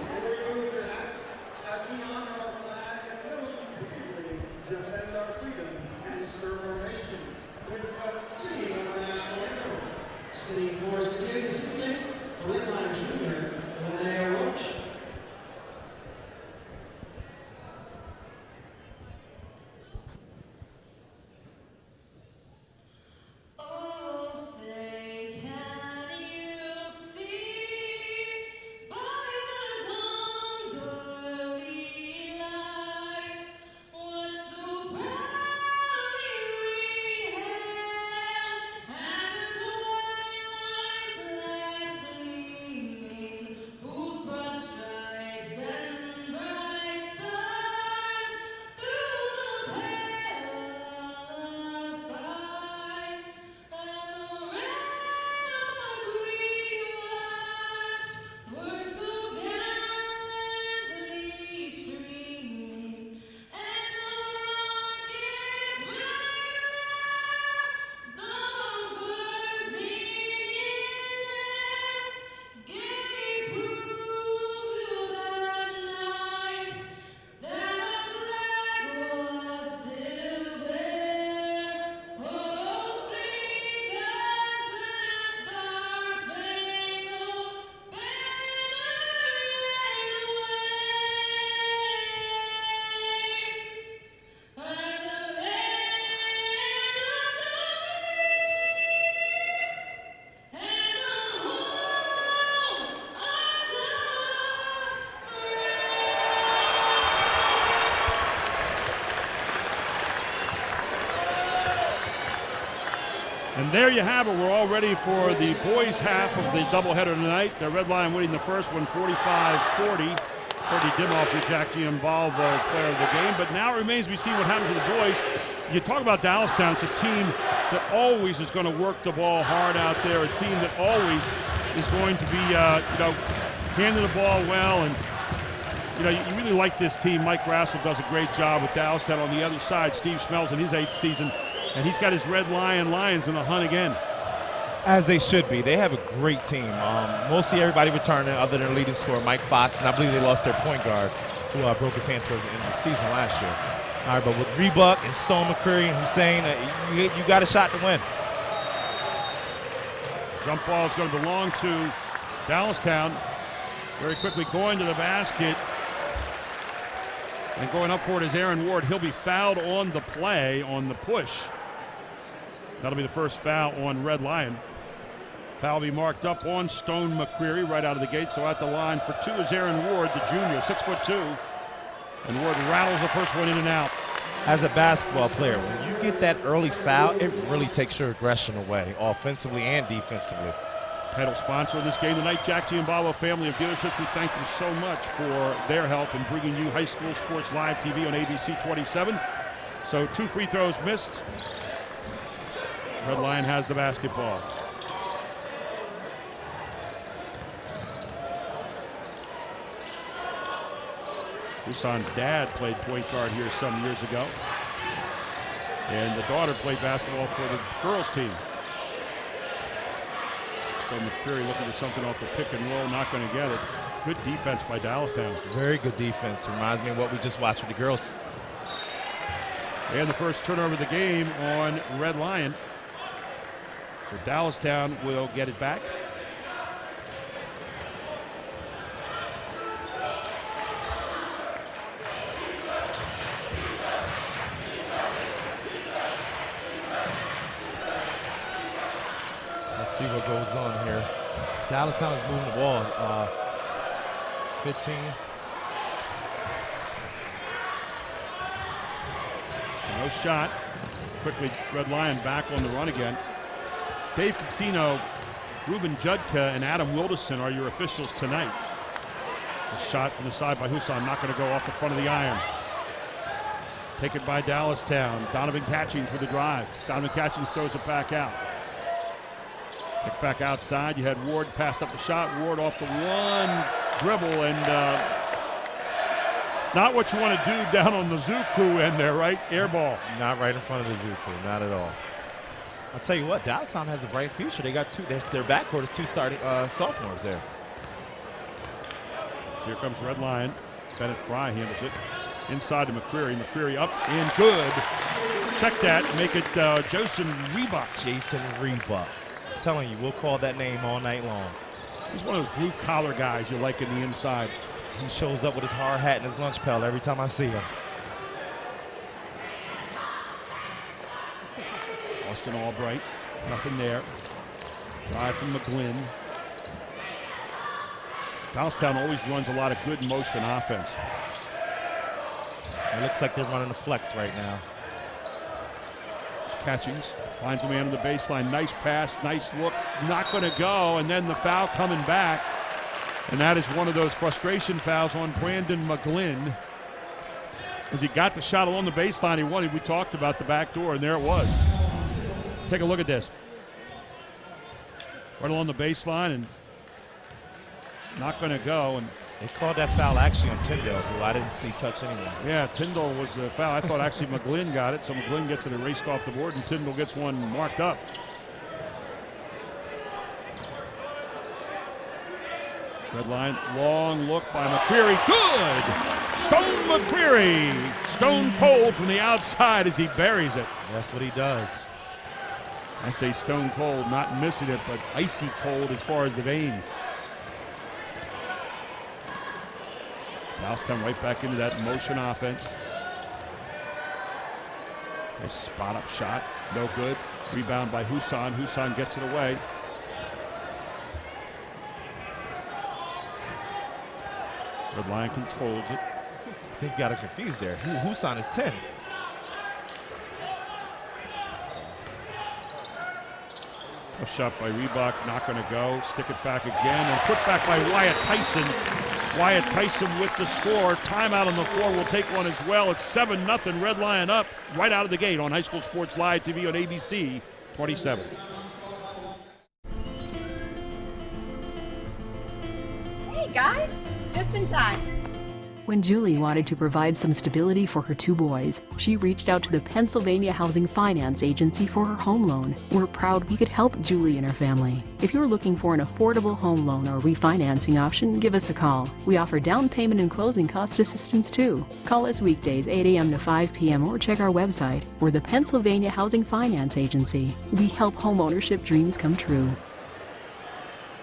And there you have it. We're all ready for the boys' half of the doubleheader tonight. The Red Lion winning the first one, 45-40. Freddie Dimoff, the Jack Giambalvo player of the game. But now it remains to be seen what happens to the boys. You talk about Dallastown. It's a team that always is going to work the ball hard out there. A team that always is going to be, handling the ball well. And you really like this team. Mike Grassel does a great job with Dallastown. On the other side, Steve Smells in his 8th season. And he's got his Red Lion Lions in the hunt again. As they should be. They have a great team. Mostly everybody returning other than leading scorer Mike Fox, and I believe they lost their point guard who broke his hand towards the end of the season last year. All right, but with Reebok and Stone McCreary and Hussein, you got a shot to win. Jump ball is going to belong to Dallastown. Very quickly going to the basket. And going up for it is Aaron Ward. He'll be fouled on the play, on the push. That'll be the first foul on Red Lion. Foul will be marked up on Stone McCreary right out of the gate. So at the line for two is Aaron Ward, the junior, 6'2". And Ward rattles the first one in and out. As a basketball player, when you get that early foul, it really takes your aggression away, offensively and defensively. Title sponsor of this game tonight, Jack Giambalvo Family of Dealerships. We thank them so much for their help in bringing you high school sports live TV on ABC 27. So 2 free throws missed. Red Lion has the basketball. Husson's dad played point guard here some years ago. And the daughter played basketball for the girls team. McCreary looking for something off the pick and roll, not going to get it. Good defense by Dallastown. Very good defense. Reminds me of what we just watched with the girls. And the first turnover of the game on Red Lion. So Dallastown will get it back. Let's see what goes on here. Dallastown is moving the ball. 15. No shot. Quickly, Red Lion back on the run again. Dave Casino, Ruben Judka, and Adam Wilderson are your officials tonight. A shot from the side by Husson, not going to go off the front of the iron. Taken by Dallastown. Donovan Catchings with the drive. Donovan Catchings throws it back out. Kick back outside. You had Ward passed up the shot. Ward off the one dribble, and it's not what you want to do down on the Zuku end there, right? Air ball. Not right in front of the Zuku, not at all. I'll tell you what, Dallastown has a bright future. They got their backcourt is 2 starting sophomores there. Here comes Red Lion. Bennett Fry handles it. Inside to McCreary. McCreary up and good. Check that. Make it Jason Reebok. Jason Reebok. I'm telling you, we'll call that name all night long. He's one of those blue-collar guys you like in the inside. He shows up with his hard hat and his lunch pail every time I see him. Austin Albright, nothing there. Drive from McGlynn. Dallastown always runs a lot of good motion offense. It looks like they're running a flex right now. Catchings, finds a man on the baseline. Nice pass, nice look, not going to go, and then the foul coming back. And that is one of those frustration fouls on Brandon McGlynn. As he got the shot along the baseline he wanted, we talked about the back door, and there it was. Take a look at this. Right along the baseline, and not going to go. And they called that foul actually on Tyndall, who I didn't see touch anyone. Yeah, Tyndall was the foul. I thought actually McGlynn got it, so McGlynn gets it erased off the board, and Tyndall gets one marked up. Red Line, long look by McCreary. Good! Stone McCreary. Stone cold from the outside as he buries it. That's what he does. I say stone cold, not missing it, but icy cold as far as the veins. Dallastown right back into that motion offense. Nice spot-up shot, no good. Rebound by Husson. Husson gets it away. Red Lion controls it. I think you got it confused there. Husson is 10. A shot by Reebok, not going to go. Stick it back again, and put back by Wyatt Tyson. Wyatt Tyson with the score. Timeout on the floor will take one as well. It's 7-0. Red Lion up right out of the gate on High School Sports Live TV on ABC 27. Hey guys, just in time. When Julie wanted to provide some stability for her two boys, she reached out to the Pennsylvania Housing Finance Agency for her home loan. We're proud we could help Julie and her family. If you're looking for an affordable home loan or refinancing option, give us a call. We offer down payment and closing cost assistance too. Call us weekdays 8 a.m. to 5 p.m. or check our website. We're the Pennsylvania Housing Finance Agency. We help homeownership dreams come true.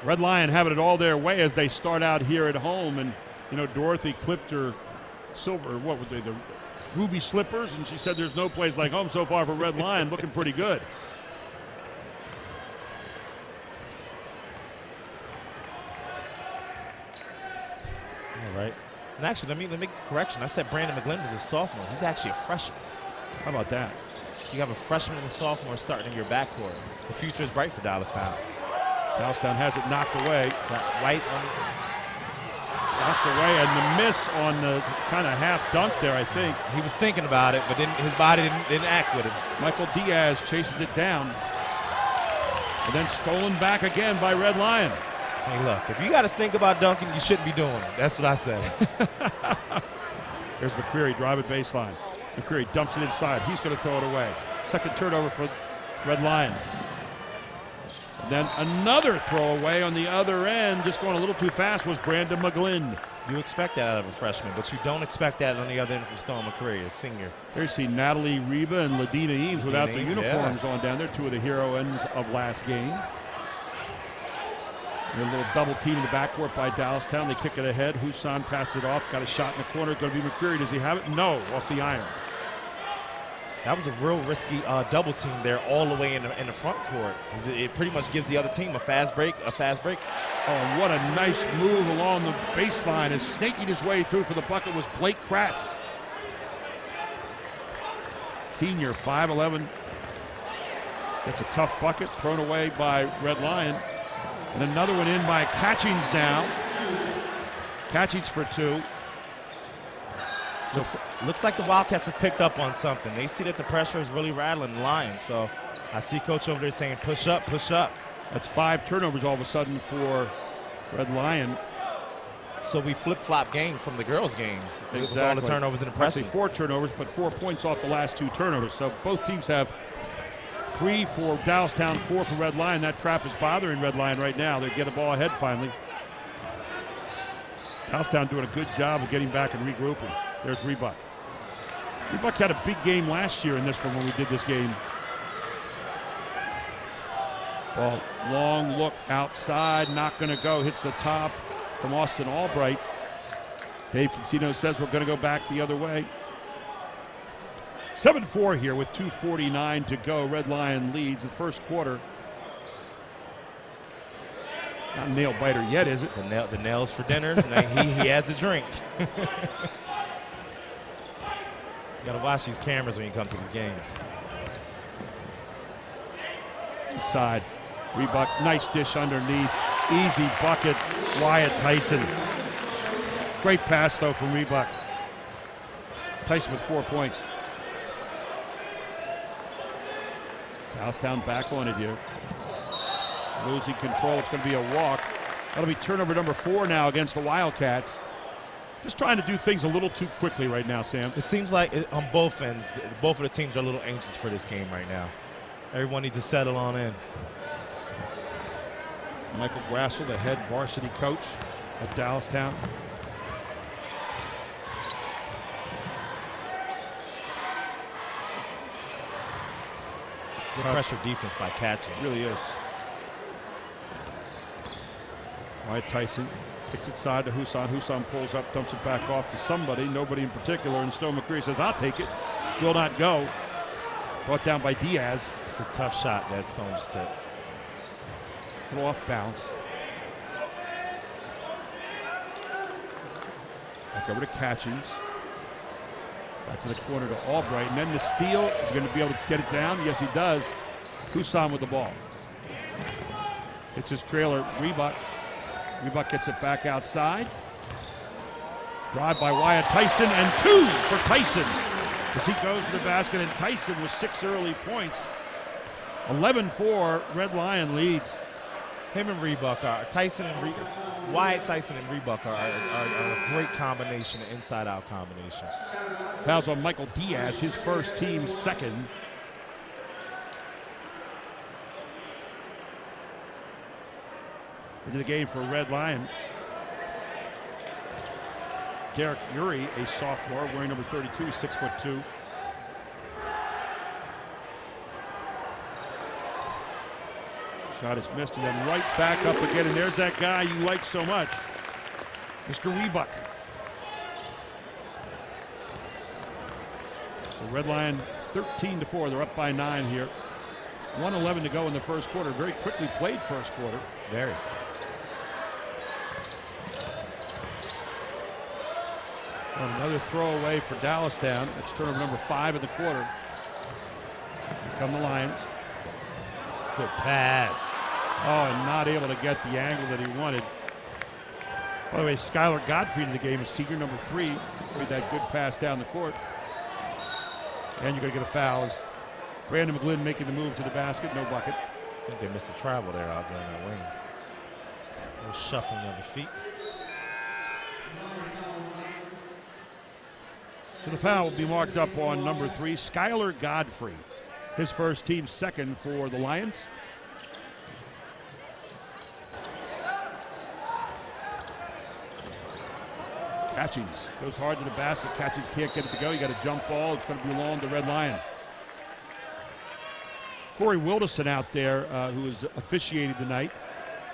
Red Lion having it all their way as they start out here at home, and you know, Dorothy clipped her silver, what were they, the ruby slippers, and she said there's no place like home so far for Red Lion, looking pretty good. All right. And actually, let me make a correction. I said Brandon McGlynn was a sophomore. He's actually a freshman. How about that? So you have a freshman and a sophomore starting in your backcourt. The future is bright for Dallastown. Dallastown has it knocked away. Got White on knocked away, and the miss on the kind of half dunk there, I think. He was thinking about it, but his body didn't act with it. Michael Diaz chases it down. And then stolen back again by Red Lion. Hey, look, if you got to think about dunking, you shouldn't be doing it. That's what I said. There's McCreary driving baseline. McCreary dumps it inside. He's going to throw it away. Second turnover for Red Lion. And then another throwaway on the other end, just going a little too fast, was Brandon McGlynn. You expect that out of a freshman, but you don't expect that on the other end for Stone McCreary, a senior. There you see Natalie Reba and Ladina Eames without the uniforms on down there, two of the hero ends of last game. And a little double team in the backcourt by Dallastown. They kick it ahead. Husan passes it off. Got a shot in the corner. Going to be McCreary. Does he have it? No, off the iron. That was a real risky double team there all the way in the front court, because it pretty much gives the other team a fast break. Oh, what a nice move along the baseline. As snaking his way through for the bucket was Blake Kratz. Senior, 5'11". That's a tough bucket, thrown away by Red Lion. And another one in by Catchings now. Catchings for two. Looks like the Wildcats have picked up on something. They see that the pressure is really rattling the Lions. So I see Coach over there saying, push up, push up. That's 5 turnovers all of a sudden for Red Lion. So we flip-flop game from the girls' games. Exactly. With all the turnovers and the pressing. Actually 4 turnovers, but 4 points off the last 2 turnovers. So both teams have 3 for Dallastown, 4 for Red Lion. That trap is bothering Red Lion right now. They get the ball ahead finally. Dallastown doing a good job of getting back and regrouping. There's Rebuck. Rebuck had a big game last year in this one when we did this game. Ball, long look outside, not going to go. Hits the top from Austin Albright. Dave Casino says we're going to go back the other way. 7-4 here with 2:49 to go. Red Lion leads the first quarter. Not a nail biter yet, is it? The nails for dinner. he has a drink. You gotta watch these cameras when you come to these games. Inside, Rebuck, nice dish underneath. Easy bucket, Wyatt Tyson. Great pass though from Rebuck. Tyson with 4 points. Dallastown back on it here. Losing control, it's gonna be a walk. That'll be turnover number 4 now against the Wildcats. Just trying to do things a little too quickly right now, Sam. It seems like on both ends, both of the teams are a little anxious for this game right now. Everyone needs to settle on in. Michael Grassel, the head varsity coach at Dallastown. Good pressure defense by Catchings. Really is. Wyatt Tyson kicks it side to Husan. Husan pulls up, dumps it back off to somebody, nobody in particular, and Stone McCreary says, I'll take it. Will not go. Brought down by Diaz. It's a tough shot that Stone just took. Little off bounce. Back over to Catchings. Back to the corner to Albright. And then the steal. Is going to be able to get it down. Yes, he does. Husan with the ball. It's his trailer, Rebuck. Rebuck gets it back outside. Drive by Wyatt Tyson, and 2 for Tyson as he goes to the basket, and Tyson with 6 early points. 11-4, Red Lion leads. Him and Rebuck are, Tyson and Rebuck, Wyatt Tyson and Rebuck are a great combination, an inside-out combination. Fouls on Michael Diaz, his first, team second. Into the game for Red Lion. Derek Urey, a sophomore, wearing number 32, 6'2". Shot is missed, and then right back up again, and there's that guy you like so much, Mr. Rebuck. So Red Lion 13-4. They're up by 9 here. 1:11 to go in the first quarter. Very quickly played first quarter. Very. And another throwaway for Dallastown. That's turnover number 5 in the quarter. Here come the Lions. Good pass. Oh, and not able to get the angle that he wanted. By the way, Skylar Godfrey in the game is senior number 3 with that good pass down the court. And you're going to get a foul as Brandon McGlynn making the move to the basket, no bucket. I think they missed the travel there out there in that wing. A little shuffling of the feet. So the foul will be marked up on number 3, Skylar Godfrey. His first, team second for the Lions. Catchings goes hard to the basket. Catchings can't get it to go. You got a jump ball. It's going to belong to Red Lion. Corey Wilderson out there who is officiating tonight.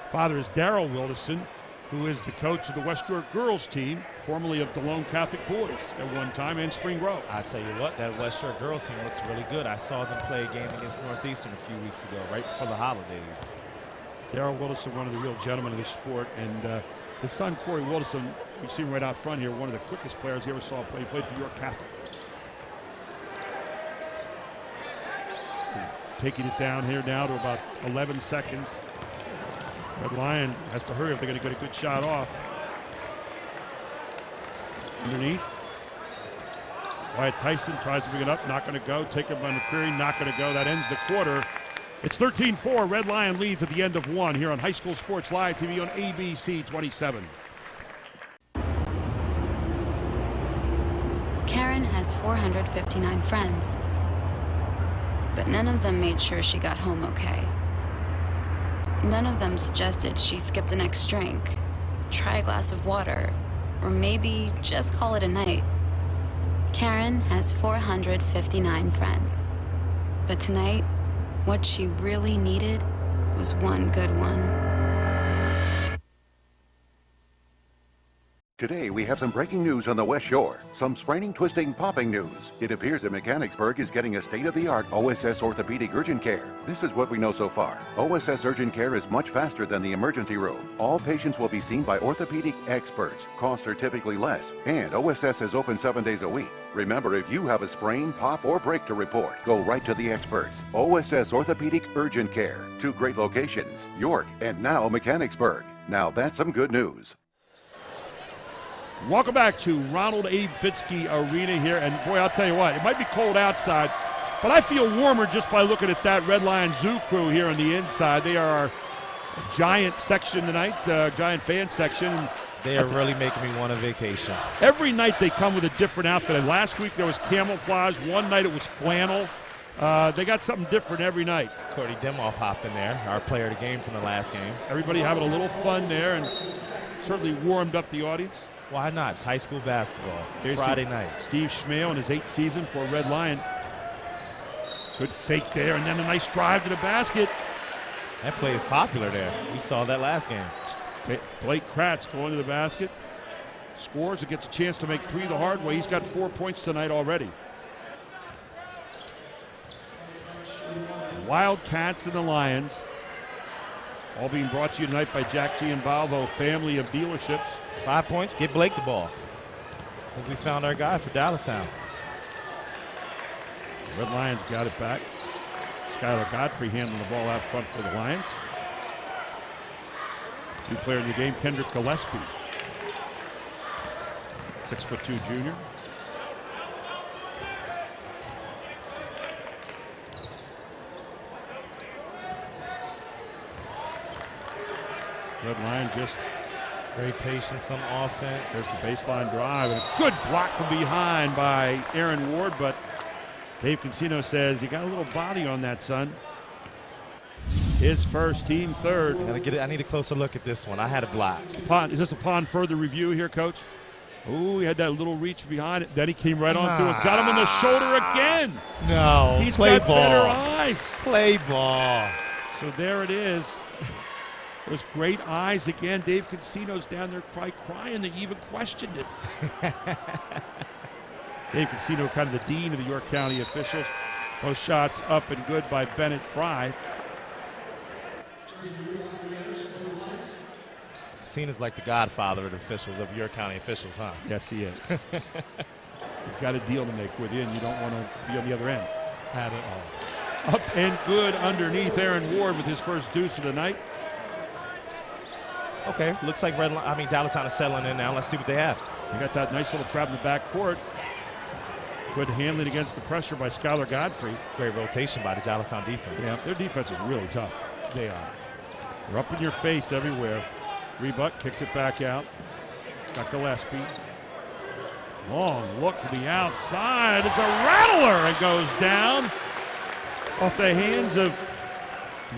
Father is Darrell Wilderson, who is the coach of the West York girls team, formerly of DeLone Catholic Boys at one time, and Spring Grove. I tell you what, that West York girls team looks really good. I saw them play a game against Northeastern a few weeks ago, right before the holidays. Darrell Wilderson, one of the real gentlemen of the sport, and his son Corey Wilderson, you see him right out front here, one of the quickest players you ever saw play. He played for York Catholic. Taking it down here now to about 11 seconds. Red Lion has to hurry if they're going to get a good shot off. Underneath. Wyatt Tyson tries to bring it up, not going to go. Taken by McCreary, not going to go. That ends the quarter. It's 13-4. Red Lion leads at the end of 1 here on High School Sports Live TV on ABC 27. Karen has 459 friends, but none of them made sure she got home okay. None of them suggested she skip the next drink, try a glass of water, or maybe just call it a night. Karen has 459 friends, but tonight, what she really needed was one good one. Today, we have some breaking news on the West Shore. Some spraining, twisting, popping news. It appears that Mechanicsburg is getting a state-of-the-art OSS orthopedic urgent care. This is what we know so far. OSS urgent care is much faster than the emergency room. All patients will be seen by orthopedic experts. Costs are typically less, and OSS is open 7 days a week. Remember, if you have a sprain, pop, or break to report, go right to the experts. OSS Orthopedic Urgent Care. 2 great locations, York and now Mechanicsburg. Now that's some good news. Welcome back to Ronald Abe Fitzke Arena here. And boy, I'll tell you what, it might be cold outside, but I feel warmer just by looking at that Red Lion Zoo crew here on the inside. They are our giant section tonight, giant fan section. They are really making me want a vacation. Every night they come with a different outfit. And last week there was camouflage. One night it was flannel. They got something different every night. Cody Demoff hopped in there, our player of the game from the last game. Everybody having a little fun there and certainly warmed up the audience. Why not? It's high school basketball. Friday night. Steve Schmale in his 8th season for Red Lion. Good fake there, and then a nice drive to the basket. That play is popular there. We saw that last game. Blake Kratz going to the basket. Scores and gets a chance to make 3 the hard way. He's got 4 points tonight already. Wildcats and the Lions. All being brought to you tonight by Jack Gianvalvo, family of dealerships. 5 points, get Blake the ball. I think we found our guy for Dallastown. Red Lions got it back. Skylar Godfrey handling the ball out front for the Lions. New player in the game, Kendrick Gillespie. 6'2" junior. Red Lion just Great patience on offense. There's the baseline drive, and a good block from behind by Aaron Ward, but Dave Cancino says, you got a little body on that, son. His first, team third. I need a closer look at this one. I had a block. Is this upon further review here, Coach? Ooh, he had that little reach behind it. Then he came right onto it. Got him in the shoulder again. No, He's play got ball. better eyes. Play ball. So there it is. Those great eyes again. Dave Cancino's down there crying that you even questioned it. Dave Cancino, kind of the dean of the York County officials. Those shots up and good by Bennett Fry. Cancino's like the godfather of the officials, of York County officials, huh? Yes, he is. He's got a deal to make with you, and you don't want to be on the other end. Had it all. Up and good underneath Aaron Ward with his first deuce of the night. Okay, looks like Dallastown is settling in now. Let's see what they have. They got that nice little trap in the back court. Good handling against the pressure by Skylar Godfrey. Great rotation by the Dallastown defense. Yeah, their defense is really tough. They are. They're up in your face everywhere. Rebuck kicks it back out. Got Gillespie. Long look from the outside. It's a rattler. It goes down off the hands of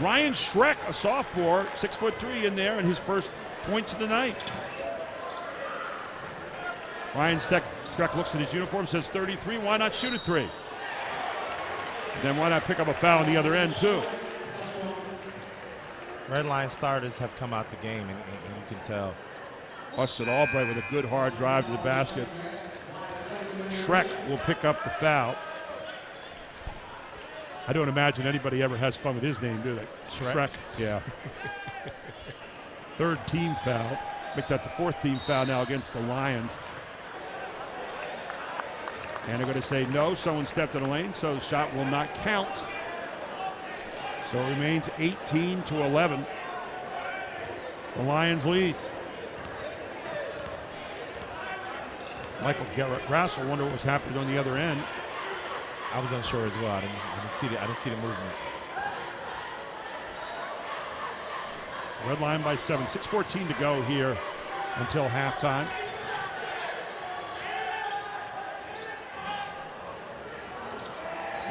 Ryan Schreck, a sophomore, 6'3" in there, and his first points of the night. Ryan Schreck looks at his uniform, says 33. Why not shoot a three? Then why not pick up a foul on the other end, too? Red Line starters have come out the game, and you can tell. Austin Albright with a good hard drive to the basket. Schreck will pick up the foul. I don't imagine anybody ever has fun with his name, do they? Schreck? Yeah. Third team foul. Make that the fourth team foul now against the Lions. And they're going to say no. Someone stepped in the lane, so the shot will not count. So it remains 18-11. The Lions lead. Michael Grassel wonder what was happening on the other end. I was unsure as well. I didn't see the movement. Red Line by 7. 6:14 to go here until halftime.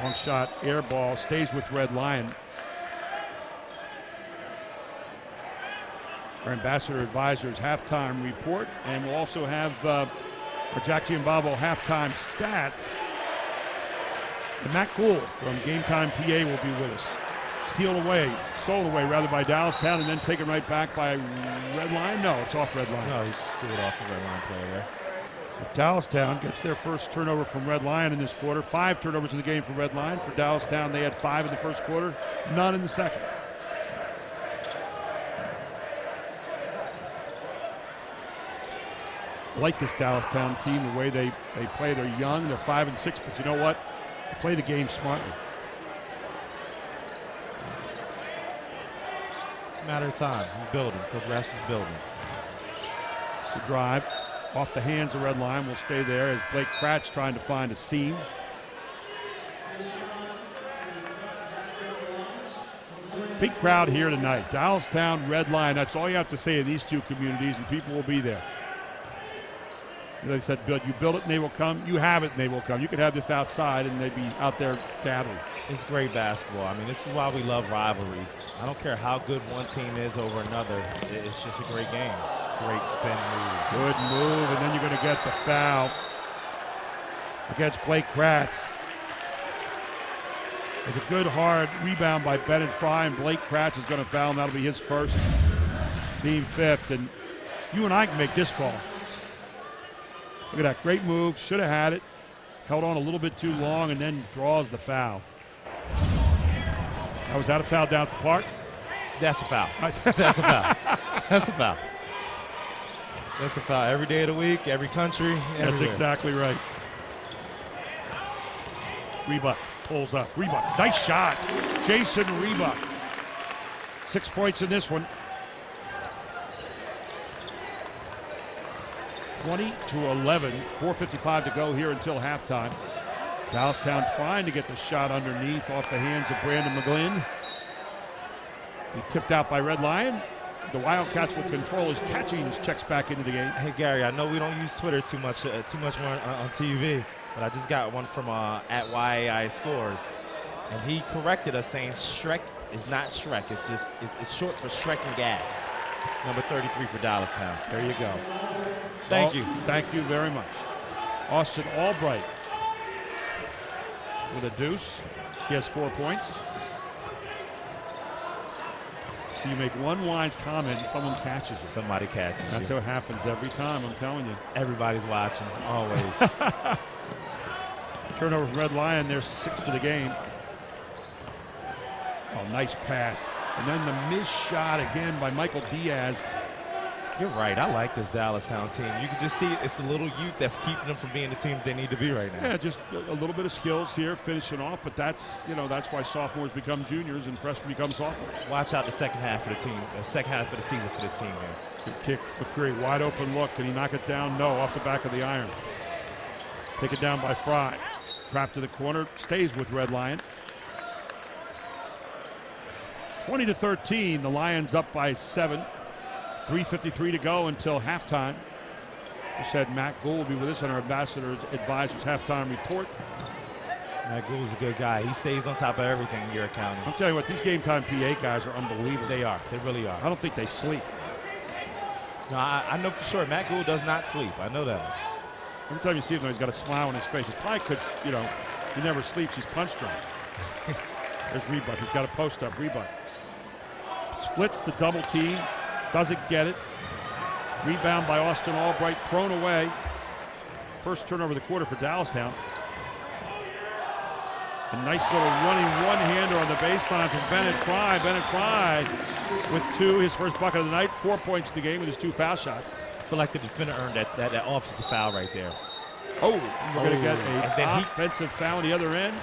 Long shot, air ball, stays with Red Lion. Our Ambassador Advisors halftime report, and we'll also have our Jack Giambavo halftime stats. And Matt Gould from Game Time PA will be with us. Stolen away by Dallastown, and then taken right back by Red Line. No, it's off Red Line. No, he threw it off the Red Line player there. Dallastown gets their first turnover from Red Lion in this quarter. 5 turnovers in the game for Red Lion. For Dallastown, they had 5 in the first quarter, none in the second. I like this Dallastown team, the way they play. They're young, they're 5 and 6, but you know what? They play the game smartly. It's a matter of time. He's building. Coach Rass is building. The drive off the hands of Red Line will stay there as Blake Kratz trying to find a seam. Big crowd here tonight. Dallastown, Red Line. That's all you have to say in these two communities, and people will be there. They said, you build it and they will come. You have it and they will come. You could have this outside and they'd be out there gathering. It's great basketball. I mean, this is why we love rivalries. I don't care how good one team is over another. It's just a great game. Great spin move. Good move, and then you're going to get the foul against Blake Kratz. It's a good hard rebound by Bennett Fry, and Blake Kratz is going to foul, and that'll be his first, team 5th. And you and I can make this call. Look at that, great move, should have had it. Held on a little bit too long and then draws the foul. Was that a foul down at the park? That's a foul. That's a foul. That's a foul. That's a foul every day of the week, every country, everywhere. That's exactly right. Rebuck pulls up. Rebuck, nice shot. Jason Rebuck. 6 points in this one. 20-11, 4:55 to go here until halftime. Dallastown trying to get the shot underneath off the hands of Brandon McGlynn. He tipped out by Red Lion. the Wildcats will control as Catchings checks back into the game. Hey, Gary, I know we don't use Twitter too much more on TV, but I just got one from at YAI Scores, and he corrected us saying Shrek is not Shrek. It's short for Shrek and Gas. Number 33 for Dallastown. There you go. Thank you. Thank you very much. Austin Albright with a deuce. He has 4 points. So you make one wise comment and someone catches you. Somebody catches you. That's what happens every time, I'm telling you. Everybody's watching, always. Turnover from Red Lion, they're 6 to the game. Oh, nice pass. And then the missed shot again by Michael Diaz. You're right. I like this Dallastown team. You can just see it's a little youth that's keeping them from being the team they need to be right now. Yeah, just a little bit of skills here, finishing off. But that's why sophomores become juniors and freshmen become sophomores. Watch out the second half of the team, the second half of the season for this team here. Good kick, McCreary, wide open look. Can he knock it down? No, off the back of the iron. Take it down by Fry. Trap to the corner, stays with Red Lion. 20-13, the Lions up by 7. 3:53 to go until halftime. We said Matt Gould will be with us on our Ambassador's Advisors halftime report. Matt Gould's a good guy. He stays on top of everything in York County. I'm telling you what, these game time PA guys are unbelievable. They are. They really are. I don't think they sleep. No, I know for sure. Matt Gould does not sleep. I know that. Every time you see him, he's got a smile on his face. It's probably because, he never sleeps. He's punch drunk. There's Rebuck. He's got a post up. Rebuck splits the double team. Doesn't get it. Rebound by Austin Albright, thrown away. First turnover of the quarter for Dallastown. A nice little running one-hander on the baseline from Bennett Fry. Bennett Fry with 2, his first bucket of the night, 4 points in the game with his 2 foul shots. I feel like the defender earned that offensive foul right there. Oh, we're going to get an offensive foul on the other end.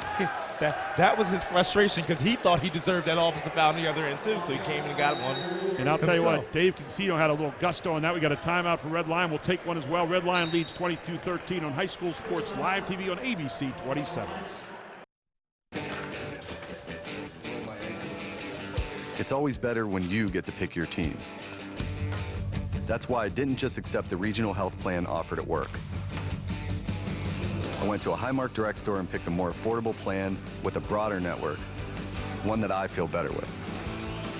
That was his frustration because he thought he deserved that offensive foul on the other end too, so he came and got one. And I'll tell you what, Dave Concino had a little gusto on that. We got a timeout for Red Lion. We'll take one as well. Red Lion leads 22-13 on High School Sports Live TV on ABC 27. It's always better when you get to pick your team. That's why I didn't just accept the regional health plan offered at work. I went to a Highmark Direct store and picked a more affordable plan with a broader network, one that I feel better with.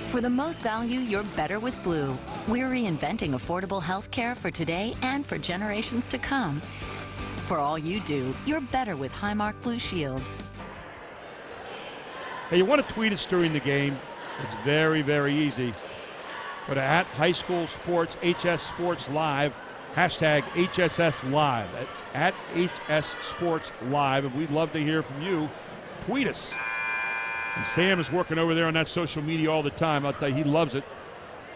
For the most value, you're better with Blue. We're reinventing affordable health care for today and for generations to come. For all you do, you're better with Highmark Blue Shield. Hey, you want to tweet us during the game? It's very, very easy. Go to @High School Sports, HS Sports Live, hashtag HSS Live, at HS Sports Live, and we'd love to hear from you. Tweet us. And Sam is working over there on that social media all the time. I'll tell you, he loves it.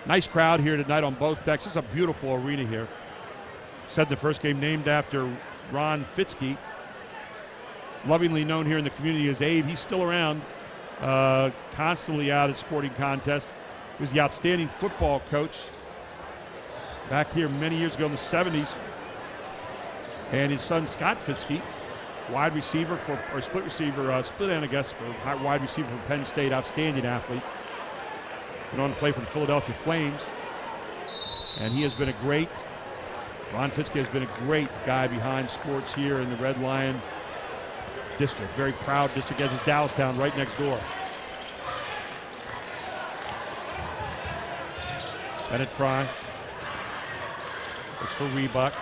Nice crowd here tonight on both decks. It's a beautiful arena here. Said the first game named after Ron Fitzke, lovingly known here in the community as Abe. He's still around, constantly out at sporting contests. He was the outstanding football coach back here many years ago in the 70s. And his son, Scott Fitzke, wide receiver split end, I guess, for wide receiver from Penn State, outstanding athlete. Went on to play for the Philadelphia Flames. And he has been Ron Fitzke has been a great guy behind sports here in the Red Lion district. Very proud district, as is Dallastown right next door. Bennett Fry. Looks for Rebuck.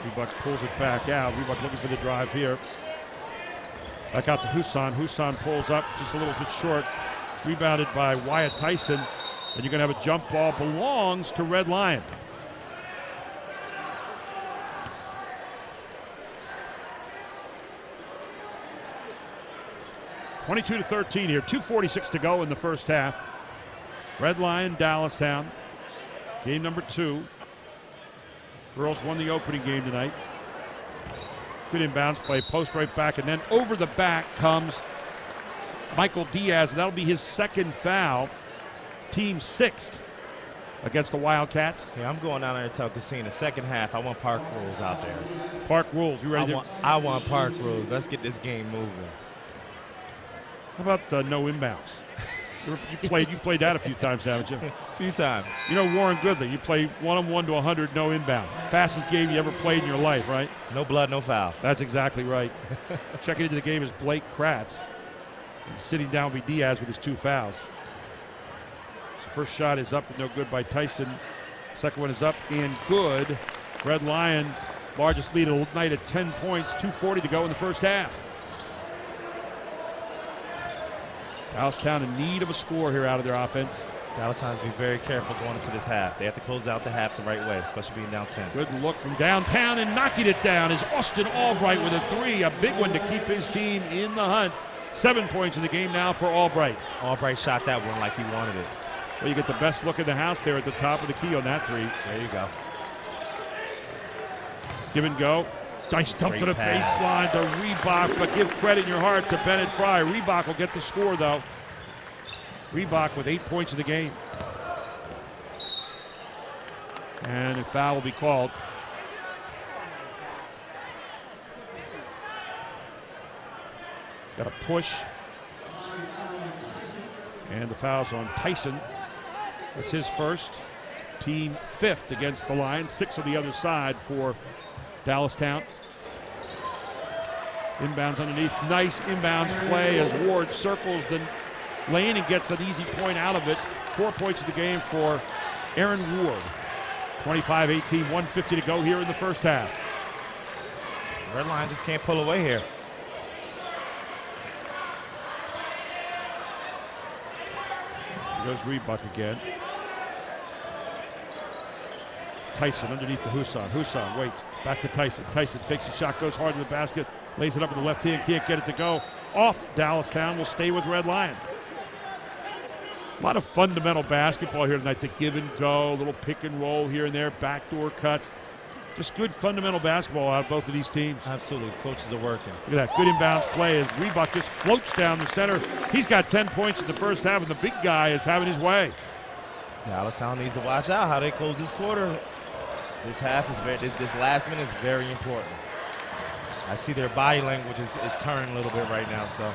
Rebuck pulls it back out. Rebuck looking for the drive here. Back out to Husan. Husan pulls up just a little bit short. Rebounded by Wyatt Tyson. And you're going to have a jump ball. Belongs to Red Lion. (22-13) here. 2:46 to go in the first half. Red Lion, Dallastown. Game number 2. Girls won the opening game tonight. Good inbounds play, post right back, and then over the back comes Michael Diaz, and that'll be his second foul. Team 6th against the Wildcats. Yeah, I'm going down there to tell Casino. Second half, I want Park Rules out there. Park Rules, you ready? I want Park Rules. Let's get this game moving. How about no inbounds? You played that a few times, haven't you? A few times. You know Warren Goodley. You play 1-on-1 to 100, no inbound. Fastest game you ever played in your life, right? No blood, no foul. That's exactly right. Checking into the game is Blake Kratz. And sitting down will be Diaz with his 2 fouls. So first shot is up and no good by Tyson. Second one is up and good. Red Lion, largest lead of the night at 10 points, 2:40 to go in the first half. Dallastown in need of a score here out of their offense. Dallastown has to be very careful going into this half. They have to close out the half the right way, especially being down 10. Good look from downtown, and knocking it down is Austin Albright with a 3, a big one to keep his team in the hunt. 7 points in the game now for Albright. Albright shot that one like he wanted it. Well, you get the best look in the house there at the top of the key on that 3. There you go. Give and go. Dice dumped to the baseline to Reebok, but give credit in your heart to Bennett Fry. Reebok will get the score, though. Reebok with 8 points in the game. And a foul will be called. Got a push. And the foul's on Tyson. That's his first. Team 5th against the Lions. 6 on the other side for Dallastown. Inbounds underneath. Nice inbounds play as Ward circles the lane and gets an easy point out of it. 4 points in the game for Aaron Ward. 25-18, 150 to go here in the first half. Red Lion just can't pull away here. Here goes Reebok again. Tyson underneath to Husan. Husan waits. Back to Tyson. Tyson fakes a shot, goes hard to the basket, lays it up with the left hand, can't get it to go. Off. Dallastown will stay with Red Lion. A lot of fundamental basketball here tonight. The give and go, a little pick and roll here and there, backdoor cuts. Just good fundamental basketball out of both of these teams. Absolutely. Coaches are working. Look at that. Good inbounds play as Reebok just floats down the center. He's got 10 points in the first half, and the big guy is having his way. Dallastown needs to watch out how they close this quarter. This half is this last minute is very important. I see their body language is turning a little bit right now, so.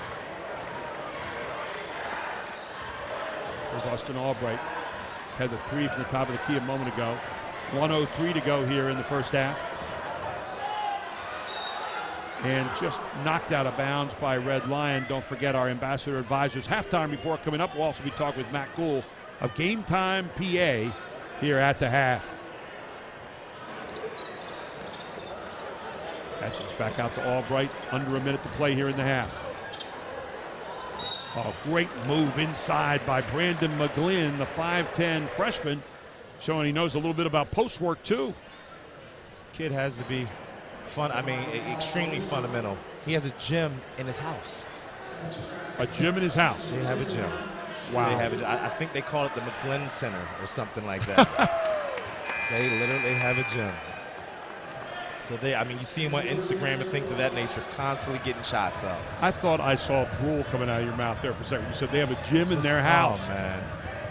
There's Austin Albright. He's had the 3 from the top of the key a moment ago. 1:03 to go here in the first half. And just knocked out of bounds by Red Lion. Don't forget our Ambassador Advisors halftime report coming up. We'll also be talking with Matt Gould of Game Time PA here at the half. That's back out to Albright. Under a minute to play here in the half. Oh, great move inside by Brandon McGlynn, the 5'10 freshman, showing he knows a little bit about post work too. Kid has to be extremely fundamental. He has a gym in his house. A gym in his house? They have a gym. Wow. They have I think they call it the McGlynn Center or something like that. They literally have a gym. So you see him on Instagram and things of that nature, constantly getting shots up. I thought I saw drool coming out of your mouth there for a second. You said they have a gym in their house. Oh, man.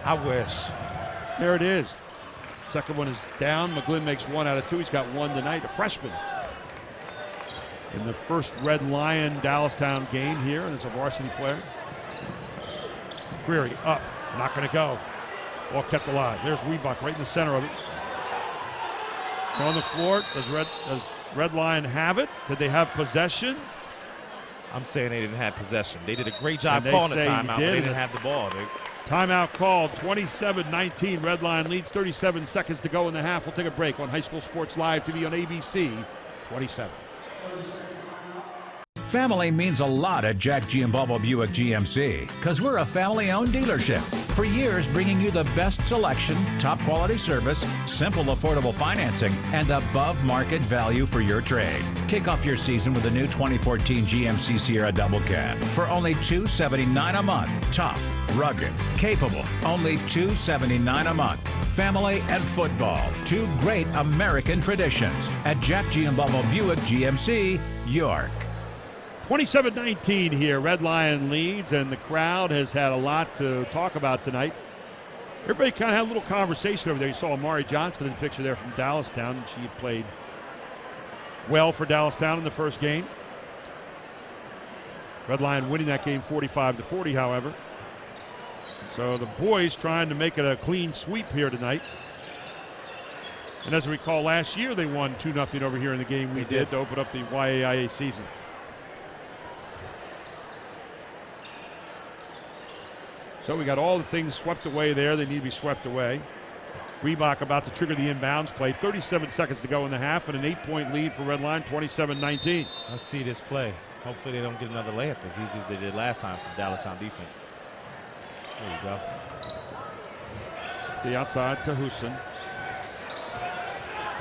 I wish. There it is. Second one is down. McGlynn makes 1 out of 2. He's got 1 tonight, a freshman. In the first Red Lion Dallastown game here, and it's a varsity player. Query up, not going to go. Ball kept alive. There's Reebok right in the center of it. On the floor, does Red Lion have it? Did they have possession? I'm saying they didn't have possession. They did a great job calling the timeout, but they didn't have the ball. Timeout called, 27-19. Red Lion leads, 37 seconds to go in the half. We'll take a break on High School Sports Live TV on ABC 27. Family means a lot at Jack Giambalvo Buick GMC because we're a family-owned dealership. For years, bringing you the best selection, top quality service, simple, affordable financing, and above-market value for your trade. Kick off your season with the new 2014 GMC Sierra Double Cab for only $279 a month. Tough, rugged, capable, only $279 a month. Family and football, 2 great American traditions at Jack Giambalvo Buick GMC, York. 27-19 here. Red Lion leads, and the crowd has had a lot to talk about tonight. Everybody kind of had a little conversation over there. You saw Amari Johnson in the picture there from Dallastown, and she played well for Dallastown in the first game. Red Lion winning that game 45-40, however. So the boys trying to make it a clean sweep here tonight. And as we recall, last year they won 2-0 over here in the game we did to open up the YAIA season. So we got all the things swept away there. They need to be swept away. Reebok about to trigger the inbounds play. 37 seconds to go in the half, and an 8-point lead for Redline, 27-19. Let's see this play. Hopefully they don't get another layup as easy as they did last time from Dallastown defense. There you go. The outside to Huson.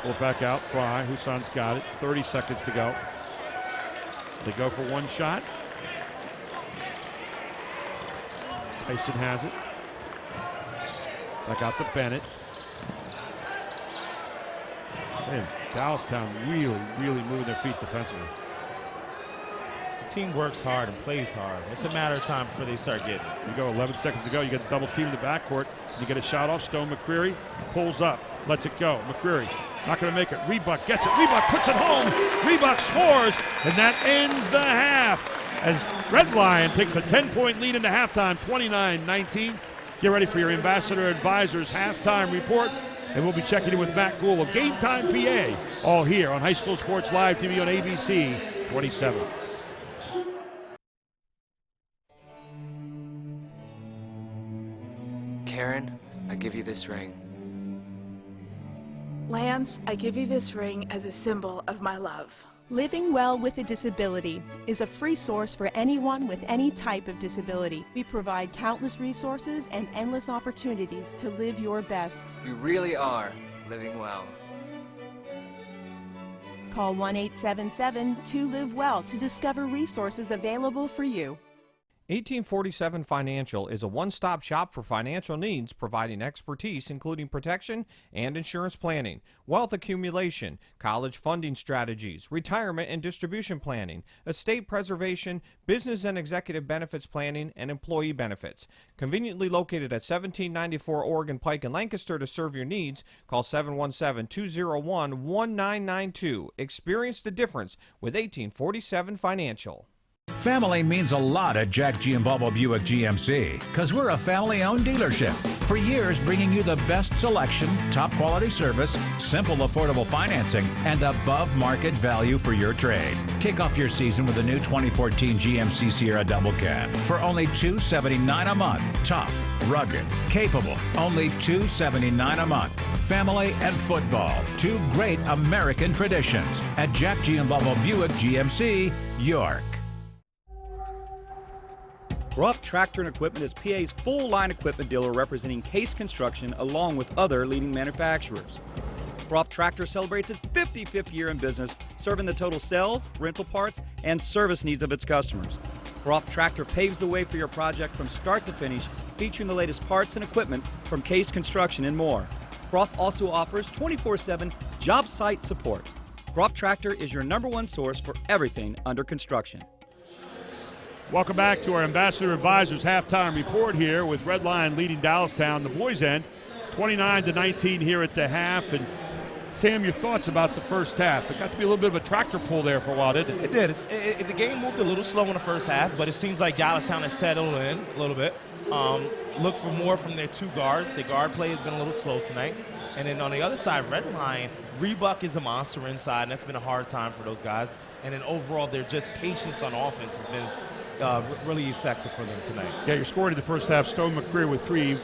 Pull it back out, Fry. Husson's got it. 30 seconds to go. They go for one shot. Tyson has it. Back out to Bennett. Man, Dallastown really moving their feet defensively. The team works hard and plays hard. It's a matter of time before they start getting it. You go 11 seconds to go. You get a double team in the backcourt. You get a shot off. Stone McCreary pulls up, lets it go. McCreary not going to make it. Reebok gets it. Reebok puts it home. Reebok scores, and that ends the half as Redline takes a 10-point lead into halftime, 29-19. Get ready for your Ambassador Advisors halftime report, and we'll be checking in with Matt Gould of Game Time PA, all here on High School Sports Live TV on ABC 27. Karen, I give you this ring. Lance, I give you this ring as a symbol of my love. Living Well with a Disability is a free source for anyone with any type of disability. We provide countless resources and endless opportunities to live your best. We really are living well. Call 1-877-2-LIVE-WELL to discover resources available for you. 1847 Financial is a one-stop shop for financial needs, providing expertise including protection and insurance planning, wealth accumulation, college funding strategies, retirement and distribution planning, estate preservation, business and executive benefits planning, and employee benefits. Conveniently located at 1794 Oregon Pike in Lancaster to serve your needs, call 717-201-1992. Experience the difference with 1847 Financial. Family means a lot at Jack Giambalvo Buick GMC because we're a family-owned dealership. For years, bringing you the best selection, top quality service, simple, affordable financing, and above-market value for your trade. Kick off your season with the new 2014 GMC Sierra Double Cab for only $279 a month. Tough, rugged, capable, only $279 a month. Family and football, two great American traditions at Jack Giambalvo Buick GMC, York. Ruff Tractor and Equipment is PA's full-line equipment dealer representing Case Construction along with other leading manufacturers. Ruff Tractor celebrates its 55th year in business, serving the total sales, rental parts, and service needs of its customers. Ruff Tractor paves the way for your project from start to finish, featuring the latest parts and equipment from Case Construction and more. Ruff also offers 24/7 job site support. Ruff Tractor is your #1 source for everything under construction. Welcome back to our Ambassador Advisors halftime report here with Redline leading Dallastown, the boys' end, 29-19 here at the half. And Sam, your thoughts about the first half? It got to be a little bit of a tractor pull there for a while, didn't it? It did. The game moved a little slow in the first half, but it seems like Dallastown has settled in a little bit. Look for more from their two guards. The guard play has been a little slow tonight. And then on the other side, Redline, Reebok is a monster inside, and that's been a hard time for those guys. And then overall, their just patience on offense has been really effective for them tonight. Yeah, you're scoring in the first half. Stone McCreary with 3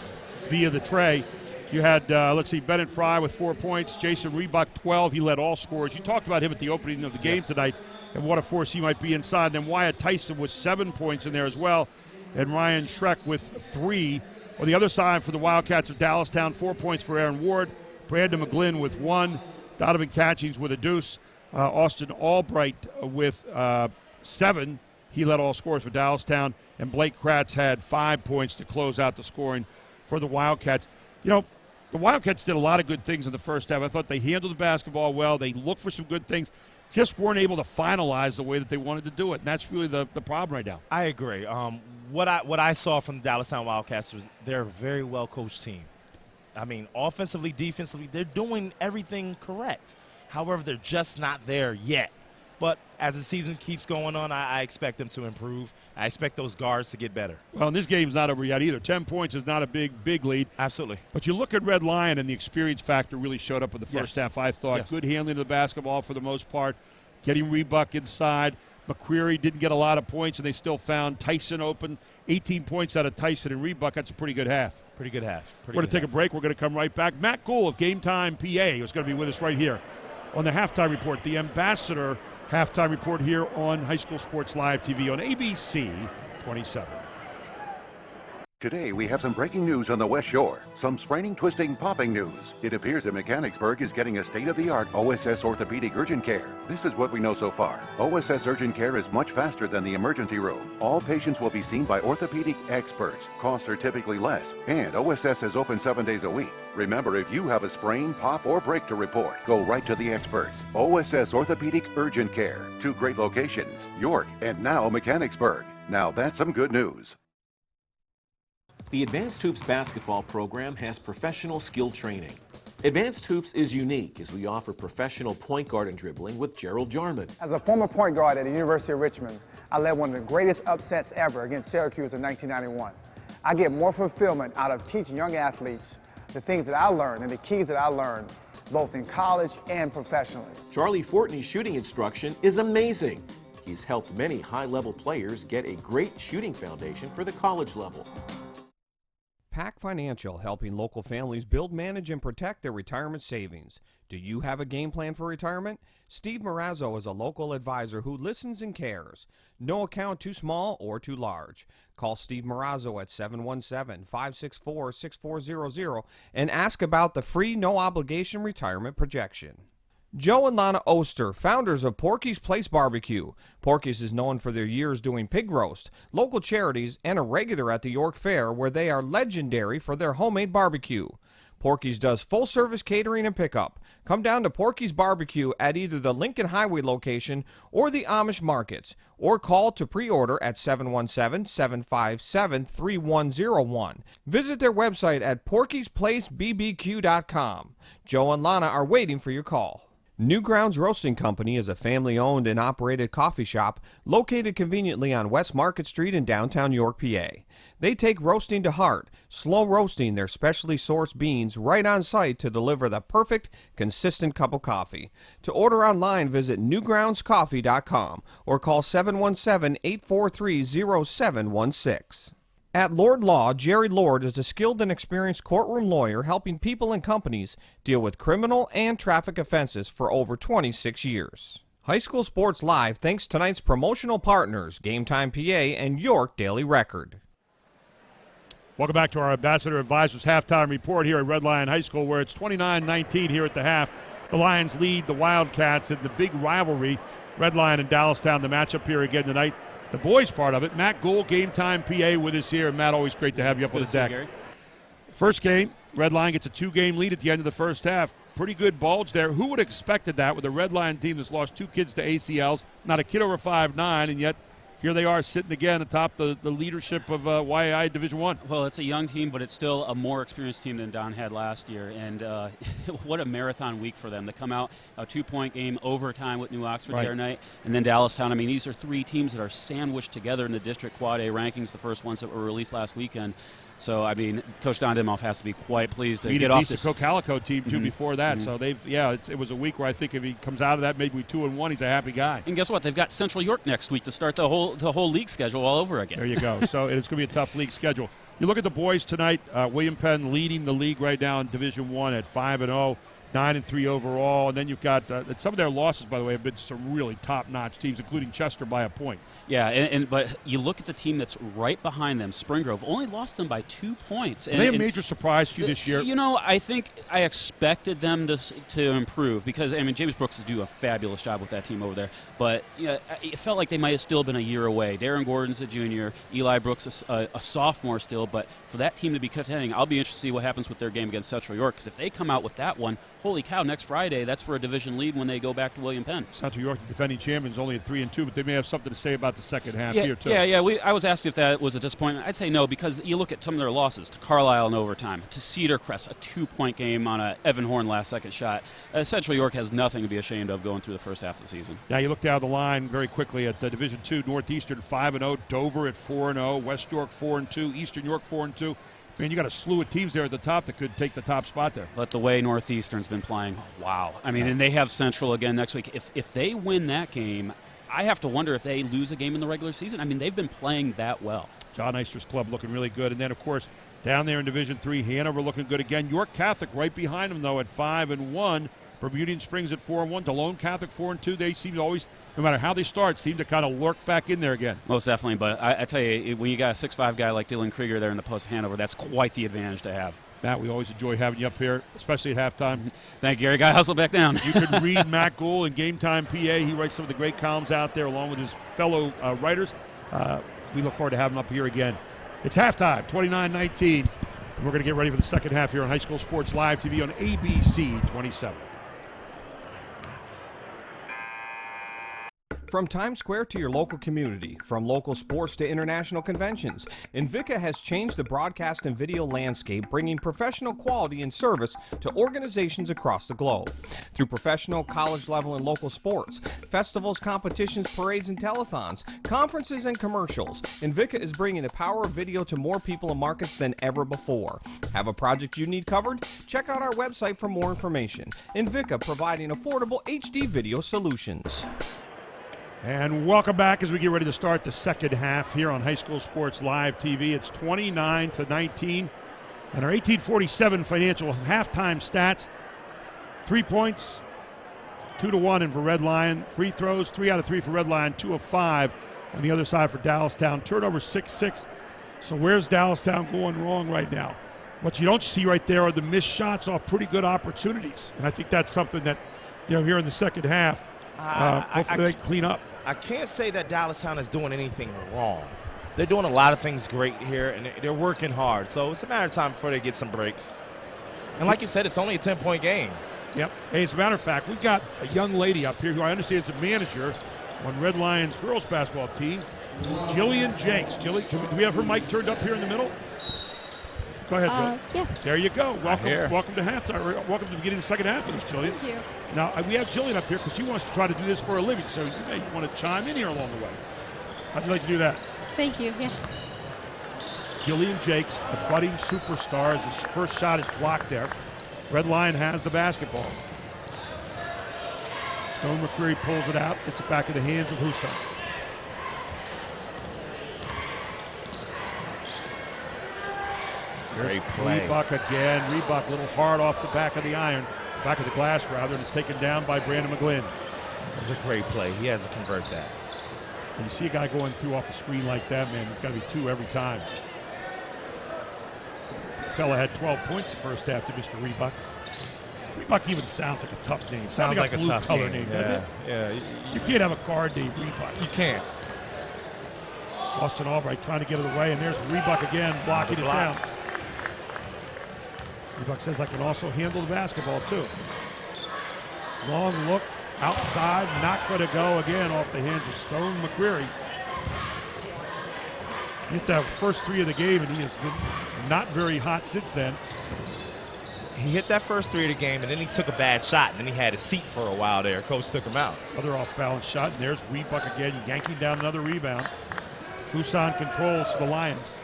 via the tray. You had, Bennett Fry with 4 points. Jason Reebok, 12. He led all scorers. You talked about him at the opening of the game tonight and what a force he might be inside. And then Wyatt Tyson with 7 points in there as well. And Ryan Schreck with 3. On the other side for the Wildcats of Dallastown, 4 points for Aaron Ward. Brandon McGlynn with 1. Donovan Catchings with a deuce. Austin Albright with 7. He led all scorers for Dallastown, and Blake Kratz had 5 points to close out the scoring for the Wildcats. You know, the Wildcats did a lot of good things in the first half. I thought they handled the basketball well. They looked for some good things, just weren't able to finalize the way that they wanted to do it, and that's really the problem right now. I agree. What I saw from the Dallastown Wildcats was they're a very well-coached team. I mean, offensively, defensively, they're doing everything correct. However, they're just not there yet. But as the season keeps going on, I expect them to improve. I expect those guards to get better. Well, and this game's not over yet either. 10 points is not a big lead. Absolutely. But you look at Red Lion, and the experience factor really showed up in the first half, I thought. Yes. Good handling of the basketball for the most part, getting Rebuck inside. McQuarrie didn't get a lot of points, and they still found Tyson open. 18 points out of Tyson and Rebuck. That's a pretty good half. Pretty good half. We're going to take a break. We're going to come right back. Matt Gould of Game Time PA is going to be with us right here on the Halftime Report, the Ambassador Halftime Report here on High School Sports Live TV on ABC 27. Today, we have some breaking news on the West Shore. Some spraining, twisting, popping news. It appears that Mechanicsburg is getting a state-of-the-art OSS orthopedic urgent care. This is what we know so far. OSS urgent care is much faster than the emergency room. All patients will be seen by orthopedic experts. Costs are typically less, and OSS is open 7 days a week. Remember, if you have a sprain, pop, or break to report, go right to the experts. OSS Orthopedic Urgent Care. 2 great locations, York and now Mechanicsburg. Now that's some good news. The Advanced Hoops basketball program has professional skill training. Advanced Hoops is unique as we offer professional point guard and dribbling with Gerald Jarman. As a former point guard at the University of Richmond, I led one of the greatest upsets ever against Syracuse in 1991. I get more fulfillment out of teaching young athletes the things that I learned and the keys that I learned, both in college and professionally. Charlie Fortney's shooting instruction is amazing. He's helped many high-level players get a great shooting foundation for the college level. PAC Financial, helping local families build, manage, and protect their retirement savings. Do you have a game plan for retirement? Steve Marazzo is a local advisor who listens and cares. No account too small or too large. Call Steve Marazzo at 717-564-6400 and ask about the free no-obligation retirement projection. Joe and Lana Oster, founders of Porky's Place Barbecue. Porky's is known for their years doing pig roast, local charities, and a regular at the York Fair where they are legendary for their homemade barbecue. Porky's does full-service catering and pickup. Come down to Porky's Barbecue at either the Lincoln Highway location or the Amish markets, or call to pre-order at 717-757-3101. Visit their website at porkysplacebbq.com. Joe and Lana are waiting for your call. New Grounds Roasting Company is a family-owned and operated coffee shop located conveniently on West Market Street in downtown York, PA. They take roasting to heart, slow roasting their specially sourced beans right on site to deliver the perfect, consistent cup of coffee. To order online, visit newgroundscoffee.com or call 717-843-0716. At Lord Law, Jerry Lord is a skilled and experienced courtroom lawyer helping people and companies deal with criminal and traffic offenses for over 26 years. High School Sports Live thanks tonight's promotional partners, Game Time PA and York Daily Record. Welcome back to our Ambassador Advisors Halftime Report here at Red Lion High School, where it's 29-19 here at the half. The Lions lead the Wildcats in the big rivalry. Red Lion and Dallastown, the matchup here again tonight. The boys part of it, Matt Gould, Game Time PA with us here. Matt, always great to have you up on the deck. First game, Red Lion gets a 2-game lead at the end of the first half. Pretty good bulge there. Who would have expected that with a Red Lion team that's lost 2 kids to ACLs, not a kid over 5'9", and yet here they are sitting again atop the leadership of YAI Division I. Well, it's a young team, but it's still a more experienced team than Don had last year. And what a marathon week for them. They come out a 2-point game overtime with New Oxford the other night, and then Dallastown. I mean, these are 3 teams that are sandwiched together in the district Quad A rankings, the first ones that were released last weekend. So, I mean, Coach Don Dimoff has to be quite pleased to get off this. Beat a Calico team, too, before that. So, it was a week where I think if he comes out of that maybe 2-1, he's a happy guy. And guess what? They've got Central York next week to start the whole league schedule all over again. There you go. So, it's going to be a tough league schedule. You look at the boys tonight, William Penn leading the league right now in Division I at 5-0. 9-3 overall, and then you've got some of their losses, by the way, have been some really top-notch teams, including Chester by a point. Yeah, but you look at the team that's right behind them, Spring Grove, only lost them by 2 points. Are they a major surprise to you this year? You know, I think I expected them to improve because, I mean, James Brooks is doing a fabulous job with that team over there, but it felt like they might have still been a year away. Darren Gordon's a junior, Eli Brooks is a sophomore still, but for that team to be contending, I'll be interested to see what happens with their game against Central York, because if they come out with that one, holy cow, next Friday, that's for a division lead when they go back to William Penn. Central York, the defending champions, only at 3-2, but they may have something to say about the second half here, too. Yeah. I was asked if that was a disappointment. I'd say no, because you look at some of their losses to Carlisle in overtime, to Cedar Crest, a 2-point game on a Evan Horn last-second shot. Central York has nothing to be ashamed of going through the first half of the season. Now you look down the line very quickly at Division II, Northeastern 5-0, Dover at 4-0, West York 4-2, Eastern York 4-2. Man, you got a slew of teams there at the top that could take the top spot there. But the way Northeastern's been playing, wow. I mean, and they have Central again next week. If they win that game, I have to wonder if they lose a game in the regular season. I mean, they've been playing that well. John Eister's club looking really good. And then, of course, down there in Division III, Hanover looking good again. York Catholic right behind them, though, at 5-1. Bermudian Springs at 4-1. Delone Catholic 4-2. They seem to always, no matter how they start, seem to kind of lurk back in there again. Most definitely. But I tell you, when you got a 6'5" guy like Dylan Krieger there in the post Hanover, that's quite the advantage to have. Matt, we always enjoy having you up here, especially at halftime. Thank you, Gary. Got to hustle back down. You can read Matt Gould in Game Time PA. He writes some of the great columns out there along with his fellow writers. We look forward to having him up here again. It's halftime, 29-19. And we're going to get ready for the second half here on High School Sports Live TV on ABC 27. From Times Square to your local community, from local sports to international conventions, Invika has changed the broadcast and video landscape, bringing professional quality and service to organizations across the globe. Through professional, college level, and local sports, festivals, competitions, parades, and telethons, conferences, and commercials, Invika is bringing the power of video to more people and markets than ever before. Have a project you need covered? Check out our website for more information. Invika, providing affordable HD video solutions. And welcome back as we get ready to start the second half here on High School Sports Live TV. It's 29-19. And our 1847 financial halftime stats: 3 points, 2-1 in for Red Lion. Free throws, 3 out of 3 for Red Lion, 2 of 5 on the other side for Dallastown. Turnover 6-6. So where's Dallastown going wrong right now? What you don't see right there are the missed shots off pretty good opportunities. And I think that's something that, here in the second half, hopefully they clean up. I can't say that Dallastown is doing anything wrong. They're doing a lot of things great here, and they're working hard. So it's a matter of time before they get some breaks. And like you said, it's only a 10-point game. Yep. Hey, as a matter of fact, we've got a young lady up here who I understand is a manager on Red Lions girls basketball team, Jillian Jakes. Do we have her mic turned up here in the middle? Go ahead, Jillian. Yeah. There you go. Welcome to halftime. Welcome to the beginning of the second half of this, Jillian. Thank you. Now, we have Jillian up here because she wants to try to do this for a living, so you may want to chime in here along the way. How'd you like to do that? Thank you. Yeah. Jillian Jakes, the budding superstar, as his first shot is blocked there. Red Lion has the basketball. Stone McCreary pulls it out. It's back in the hands of Husan. Great play. Reebok again. Reebok a little hard off the back of the iron. Back of the glass, rather, and it's taken down by Brandon McGlynn. It was a great play. He has to convert that. And you see a guy going through off the screen like that, man, there's got to be 2 every time. The fella had 12 points the first half to Mr. Reebok. Reebok even sounds like a tough name. Sounds like a tough color name. Yeah. You can't have a guard named Reebok. You can't. Austin Albright trying to get it away, and there's Reebok again blocking it down. Reebok says I can also handle the basketball too. Long look outside, not going to go again off the hands of Stone McCreary. Hit that first 3 of the game, and he has been not very hot since then. He hit that first 3 of the game, and then he took a bad shot, and then he had a seat for a while there. Coach took him out. Other off-balance shot, and there's Reebok again, yanking down another rebound. Husan controls the Lions.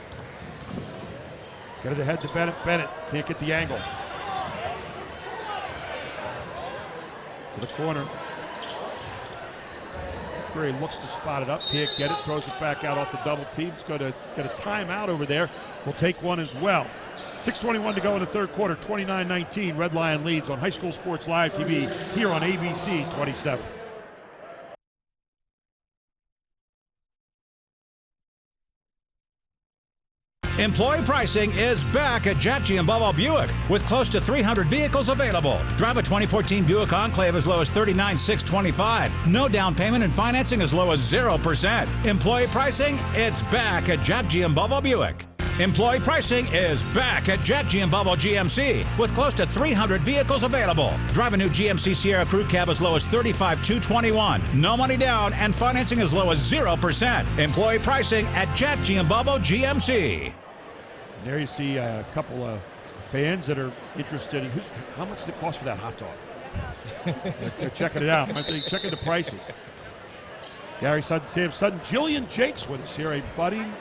Get it ahead to Bennett. Bennett can't get the angle. To the corner. McCreary looks to spot it up. Can't get it. Throws it back out off the double team. It's going to get a timeout over there. We'll take one as well. 6:21 to go in the third quarter. 29-19. Red Lion leads on High School Sports Live TV here on ABC 27. Employee pricing is back at Jack Giambalvo Buick with close to 300 vehicles available. Drive a 2014 Buick Enclave as low as $39,625. No down payment and financing as low as 0%. Employee pricing, it's back at Jack Giambalvo Buick. Employee pricing is back at Jack Giambalvo GMC with close to 300 vehicles available. Drive a new GMC Sierra Crew Cab as low as $35,221. No money down and financing as low as 0%. Employee pricing at Jack Giambalvo GMC. There you see a couple of fans that are interested in how much does it cost for that hot dog. They're checking it out. They're checking the prices. Gary Sutton, Sam Sutton, Jillian Jakes with us here, a budding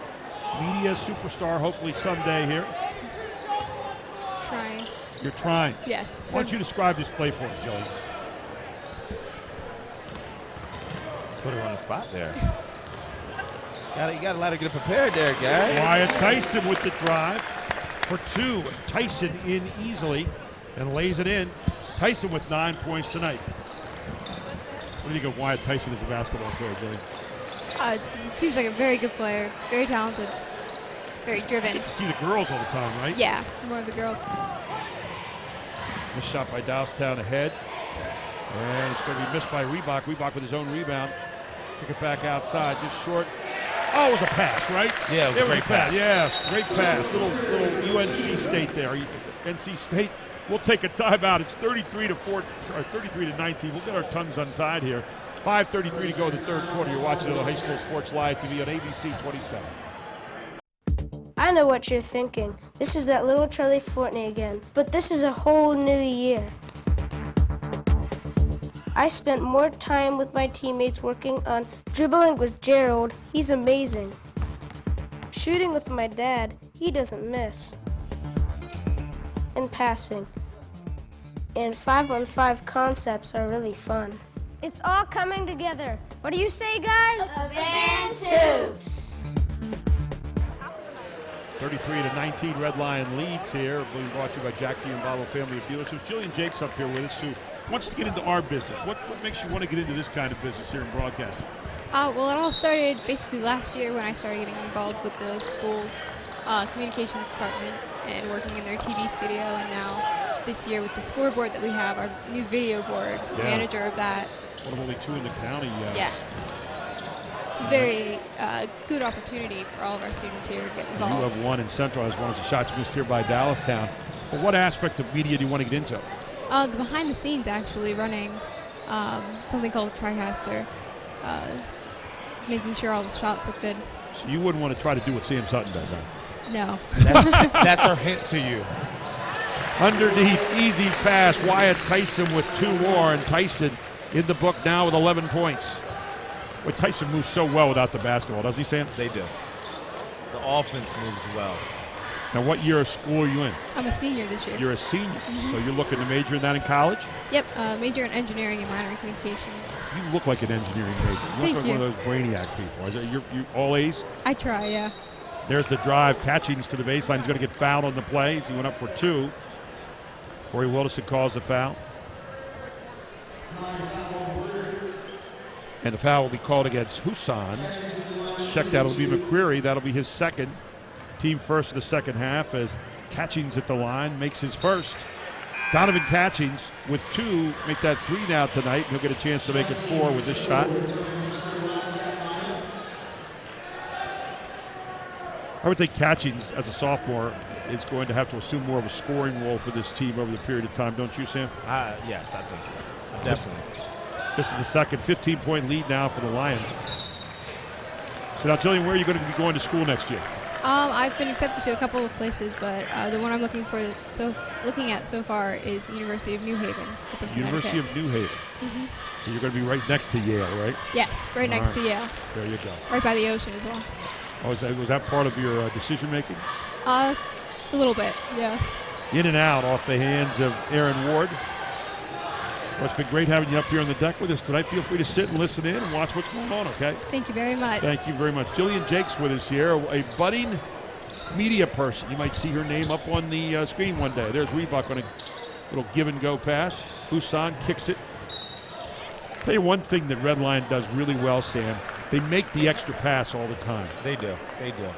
media superstar, hopefully someday here. Trying. You're trying? Yes. Why don't you describe this play for us, Jillian? Put her on the spot there. You got to let her get prepared there, guys. Wyatt Tyson with the drive for two. Tyson in easily and lays it in. Tyson with 9 points tonight. What do you think of Wyatt Tyson as a basketball player, Jillian? Seems like a very good player, very talented, very driven. You get to see the girls all the time, right? Yeah, more of the girls. This shot by Dallastown ahead. And it's going to be missed by Reebok. Reebok with his own rebound. Kick it back outside, just short. Oh, it was a pass, right? Yeah, it was a great pass. Yes, great pass. Little UNC State there. NC State will take a timeout. It's 33 to 19. We'll get our tongues untied here. 5:33 to go in the third quarter. You're watching the High School Sports Live TV on ABC 27. I know what you're thinking. This is that little Charlie Fortney again. But this is a whole new year. I spent more time with my teammates working on dribbling with Gerald. He's amazing. Shooting with my dad. He doesn't miss. And passing. And 5-on-5 concepts are really fun. It's all coming together. What do you say, guys? Advanced Hoops. 33 to 19, Red Lion leads here. Being brought to you by Jack Giambalvo Family of Dealerships. Jillian Jakes up here with us, who wants to get into our business. What makes you want to get into this kind of business here in broadcasting? Well, it all started basically last year when I started getting involved with the school's communications department and working in their TV studio, and now this year with the scoreboard that we have, our new video board, manager of that. One of only two in the county. Yeah. Very good opportunity for all of our students here to get involved. You have one in Central as one of the shots missed here by Dallastown. But what aspect of media do you want to get into? The behind the scenes, actually, running something called a TriCaster, making sure all the shots look good. So you wouldn't want to try to do what Sam Sutton does, huh? No. That's our hint to you. Underneath, easy pass. Wyatt Tyson with two more, and Tyson in the book now with 11 points. But Tyson moves so well without the basketball, doesn't he, Sam? They do. The offense moves well. Now, what year of school are you in? I'm a senior this year. You're a senior, so you're looking to major in that in college? Yep, major in engineering and minor in communications. You look like an engineering major. You look like one of those brainiac people. You're all A's? I try, yeah. There's the drive. Catchings to the baseline. He's going to get fouled on the play. He went up for two. Corey Wilderson calls the foul. And the foul will be called against Husan. Checked out, it'll be McCreary. That'll be his second. Team first of the second half as Catchings at the line makes his first. Donovan Catchings with two, make that three now tonight. He'll get a chance to make it four with this shot. I would think Catchings, as a sophomore, is going to have to assume more of a scoring role for this team over the period of time, don't you, Sam? Yes, I think so. Definitely. This is the second 15-point lead now for the Lions. So now, Jillian, where are you going to be going to school next year? I've been accepted to a couple of places, but the one I'm looking at so far is the University of New Haven. University of New Haven. Mm-hmm. So you're going to be right next to Yale, right? Yes, right next to Yale. There you go. Right by the ocean as well. Oh, was that part of your decision making? A little bit, yeah. In and out off the hands of Aaron Ward. Well, it's been great having you up here on the deck with us tonight. Feel free to sit and listen in and watch what's going on, okay? Thank you very much. Thank you very much. Jillian Jakes with us here, a budding media person. You might see her name up on the screen one day. There's Reebok on a little give-and-go pass. Husan kicks it. Tell you one thing that Red Lion does really well, Sam. They make the extra pass all the time. They do. They do.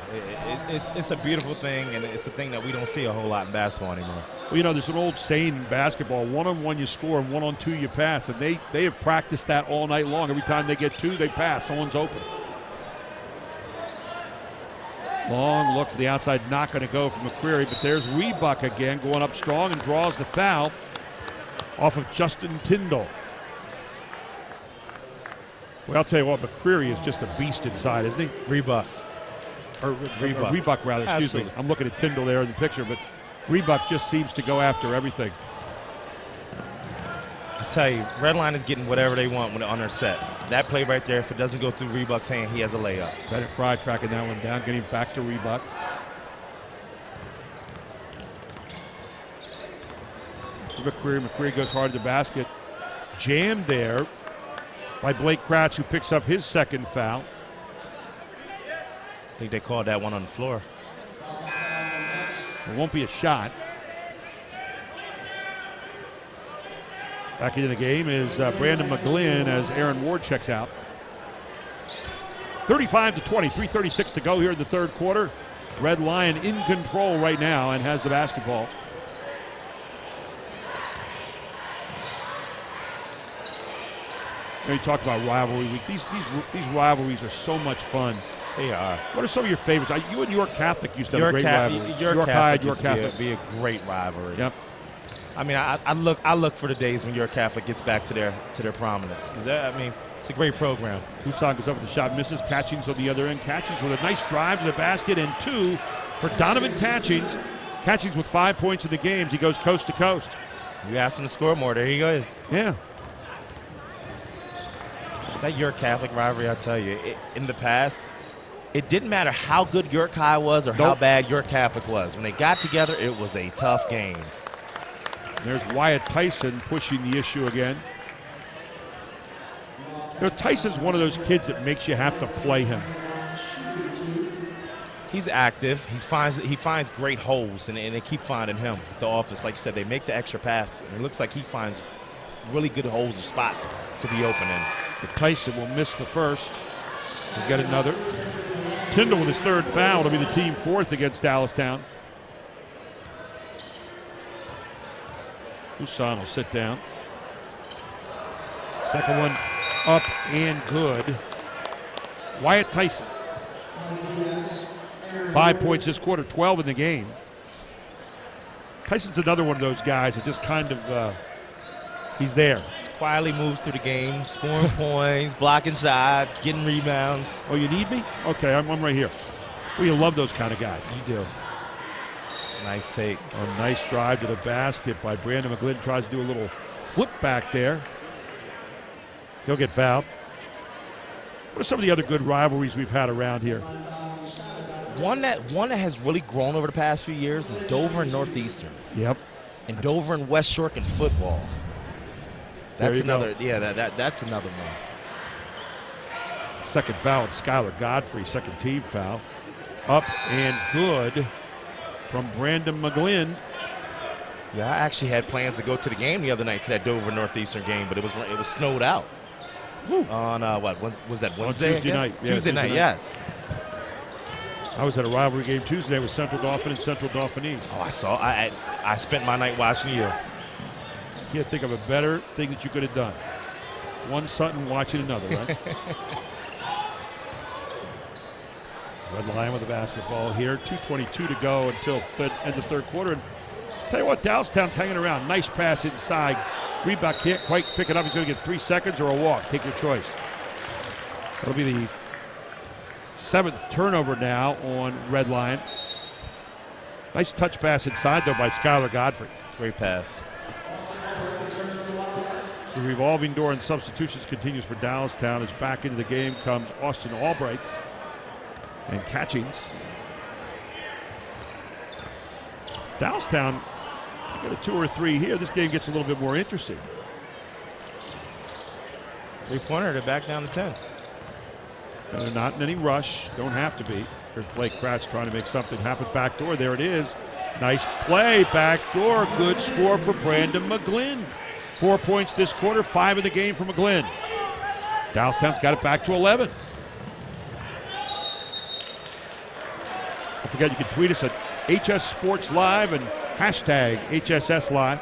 It's a beautiful thing, and it's a thing that we don't see a whole lot in basketball anymore. Well, you know, there's an old saying in basketball, one-on-one you score and one-on-two you pass, and they have practiced that all night long. Every time they get two, they pass. Someone's open. Long look for the outside, not going to go from McCreary, but there's Rebuck again going up strong and draws the foul off of Justin Tyndall. Well, I'll tell you what, McCreary is just a beast inside, isn't he? Rebuck. Or Rebuck, rather, excuse me. I'm looking at Tyndall there in the picture, but Rebuck just seems to go after everything. I tell you, Redline is getting whatever they want on their sets. That play right there, if it doesn't go through Rebuck's hand, he has a layup. Bennett Fry tracking that one down, getting back to Rebuck. To McCreary goes hard to the basket. Jammed there by Blake Crouch, who picks up his second foul. I think they called that one on the floor. So it won't be a shot. Back into the game is Brandon McGlynn as Aaron Ward checks out. 35-20, 3:36 to go here in the third quarter. Red Lion in control right now and has the basketball. You talk about rivalry week. These rivalries are so much fun. They are. What are some of your favorites? You and York Catholic used to have a great rivalry. York Catholic used to be a great rivalry. Yep. I mean, I look for the days when York Catholic gets back to their prominence, because I mean, it's a great program. Husan goes up with the shot, misses. Catchings on the other end. Catchings with a nice drive to the basket, and 2 for Donovan Catchings. Catchings with 5 points in the games. He goes coast to coast. You ask him to score more. There he goes. Yeah. That York Catholic rivalry, I tell you, in the past, it didn't matter how good York High was or how bad York Catholic was. When they got together, it was a tough game. There's Wyatt Tyson pushing the issue again. You know, Tyson's one of those kids that makes you have to play him. He's active. He finds great holes, and they keep finding him. The offense, like you said, they make the extra pass, and it looks like he finds really good holes or spots to be open in. But Tyson will miss the first. He'll get another. Tyndall with his third foul to be the team fourth against Dallastown. Husan will sit down. Second one up and good. Wyatt Tyson. 5 points this quarter, 12 in the game. Tyson's another one of those guys that just kind of, he's there. Just quietly moves through the game, scoring points, blocking shots, getting rebounds. Oh, you need me? Okay, I'm right here. Well, you love those kind of guys. You do. Nice take. A nice drive to the basket by Brandon McGlynn. Tries to do a little flip back there. He'll get fouled. What are some of the other good rivalries we've had around here? One that has really grown over the past few years is Dover and Northeastern. Yep. And Dover and West York in football. That's another. Go. Yeah, that's another one. Second foul at Skylar Godfrey. Second team foul. Up and good from Brandon McGlynn. Yeah, I actually had plans to go to the game the other night, to that Dover Northeastern game, but it was snowed out. Woo. On what was that, Wednesday? On Tuesday night. Yeah, Tuesday night, yes. I was at a rivalry game Tuesday with Central Dauphin and Central Dauphin East. Oh, I saw. I spent my night watching you. Can't think of a better thing that you could have done. One Sutton watching another, right? Red Lion with the basketball here. 2:22 to go until end of third quarter. And tell you what, Dallastown's hanging around. Nice pass inside. Rebuck can't quite pick it up. He's going to get 3 seconds or a walk. Take your choice. That'll be the 7th turnover now on Red Lion. Nice touch pass inside, though, by Skylar Godfrey. Great pass. So the revolving door and substitutions continues for Dallastown as back into the game comes Austin Albright and Catchings. Dallastown got a 2 or 3 here. This game gets a little bit more interesting. 3-pointer to back down to 10. And they're not in any rush. Don't have to be. There's Blake Kratz trying to make something happen. Back door. There it is. Nice play. Back door. Good score for Brandon McGlynn. 4 points this quarter. 5 in the game for McGlynn. Dallastown's got it back to 11. Don't forget, you can tweet us at HS Sports Live and hashtag HSS Live.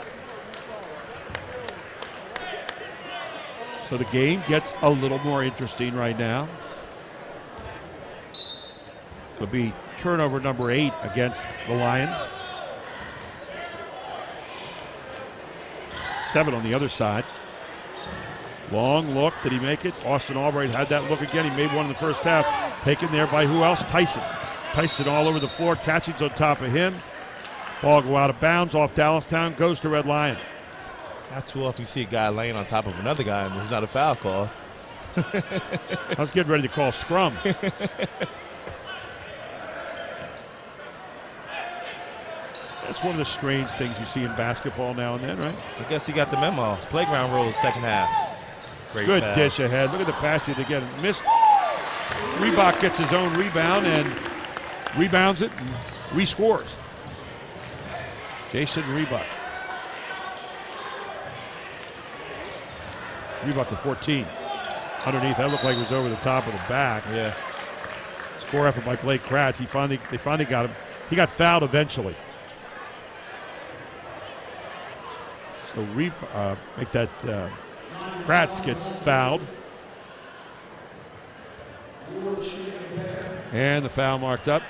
So the game gets a little more interesting right now. It'll be turnover number 8 against the Lions. 7 on the other side. Long look. Did he make it? Austin Albright had that look again. He made one in the first half. Taken there by who else? Tyson. Tyson all over the floor. Catchings on top of him. Ball go out of bounds off Dallastown. Goes to Red Lion. Not too often you see a guy laying on top of another guy and there's not a foul call. I was getting ready to call scrum. That's one of the strange things you see in basketball now and then, right? I guess he got the memo. Playground rules, second half. Great Good pass. dish ahead. Look at the pass he again. Missed. Reebok gets his own rebound and rebounds it and rescores. Jason Reebok. Reebok at 14. Underneath, that looked like it was over the top of the back. Yeah. Score effort by Blake Kratz. They finally got him. He got fouled eventually. So make that Kratz gets fouled. And the foul marked up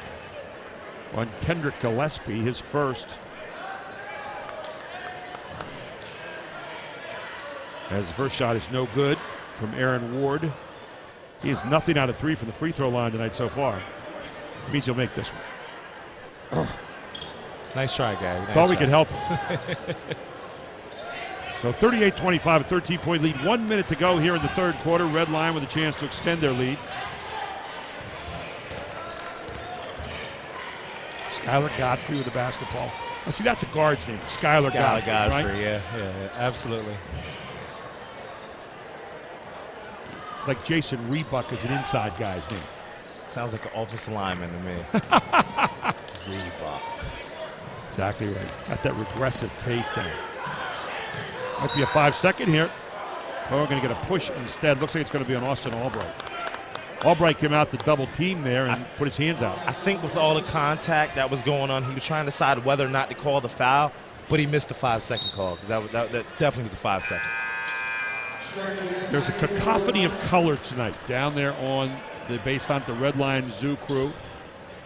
on Kendrick Gillespie, his first. As the first shot is no good from Aaron Ward. He has nothing out of 3 from the free throw line tonight so far. It means he'll make this one. Nice try, guy. Nice Thought we try. could help him. So 38-25, a 13-point lead. 1 minute to go here in the third quarter. Red Lion with a chance to extend their lead. Skylar Godfrey with the basketball. Now, see, that's a guard's name. Skylar Godfrey, right? Yeah, absolutely. It's like Jason Reebok is an inside guy's name. Sounds like an offensive lineman to me. Reebok. Exactly right. He's got that regressive pace in it. Might be a 5-second here. Oh, we're going to get a push instead. Looks like it's going to be on Austin Albright. Albright came out to double team there and put his hands out. I think with all the contact that was going on, he was trying to decide whether or not to call the foul, but he missed the 5-second call because that definitely was the 5 seconds. There's a cacophony of color tonight down there on the Basant, the Red Lion Zoo crew.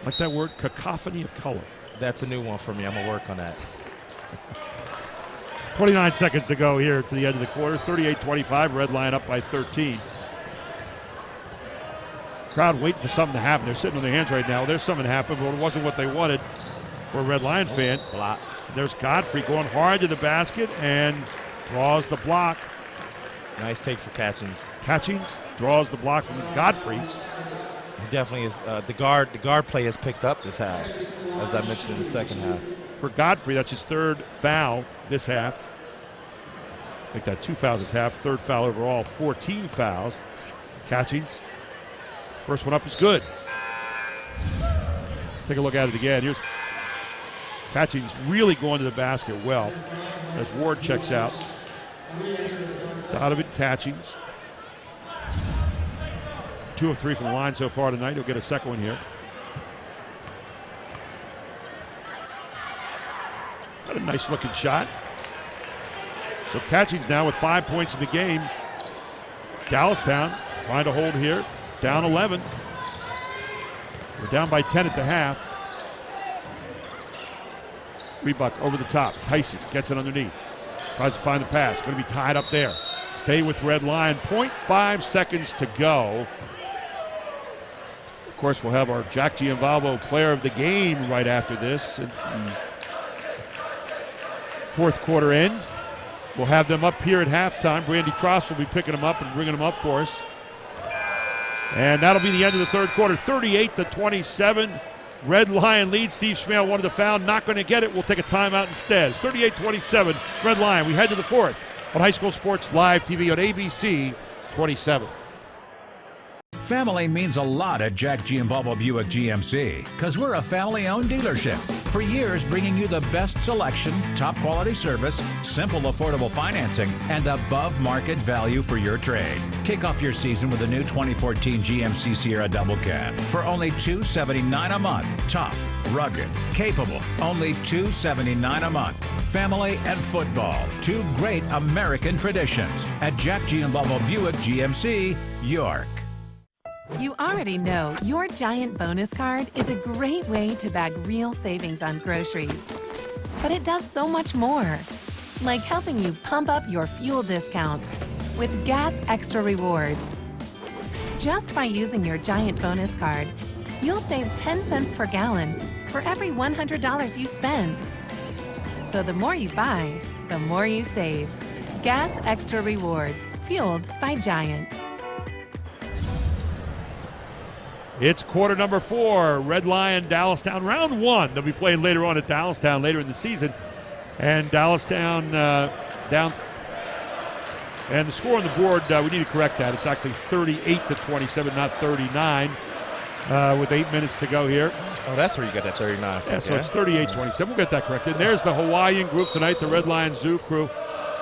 Like that word, cacophony of color. That's a new one for me. I'm going to work on that. 29 seconds to go here to the end of the quarter. 38-25, Red Lion up by 13. Crowd waiting for something to happen. They're sitting on their hands right now. There's something happened, but it wasn't what they wanted for a Red Lion fan. Block. There's Godfrey going hard to the basket and draws the block. Nice take for Catchings. Catchings draws the block from Godfrey. He definitely is. The guard play has picked up this half, as I mentioned in the second half. For Godfrey, that's his third foul this half. I think that 2 fouls this half. Third foul overall. 14 fouls. Catchings. First one up is good. Take a look at it again. Here's Catchings really going to the basket well as Ward checks out. Donovan Catchings. 2 of 3 from the line so far tonight. He'll get a second one here. Got a nice looking shot. So Catchings now with 5 points in the game. Dallastown trying to hold here. Down 11. We're down by 10 at the half. Reebok over the top. Tyson gets it underneath. Tries to find the pass. Going to be tied up there. Stay with Red Lion. 0.5 seconds to go. Of course, we'll have our Jack Gianvalvo player of the game right after this. And the fourth quarter ends. We'll have them up here at halftime. Brandy Cross will be picking them up and bringing them up for us. And that'll be the end of the third quarter. 38-27. Red Lion leads. Steve Schmale wanted the foul. Not going to get it. We'll take a timeout instead. It's 38-27. Red Lion. We head to the fourth on High School Sports Live TV on ABC 27. Family means a lot at Jack Giambalvo Buick GMC because we're a family-owned dealership. For years, bringing you the best selection, top-quality service, simple, affordable financing, and above-market value for your trade. Kick off your season with a new 2014 GMC Sierra Double Cab for only $279 a month. Tough, rugged, capable, only $279 a month. Family and football, 2 great American traditions at Jack Giambalvo Buick GMC, York. You already know your Giant bonus card is a great way to bag real savings on groceries. But it does so much more, like helping you pump up your fuel discount with Gas Extra Rewards. Just by using your Giant bonus card, you'll save 10 cents per gallon for every $100 you spend. So the more you buy, the more you save. Gas Extra Rewards, fueled by Giant. It's quarter number 4, Red Lion, Dallastown, round 1. They'll be playing later on at Dallastown later in the season. And Dallastown down. And the score on the board, we need to correct that. It's actually 38-27, not 39, with 8 minutes to go here. Oh, that's where you got that 39 from. Yeah, so it's 38-27. We'll get that corrected. And there's the Hawaiian group tonight, the Red Lion Zoo crew.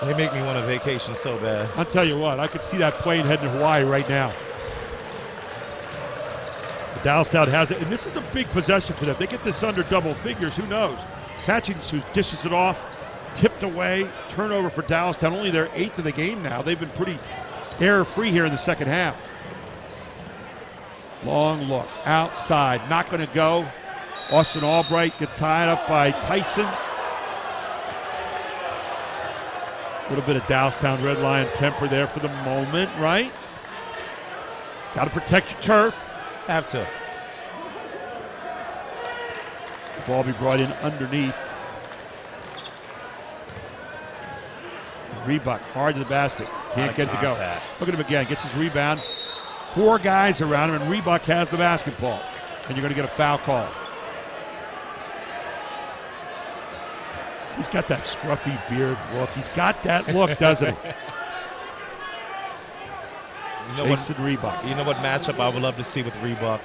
They make me want a vacation so bad. I'll tell you what, I could see that plane heading to Hawaii right now. Dallastown has it, and this is a big possession for them. They get this under double figures, who knows? Catchings, who dishes it off, tipped away, turnover for Dallastown. Only their 8th of the game now. They've been pretty error-free here in the second half. Long look, outside, not going to go. Austin Albright get tied up by Tyson. A little bit of Dallastown Red Lion temper there for the moment, right? Got to protect your turf. Have to. The ball be brought in underneath. Rebuck hard to the basket. Can't get it to go. Look at him again. Gets his rebound. 4 guys around him, and Rebuck has the basketball. And you're going to get a foul call. He's got that scruffy beard look. He's got that look, doesn't he? Jason Rebuck. You know what matchup I would love to see with Rebuck?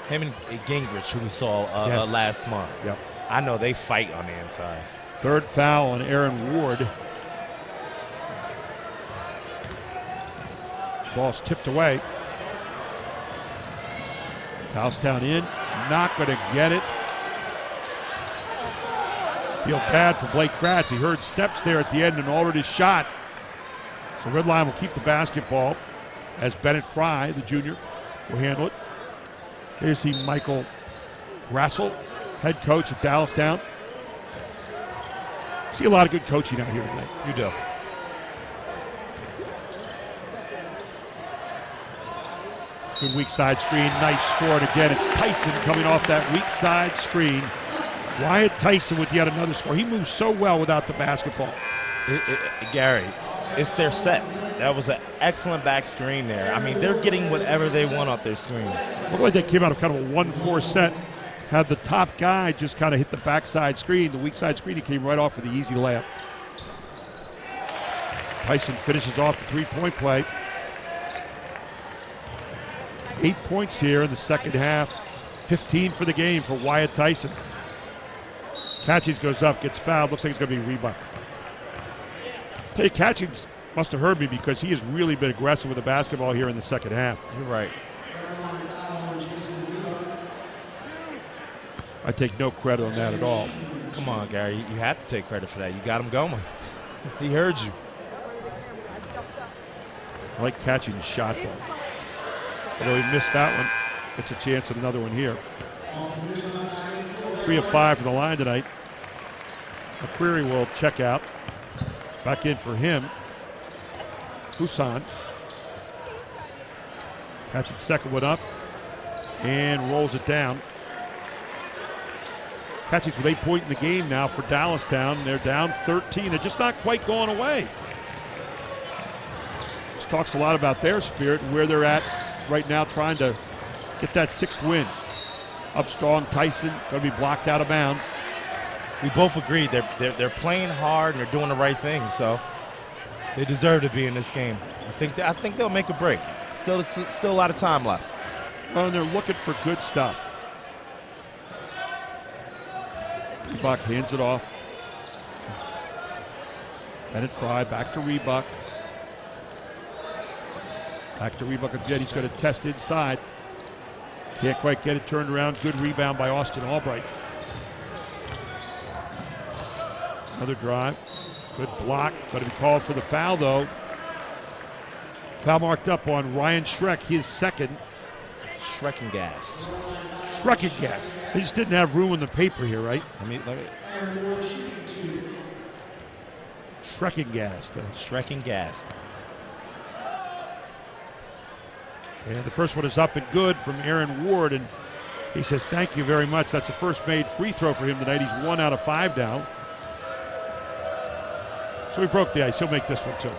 Him and Gingrich, who we saw last month. Yep. I know they fight on the inside. 3rd foul on Aaron Ward. Ball's tipped away. Dallastown in. Not going to get it. Feel bad for Blake Kratz. He heard steps there at the end and already shot. So Red Lion will keep the basketball as Bennett Fry, the junior, will handle it. Here's Michael Grassel, head coach at Dallastown. See a lot of good coaching out here tonight. You do. Good weak side screen. Nice score. And again, it's Tyson coming off that weak side screen. Wyatt Tyson with yet another score. He moves so well without the basketball. Gary, it's their sets. That was an excellent back screen there. I mean, they're getting whatever they want off their screens. Looked like they came out of kind of a 1-4 set. Had the top guy just kind of hit the backside screen. The weak side screen, he came right off for the easy layup. Tyson finishes off the three-point play. 8 points here in the second half. 15 for the game for Wyatt Tyson. Catchings goes up, gets fouled. Looks like it's going to be Rebuck. Tell you, Catchings must have heard me because he has really been aggressive with the basketball here in the second half. You're right. I take no credit on that at all. Come on, Gary. You have to take credit for that. You got him going. He heard you. I like Catchings' shot, though. Although he missed that one, it's a chance at another one here. 3 of 5 for the line tonight. McQuarrie will check out. Back in for him. Husan. Catching second one up and rolls it down. Catchings with 8 points in the game now for Dallastown. They're down 13. They're just not quite going away. This talks a lot about their spirit and where they're at right now, trying to get that 6th win. Up strong, Tyson going to be blocked out of bounds. We both agreed they're playing hard and they're doing the right thing, so they deserve to be in this game. I think they'll make a break. Still a lot of time left. Well, and they're looking for good stuff. Rebuck hands it off. Bennett Fry back to Rebuck. Back to Rebuck again. He's going to test inside. Can't quite get it turned around. Good rebound by Austin Albright. Another drive. Good block. Going to be called for the foul, though. Foul marked up on Ryan Schreck, his second. Shrekin gas. Shrekin gas. They just didn't have room on the paper here, right? Let me. Shrekin gas. Shrekin gas. And the first one is up and good from Aaron Ward, and he says, thank you very much. That's the first made free throw for him tonight. He's 1 out of 5 now. So he broke the ice. He'll make this one, too.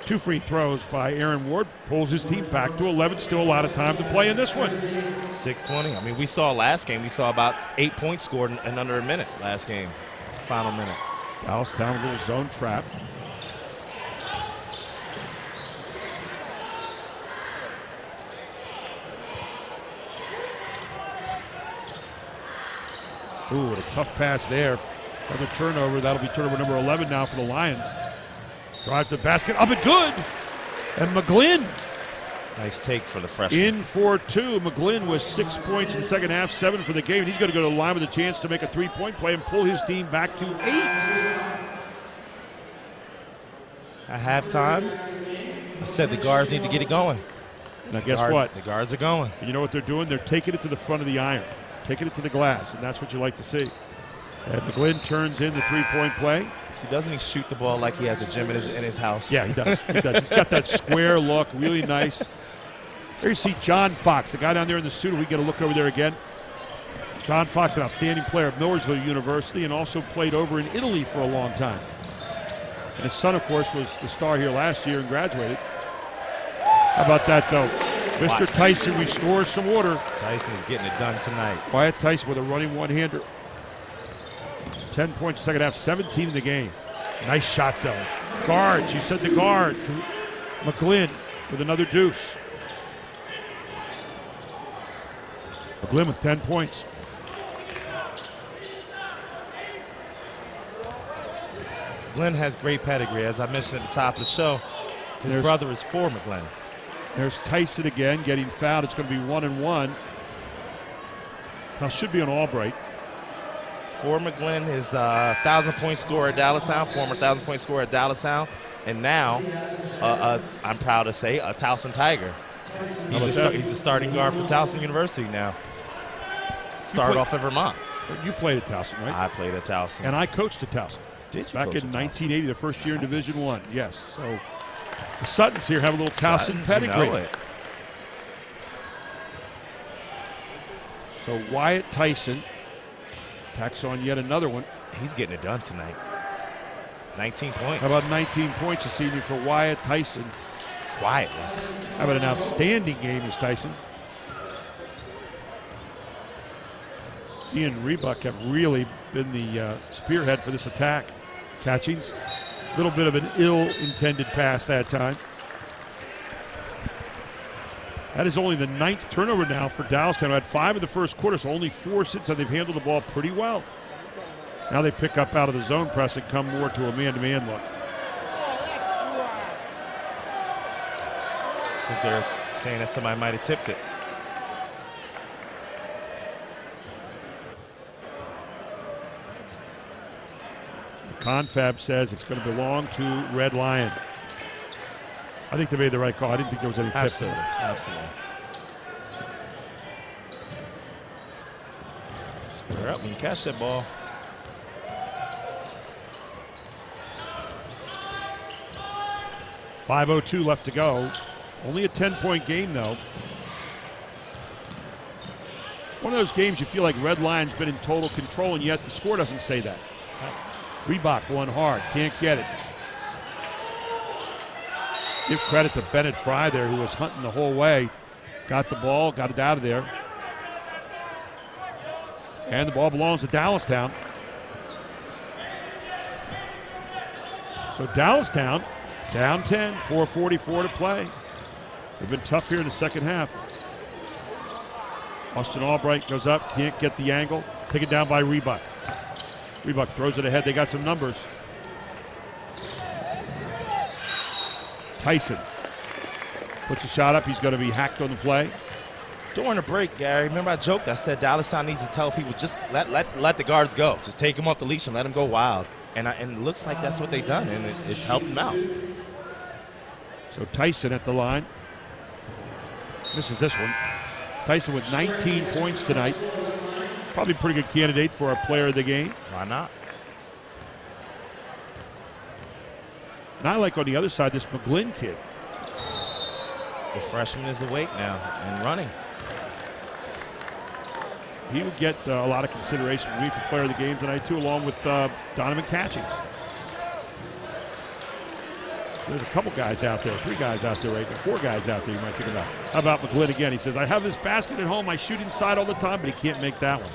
2 free throws by Aaron Ward. Pulls his team back to 11. Still a lot of time to play in this one. 6:20. I mean, we saw last game. We saw about 8 points scored in under a minute last game. Final minutes. Dallastown, a little zone trap. Ooh, what a tough pass there. Another turnover. That'll be turnover number 11 now for the Lions. Drive to the basket. Up and good. And McGlynn. Nice take for the freshman. In for 2. McGlynn was 6 points in the second half, 7 for the game. And he's going to go to the line with a chance to make a 3-point play and pull his team back to 8. At halftime, I said the guards need to get it going. Now guess what? The guards are going. You know what they're doing? They're taking it to the front of the iron. Taking it to the glass, and that's what you like to see. And McGlynn turns in the 3-point play. See, doesn't he shoot the ball like he has a gym in his house? Yeah, he does. He does. He's got that square look, really nice. Here you see John Fox, the guy down there in the suit. We get a look over there again. John Fox, an outstanding player of Millersville University, and also played over in Italy for a long time. And his son, of course, was the star here last year and graduated. How about that, though? Mr. Tyson restores some order. Tyson is getting it done tonight. Wyatt Tyson with a running one-hander. 10 points second half, 17 in the game. Nice shot, though. Guards, you said the guard. McGlynn with another deuce. McGlynn with 10 points. Glenn has great pedigree. As I mentioned at the top of the show, his brother is for McGlynn. There's Tyson again getting fouled. It's going to be 1-1. Now should be on Albright. For McGlynn is a 1,000-point scorer at Dallastown, former 1,000-point scorer at Dallastown, and now, I'm proud to say, a Towson Tiger. He's the starting guard for Towson University now. Started off at Vermont. You played at Towson, right? I played at Towson. And I coached at Towson. Did you Back coach in at 1980, the first year in Division I. Yes. So the Suttons here have a little Towson pedigree. You know it. So Wyatt Tyson packs on yet another one. He's getting it done tonight. 19 points. How about 19 points this evening for Wyatt Tyson? Quietly. How about an outstanding game as Tyson? He and Rebuck have really been the spearhead for this attack. Catchings. A little bit of an ill-intended pass that time. That is only the 9th turnover now for Dallastown, who had 5 in the first quarter, so only 4 since, and they've handled the ball pretty well. Now they pick up out of the zone press and come more to a man-to-man look. I think they're saying that somebody might have tipped it. The confab says it's going to belong to Red Lion. I think they made the right call. I didn't think there was any tip. Absolutely. Absolutely. Square up when you catch that ball. .502 left to go. Only a 10-point game, though. One of those games you feel like Red Lion's been in total control, and yet the score doesn't say that. Reebok won hard. Can't get it. Give credit to Bennett Fry there, who was hunting the whole way. Got the ball, got it out of there. And the ball belongs to Dallastown. So Dallastown down 10, 4:44 to play. They've been tough here in the second half. Austin Albright goes up, can't get the angle. Taken down by Reebok. Reebok throws it ahead. They got some numbers. Tyson puts a shot up. He's going to be hacked on the play. During the break, Gary, remember I joked. I said Dallastown needs to tell people just let the guards go. Just take them off the leash and let them go wild. And it looks like that's what they've done, and it's helped them out. So Tyson at the line. Misses this one. Tyson with 19 points tonight. Probably a pretty good candidate for a player of the game. Why not? And I like on the other side this McGlynn kid. The freshman is awake now and running. He would get a lot of consideration for me for player of the game tonight, too, along with Donovan Catchings. There's a couple guys out there, 3 guys out there right now, 4 guys out there you might think about. How about McGlynn again? He says, I have this basket at home. I shoot inside all the time, but he can't make that one.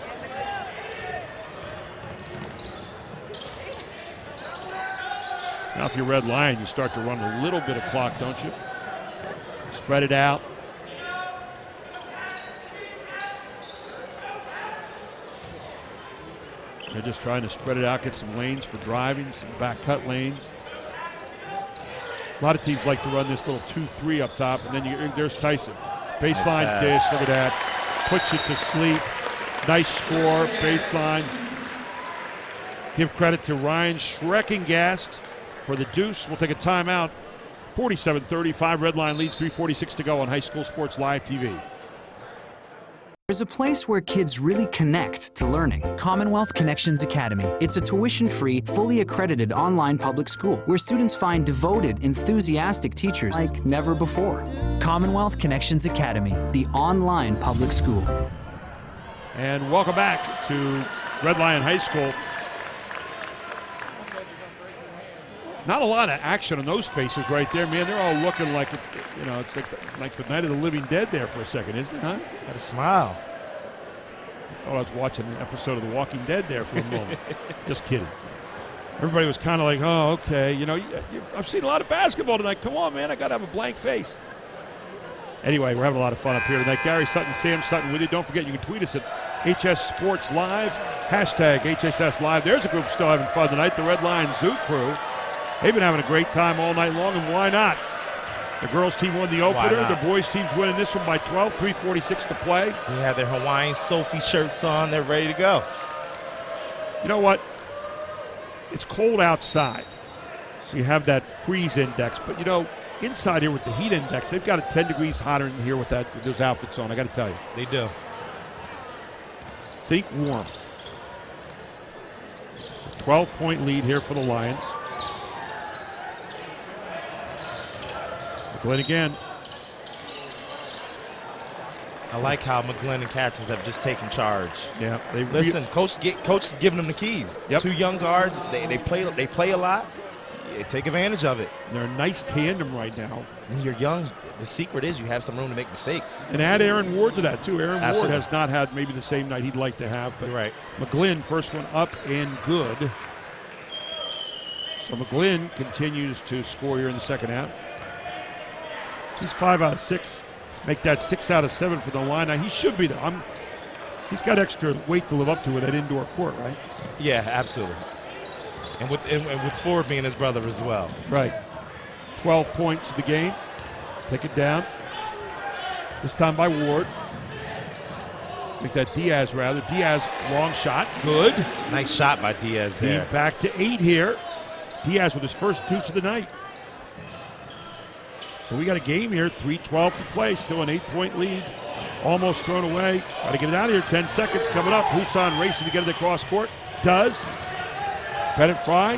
Now, if you're Red Lion, you start to run a little bit of clock, don't you? Spread it out. They're just trying to spread it out, get some lanes for driving, some back cut lanes. A lot of teams like to run this little 2-3 up top, and then there's Tyson. Baseline Nice dish, pass. look at that. Puts you to sleep. Nice score, baseline. Give credit to Ryan Schreckengast for the deuce. We'll take a timeout. 47-35, Red Line leads, 3:46 to go on High School Sports Live TV. There's a place where kids really connect to learning. Commonwealth Connections Academy. It's a tuition-free, fully accredited online public school where students find devoted, enthusiastic teachers like never before. Commonwealth Connections Academy, the online public school. And welcome back to Red Lion High School. Not a lot of action on those faces right there, man. They're all looking like, it's like the Night of the Living Dead there for a second, isn't it, huh? Got a smile. I thought I was watching an episode of The Walking Dead there for a moment. Just kidding. Everybody was kind of like, oh, okay. I've seen a lot of basketball tonight. Come on, man. I got to have a blank face. Anyway, we're having a lot of fun up here tonight. Gary Sutton, Sam Sutton with you. Don't forget, you can tweet us at HS Sports Live, hashtag HSS Live. There's a group still having fun tonight, the Red Lion Zoo crew. They've been having a great time all night long, and why not? The girls' team won the opener. The boys' team's winning this one by 12, 3:46 to play. They have their Hawaiian Sophie shirts on. They're ready to go. You know what? It's cold outside, so you have that freeze index. But, inside here with the heat index, they've got it 10 degrees hotter in here with those outfits on, I got to tell you. They do. Think warm. 12-point lead here for the Lions. McGlynn again. I like how McGlynn and Catchings have just taken charge. Yeah, listen. Coach is giving them the keys. Yep. 2 young guards. They play a lot. You take advantage of it. They're a nice tandem right now. When you're young, the secret is you have some room to make mistakes. And add Aaron Ward to that too. Aaron Absolutely. Ward has not had maybe the same night he'd like to have. But you're right. McGlynn, first one up and good. So McGlynn continues to score here in the second half. He's 5 out of 6. Make that 6 out of 7 for the line. Now, he should be there. He's got extra weight to live up to with that indoor court, right? Yeah, absolutely. And with Ford being his brother as well. Right. 12 points of the game. Take it down. This time by Ward. Make that Diaz, rather. Diaz, wrong shot. Good. Nice shot by Diaz there. Back to 8 here. Diaz with his first deuce of the night. So we got a game here, 3:12 to play, still an 8-point lead. Almost thrown away. Got to get it out of here, 10 seconds coming up. Husan racing to get it across court. Does. Bennett Fry,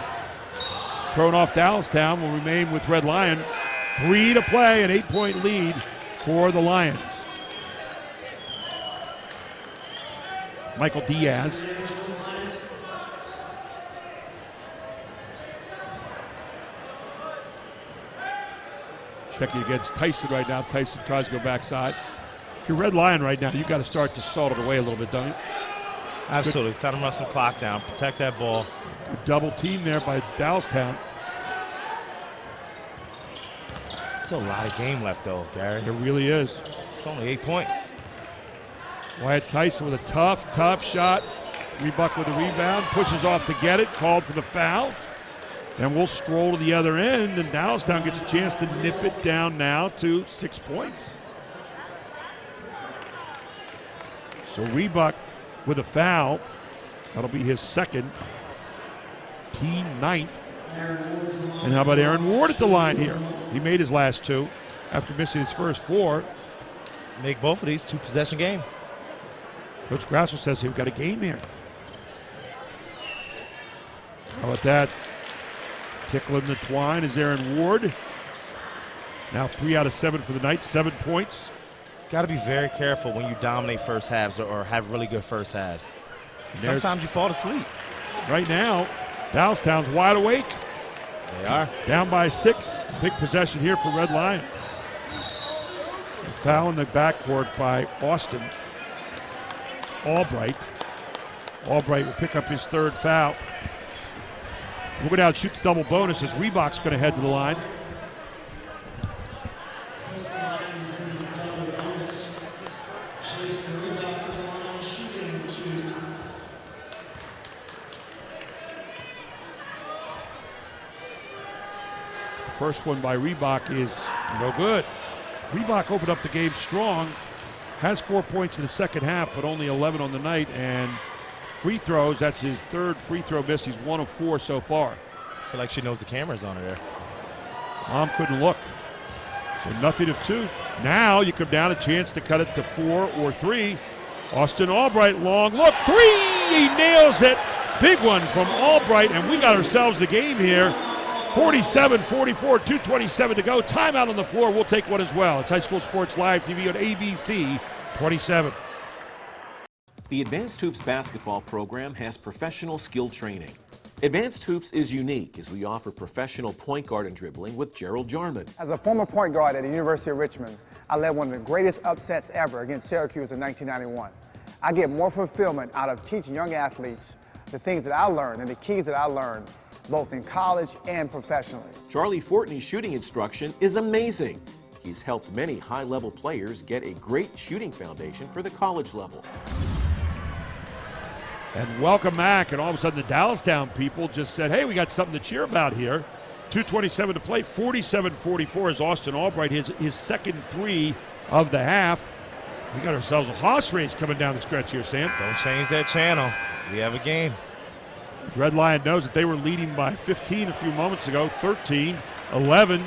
thrown off Dallastown, will remain with Red Lion. 3 to play, an 8-point lead for the Lions. Michael Diaz. Checking against Tyson right now. Tyson tries to go backside. If you're Red Lion right now, you've got to start to salt it away a little bit, don't you? Absolutely. It's time to run some clock down. Protect that ball. Good double team there by Dallastown. Still a lot of game left, though, Gary. There really is. It's only 8 points. Wyatt Tyson with a tough shot. Rebuck with a rebound. Pushes off to get it. Called for the foul. And we'll stroll to the other end, and Dallastown gets a chance to nip it down now to 6 points. So Rebuck with a foul. That'll be his second. Team 9th. And how about Aaron Ward at the line here? He made his last 2 after missing his first 4. make both of these two-possession game. Coach Grasso says we've got a game here. How about that? Tickling the twine is Aaron Ward. Now 3 out of 7 for the night, 7 points. Got to be very careful when you dominate first halves or have really good first halves. Sometimes you fall asleep. Right now, Dallastown's wide awake. They are. Down by 6. Big possession here for Red Lion. A foul in the backcourt by Austin. Albright. Albright will pick up his 3rd foul. We'll go down and shoot the double bonus as Reebok's going to head to the line. First one by Reebok is no good. Reebok opened up the game strong, has 4 points in the second half, but only 11 on the night. And free throws, that's his 3rd free throw miss. He's 1 of 4 so far. I feel like she knows the camera's on her there. Mom couldn't look. So nothing of 2. Now you come down a chance to cut it to 4 or 3. Austin Albright, long look, 3! He nails it. Big one from Albright, and we got ourselves a game here. 47-44, 2:27 to go. Timeout on the floor. We'll take one as well. It's High School Sports Live TV on ABC 27. The Advanced Hoops basketball program has professional skill training. Advanced Hoops is unique as we offer professional point guard and dribbling with Gerald Jarman. As a former point guard at the University of Richmond, I led one of the greatest upsets ever against Syracuse in 1991. I get more fulfillment out of teaching young athletes the things that I learned and the keys that I learned both in college and professionally. Charlie Fortney's shooting instruction is amazing. He's helped many high-level players get a great shooting foundation for the college level. And welcome back, and all of a sudden the Dallastown people just said, hey, we got something to cheer about here. 2:27 to play, 47-44 as Austin Albright his 2nd 3 of the half. We got ourselves a horse race coming down the stretch here, Sam. Don't change that channel. We have a game. Red Lion knows that they were leading by 15 a few moments ago, 13, 11.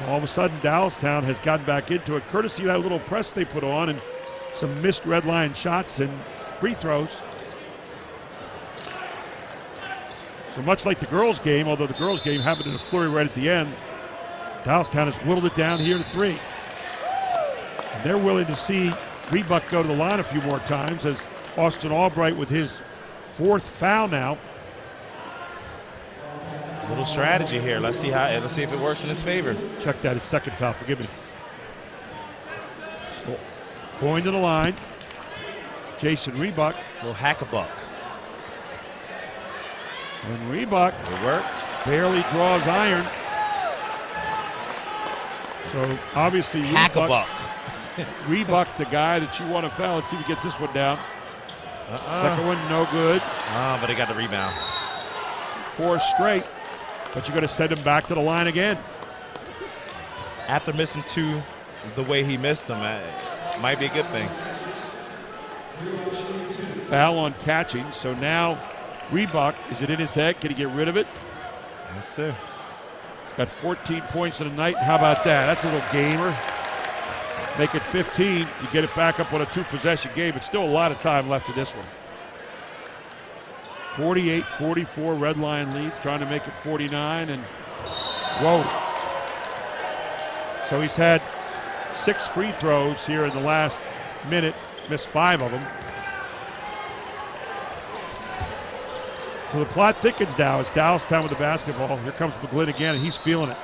All of a sudden, Dallastown has gotten back into it, courtesy of that little press they put on and some missed Red Lion shots and free throws. So much like the girls' game, although the girls' game happened in a flurry right at the end, Dallastown has whittled it down here to 3. And they're willing to see Reebok go to the line a few more times as Austin Albright with his 4th foul now. Little strategy here. Let's see if it works in his favor. Check that, his 2nd foul. Forgive me. So, going to the line, Jason Reebok. Little hack-a-buck. And Reebok, it worked. Barely draws iron. So obviously hack-a-buck. Reebok, the guy that you want to foul. Let's see if he gets this one down. Second one, no good. But he got the rebound. 4 straight. But you're going to send him back to the line again. After missing 2 the way he missed them, might be a good thing. Foul on catching. So now Reebok, is it in his head? Can he get rid of it? Yes, sir. He's got 14 points in the night. How about that? That's a little gamer. Make it 15. You get it back up on a 2-possession game. But still a lot of time left in this one. 48-44, Red Lion lead, trying to make it 49, and whoa. So he's had 6 free throws here in the last minute, missed 5 of them. So the plot thickens now as Dallastown with the basketball. Here comes McGlynn again, and he's feeling it.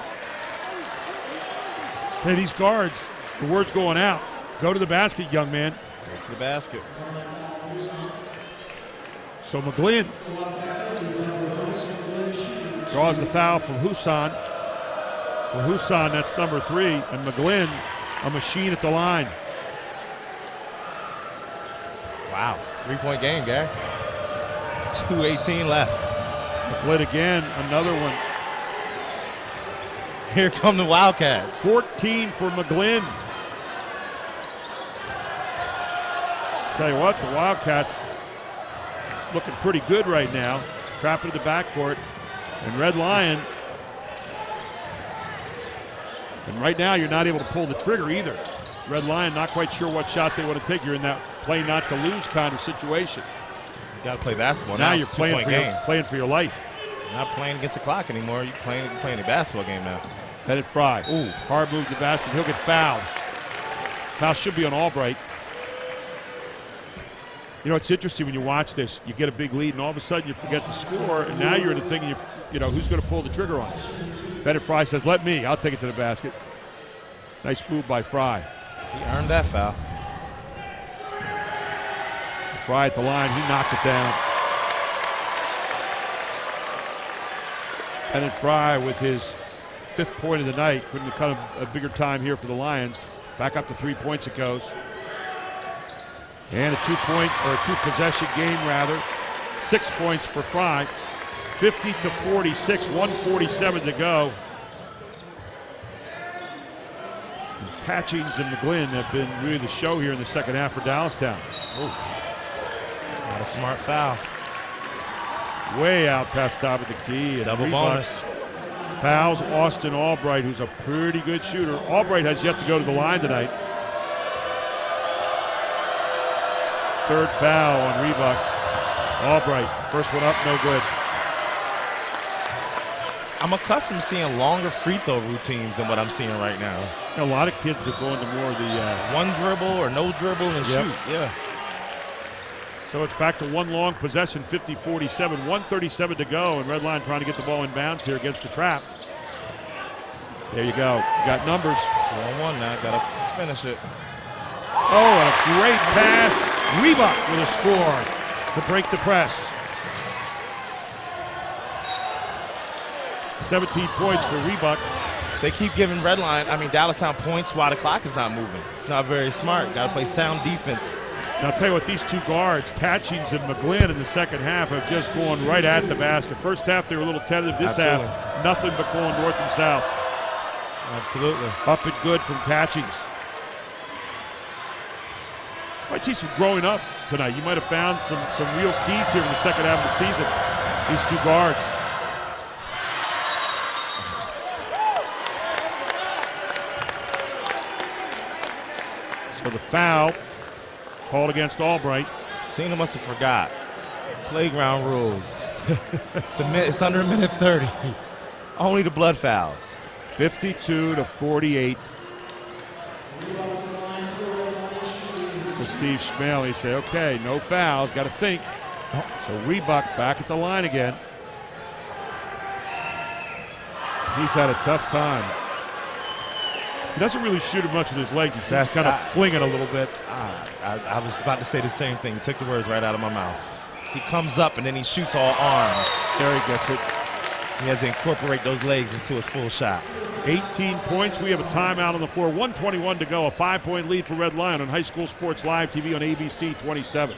Hey, these guards, the word's going out. Go to the basket, young man. Go to the basket. So McGlynn draws the foul from Husan. For Husan, that's number 3. And McGlynn, a machine at the line. Wow. 3-point game, Gary. 2:18 left. McGlynn again, another one. Here come the Wildcats. 14 for McGlynn. Tell you what, the Wildcats looking pretty good right now. Trapping to the backcourt. And Red Lion. And right now you're not able to pull the trigger either. Red Lion not quite sure what shot they want to take. You're in that play not to lose kind of situation. You got to play basketball. Now it's you're playing for your life. You're not playing against the clock anymore. You're playing a basketball game now. Headed Fry. Ooh, hard move to the basket. He'll get fouled. Foul should be on Albright. You know, it's interesting when you watch this. You get a big lead, and all of a sudden you forget to score, and now you're in the thing, you know, who's going to pull the trigger on it? Headed Fry says, let me. I'll take it to the basket. Nice move by Fry. He earned that foul. Fry at the line. He knocks it down. And then Fry with his 5th point of the night. Couldn't have come a bigger time here for the Lions. Back up to 3 points it goes. And a 2-possession game, rather. 6 points for Fry. 50-46, 1:47 to go. And Catchings and McGlynn have been really the show here in the second half for Dallastown. Not a smart foul. Way out past top of the key. And double bonus. Fouls Austin Albright, who's a pretty good shooter. Albright has yet to go to the line tonight. 3rd foul on Reebok. Albright, first one up, no good. I'm accustomed to seeing longer free throw routines than what I'm seeing right now. A lot of kids are going to more of the one dribble or no dribble and shoot. Yeah. So it's back to one long possession, 50-47, 1:37 to go, and Red Line trying to get the ball in bounds here against the trap. There you go. You got numbers. It's 1-1 now. Got to finish it. Oh, and a great pass. Reebok with a score to break the press. 17 points for Reebok. They keep giving Dallastown points while the clock is not moving. It's not very smart. Got to play sound defense. Now, I'll tell you what, these two guards, Catchings and McGlynn, in the second half have just gone right at the basket. First half, they were a little tentative. This half, nothing but going north and south. Absolutely. Up and good from Catchings. Might see some growing up tonight. You might have found some real keys here in the second half of the season. These two guards. So the foul called against Albright. Cena must have forgot. Playground rules. It's under a minute 30. Only the blood fouls. 52-48. For Steve Schmale, he said, okay, no fouls, got to think. So Reebok back at the line again. He's had a tough time. He doesn't really shoot it much with his legs. He's kind of flinging a little bit. I was about to say the same thing. He took the words right out of my mouth. He comes up and then he shoots all arms. There he gets it. He has to incorporate those legs into his full shot. 18 points. We have a timeout on the floor. 1:21 to go. A 5-point lead for Red Lion on High School Sports Live TV on ABC 27.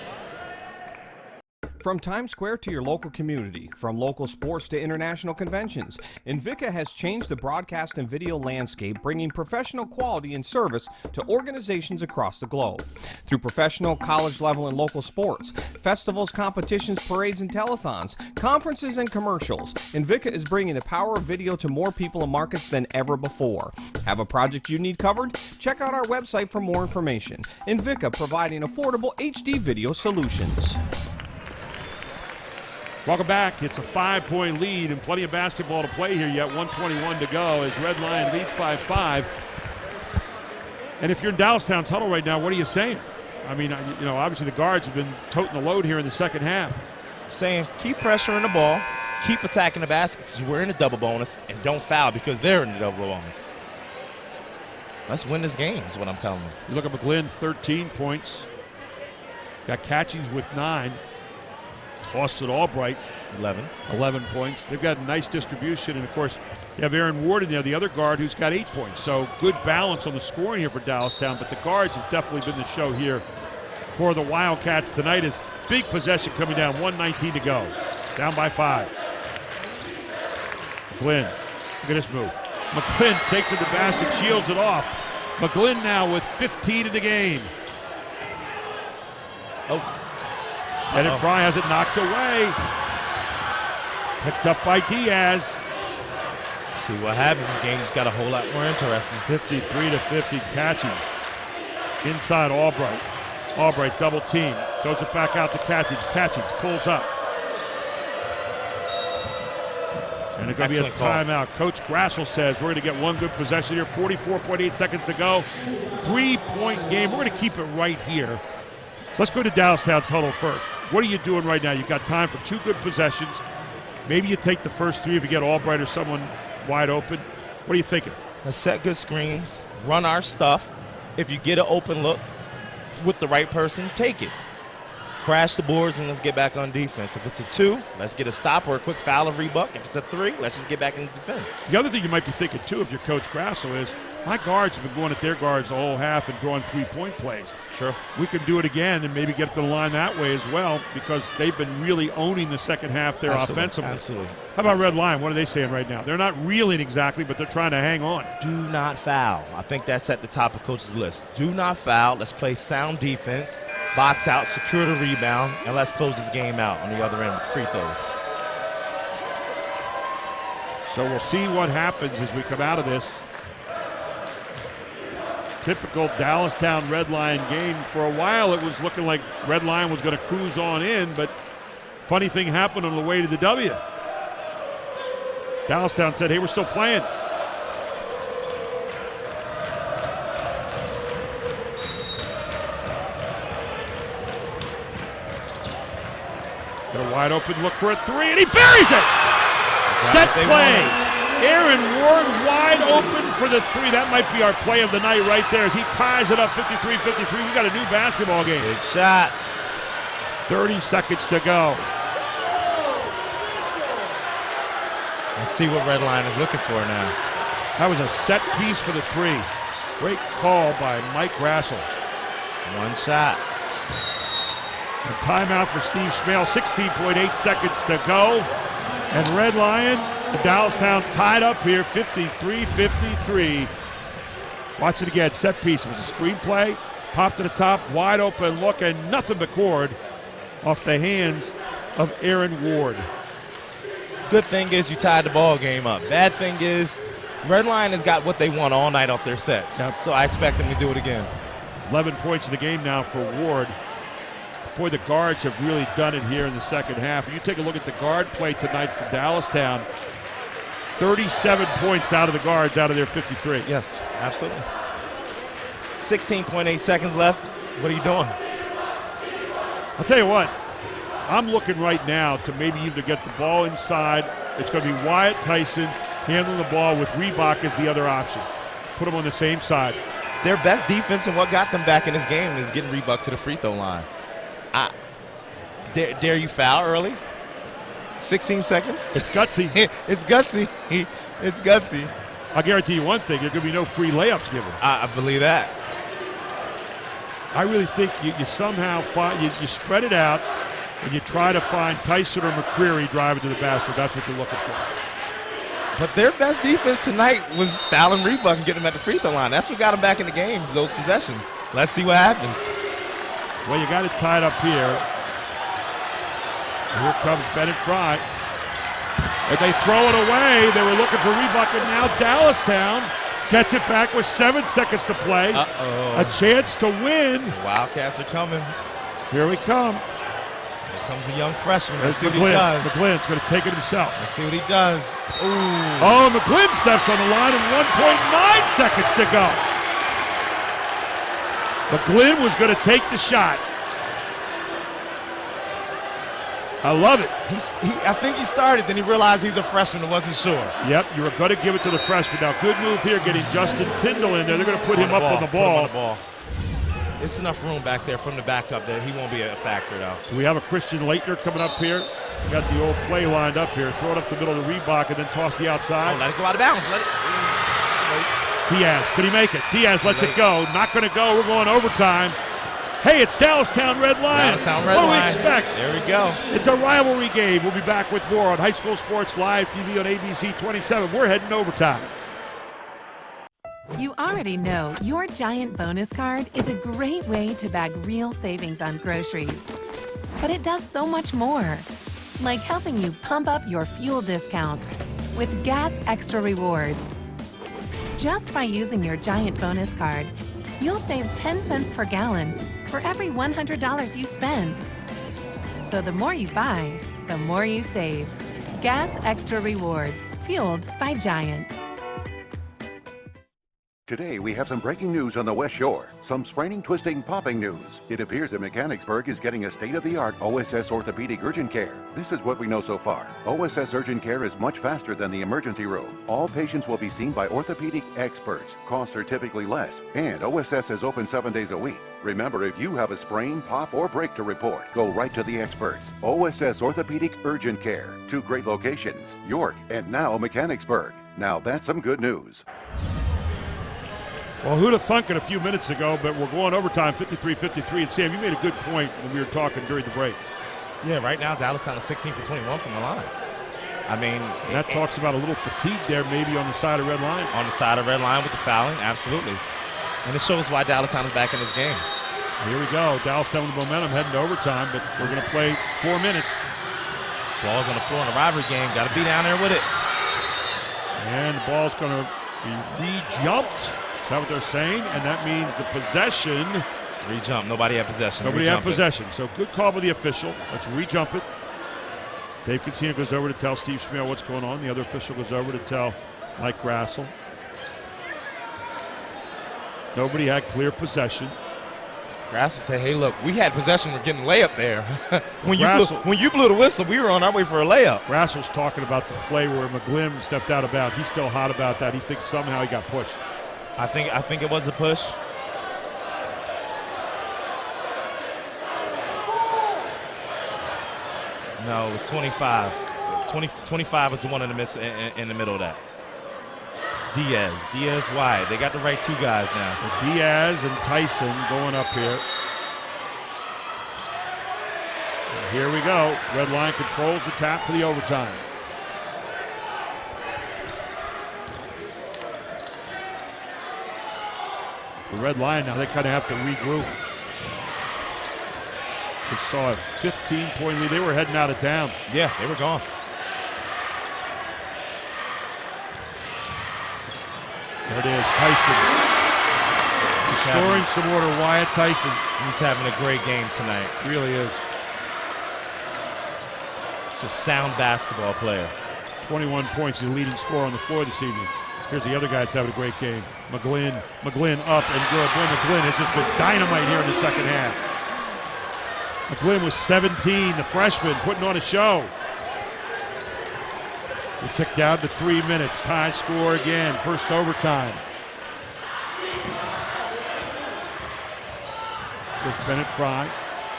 From Times Square to your local community, from local sports to international conventions, Invicta has changed the broadcast and video landscape, bringing professional quality and service to organizations across the globe. Through professional, college level, and local sports, festivals, competitions, parades, and telethons, conferences, and commercials, Invicta is bringing the power of video to more people and markets than ever before. Have a project you need covered? Check out our website for more information. Invicta, providing affordable HD video solutions. Welcome back. It's a 5-point lead and plenty of basketball to play here yet. 1:21 to go as Red Lion leads by 5. And if you're in Dallastown's huddle right now, what are you saying? I mean, obviously the guards have been toting the load here in the second half. Saying keep pressuring the ball, keep attacking the basket because we're in the double bonus, and don't foul because they're in the double bonus. Let's win this game is what I'm telling them. You look at McGlynn, 13 points. Got Catchings with 9. Austin Albright, 11 points. They've got a nice distribution, and of course, you have Aaron Ward in there, the other guard, who's got 8 points. So good balance on the scoring here for Dallastown, but the guards have definitely been the show here for the Wildcats tonight. Is big possession coming down, 1:19 to go. Down by 5. McGlynn, look at this move. McGlynn takes it to the basket, shields it off. McGlynn now with 15 in the game. And Fry has it knocked away. Picked up by Diaz. See what happens. This game just got a whole lot more interesting. 53-50 Catchings. Inside Albright. Albright double team. Throws it back out to Katzich. Katzich pulls up. And it's going to be a timeout. Coach Grassel says we're going to get one good possession here. 44.8 seconds to go. 3-point game. We're going to keep it right here. So let's go to Dallastown's huddle first. What are you doing right now? You've got time for 2 good possessions. Maybe you take the first 3 if you get Albright or someone wide open. What are you thinking? Let's set good screens, run our stuff. If you get an open look with the right person, take it. Crash the boards and let's get back on defense. If it's a 2, let's get a stop or a quick foul or rebuck. If it's a 3, let's just get back and defend. The other thing you might be thinking, too, if you're Coach Grassel is, my guards have been going at their guards the whole half and drawing 3-point plays. Sure. We can do it again and maybe get to the line that way as well because they've been really owning the second half there offensively. Absolutely. How about Red Lion? What are they saying right now? They're not reeling exactly, but they're trying to hang on. Do not foul. I think that's at the top of Coach's list. Do not foul. Let's play sound defense, box out, secure the rebound, and let's close this game out on the other end with free throws. So we'll see what happens as we come out of this. Typical Dallastown Red Lion game. For a while, it was looking like Red Lion was going to cruise on in, but funny thing happened on the way to the W. Dallastown said, hey, we're still playing. Got a wide open look for a 3, and he buries it! Set play. Aaron Ward wide open for the 3. That might be our play of the night right there as he ties it up 53-53. We got a new basketball game. Big shot. 30 seconds to go. Let's see what Red Lion is looking for now. That was a set piece for the 3. Great call by Mike Grassel. One shot. A timeout for Steve Schmale. 16.8 seconds to go. And Red Lion, Dallastown tied up here, 53-53. Watch it again. Set piece. It was a screenplay. Popped to the top. Wide open look and nothing but cord off the hands of Aaron Ward. Good thing is you tied the ball game up. Bad thing is Red Lion has got what they want all night off their sets. Yep. So I expect them to do it again. 11 points in the game now for Ward. Boy, the guards have really done it here in the second half. You take a look at the guard play tonight for Dallastown. 37 points out of the guards out of their 53. Yes, absolutely. 16.8 seconds left. What are you doing? I'll tell you what. I'm looking right now to maybe even get the ball inside. It's going to be Wyatt Tyson handling the ball with Reebok as the other option. Put them on the same side. Their best defense and what got them back in this game is getting Reebok to the free throw line. Dare you foul early? 16 seconds? It's gutsy. It's gutsy. It's gutsy. I'll guarantee you one thing. There could be no free layups given. I believe that. I really think you somehow find, you spread it out and you try to find Tyson or McCreary driving to the basket. That's what you're looking for. But their best defense tonight was fouling Reebok and getting them at the free throw line. That's what got them back in the game, those possessions. Let's see what happens. Well, you got it tied up here. Here comes Bennett Fry. And they throw it away. They were looking for Reebok, and now Dallastown gets it back with 7 seconds to play. A chance to win. The Wildcats are coming. Here we come. Here comes the young freshman. Let's see what he does. McGlynn's going to take it himself. Let's see what he does. Ooh. Oh, McGlynn steps on the line and 1.9 seconds to go. McGlynn was going to take the shot. I love it. I think he started, then he realized he's a freshman and wasn't sure. Yep, you were going to give it to the freshman. Now, good move here getting Justin Tyndall in there. They're going to put him up on the ball. It's enough room back there from the backup that he won't be a factor, though. We have a Christian Leitner coming up here. Got the old play lined up here. Throw it up the middle to Reebok and then toss the outside. Oh, let it go out of bounds. Let it. Diaz, can he make it? Diaz lets it go. Not going to go. We're going overtime. Hey, it's Dallastown Red Lion. Dallastown Red What do Lion. we expect? There we go. It's a rivalry game. We'll be back with more on High School Sports Live TV on ABC 27. We're heading overtime. You already know your Giant bonus card is a great way to bag real savings on groceries. But it does so much more, like helping you pump up your fuel discount with Gas Extra Rewards. Just by using your Giant bonus card, you'll save 10 cents per gallon for every $100 you spend. So the more you buy, the more you save. Gas Extra Rewards, fueled by Giant. Today, we have some breaking news on the West Shore. Some spraining, twisting, popping news. It appears that Mechanicsburg is getting a state-of-the-art OSS orthopedic urgent care. This is what we know so far. OSS urgent care is much faster than the emergency room. All patients will be seen by orthopedic experts. Costs are typically less, and OSS is open 7 days a week. Remember, if you have a sprain, pop, or break to report, go right to the experts. OSS Orthopedic Urgent Care. 2 great locations, York and now Mechanicsburg. Now that's some good news. Well, who'd have thunk it a few minutes ago, but we're going overtime 53-53. And Sam, you made a good point when we were talking during the break. Yeah, right now Dallastown is 16 for 21 from the line. I mean, and that talks about a little fatigue there maybe on the side of red line. On the side of red line with the fouling, absolutely. And it shows why Dallastown is back in this game. Here we go. Dallastown with the momentum heading to overtime, but we're going to play 4 minutes. Ball's on the floor in a rivalry game. Got to be down there with it. And the ball's going to be re-jumped. Is that what they're saying? And that means the possession. Re-jump. Nobody had possession. Nobody had possession. So good call by the official. Let's re-jump it. Dave Cancino goes over to tell Steve Schmiel what's going on. The other official goes over to tell Mike Grassel. Nobody had clear possession. Grassel said, hey, look, we had possession. We're getting layup there. when you blew the whistle, we were on our way for a layup. Grassel's talking about the play where McGlynn stepped out of bounds. He's still hot about that. He thinks somehow he got pushed. I think it was a push. No, it was 25. 25 was the one in the middle of that. Diaz wide. They got the right 2 guys now. Diaz and Tyson going up here. And here we go. Red line controls the tap for the overtime. The red line now, they kind of have to regroup. They saw a 15-point lead. They were heading out of town. Yeah, they were gone. There it is, Tyson. Restoring some order, Wyatt Tyson. He's having a great game tonight. Really is. He's a sound basketball player. 21 points, the leading scorer on the floor this evening. Here's the other guy that's having a great game. McGlynn up and good. Boy, McGlynn has just been dynamite here in the second half. McGlynn was 17, the freshman, putting on a show. We tick down to 3 minutes. Tie score again. First overtime. There's Bennett Fry.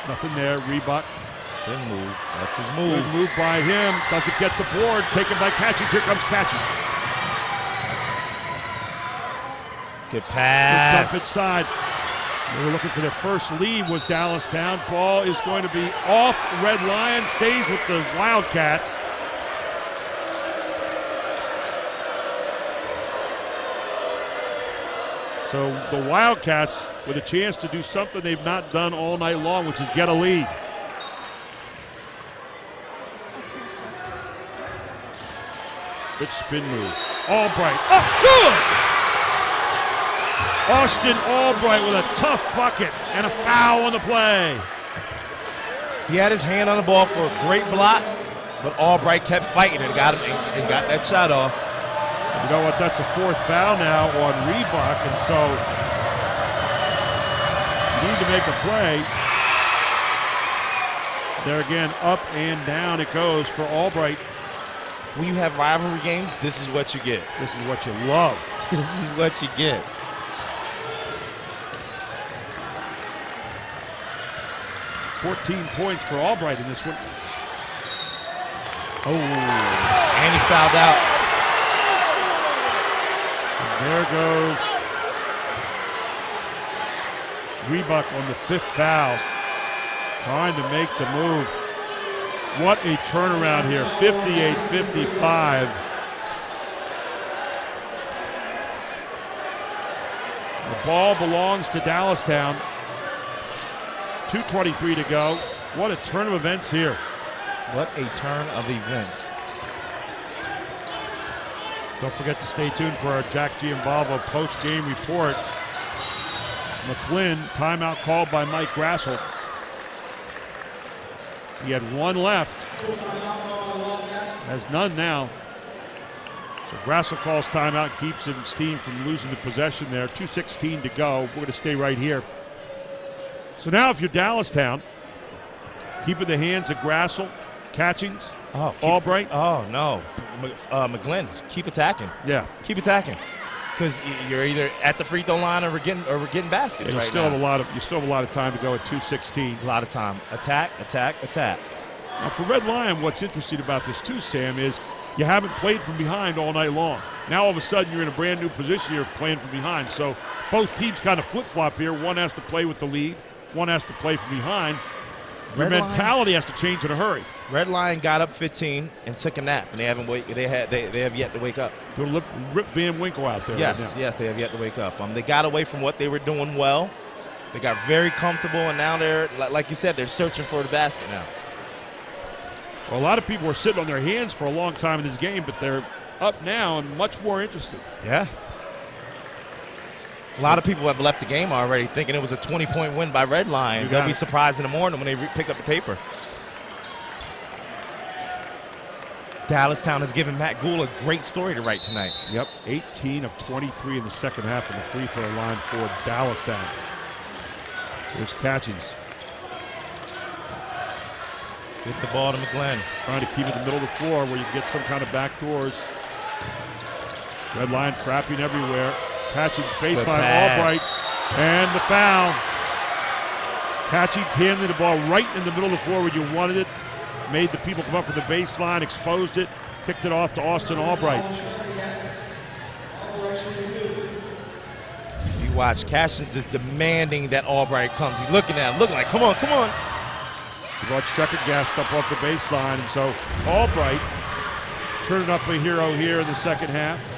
Nothing there. Rebuck. Spin move. That's his move. Good move by him. Doesn't get the board. Taken by Catchings. Here comes Catchings. Good pass. Good dump inside. They were looking for their first lead was Dallastown. Ball is going to be off Red Lion. Stays with the Wildcats. So the Wildcats with a chance to do something they've not done all night long, which is get a lead. Good spin move. Albright. Oh, good! Austin Albright with a tough bucket and a foul on the play. He had his hand on the ball for a great block, but Albright kept fighting and got that shot off. You know what? That's a 4th foul now on Reebok, and so you need to make a play. There again, up and down it goes for Albright. When you have rivalry games, this is what you get. This is what you love. This is what you get. $14 points for Albright in this one. Oh, and he fouled out. And there goes Rebuck on the 5th foul, trying to make the move. What a turnaround here, 58-55. The ball belongs to Dallastown. 2:23 to go. What a turn of events here. What a turn of events. Don't forget to stay tuned for our Jack Giambalvo post-game report. McLean, timeout called by Mike Grassel. He had one left. Has none now. So Grassel calls timeout, keeps his team from losing the possession there. 2:16 to go. We're going to stay right here. So now if you're Dallastown, keep in the hands of Grassel, Catchings, Albright. Oh, no. McGlynn, keep attacking. Yeah. Keep attacking. Because you're either at the free throw line or we're getting baskets And right you still now. have a lot of time to go at 2:16. A lot of time. Attack, attack, attack. Now for Red Lion, what's interesting about this too, Sam, is you haven't played from behind all night long. Now all of a sudden you're in a brand new position here playing from behind. So both teams kind of flip-flop here. One has to play with the lead. One has to play from behind. Your mentality has to change in a hurry. Red Lion got up 15 and took a nap, and they have yet to wake up. You'll rip Van Winkle out there. Yes, right now. yes, they have yet to wake up. They got away from what they were doing well. They got very comfortable, and now they're, like you said, they're searching for the basket now. Well, a lot of people were sitting on their hands for a long time in this game, but they're up now and much more interested. Yeah. A lot of people have left the game already thinking it was a 20-point win by Red Lion. They'll be surprised in the morning when they pick up the paper. Dallastown has given Matt Gould a great story to write tonight. Yep, 18 of 23 in the second half on the free throw line for Dallastown. Here's Catchings. Get the ball to McGlynn. Trying to keep it in the middle of the floor where you get some kind of back doors. Red Lion trapping everywhere. Catchings baseline, Albright, and the foul. Catchings handling the ball right in the middle of the floor where you wanted it. Made the people come up from the baseline, exposed it, kicked it off to Austin Albright. If you watch, Catchings is demanding that Albright comes. He's looking at him, looking like, come on, come on. He brought second gassed up off the baseline, and so Albright turning up a hero here in the second half.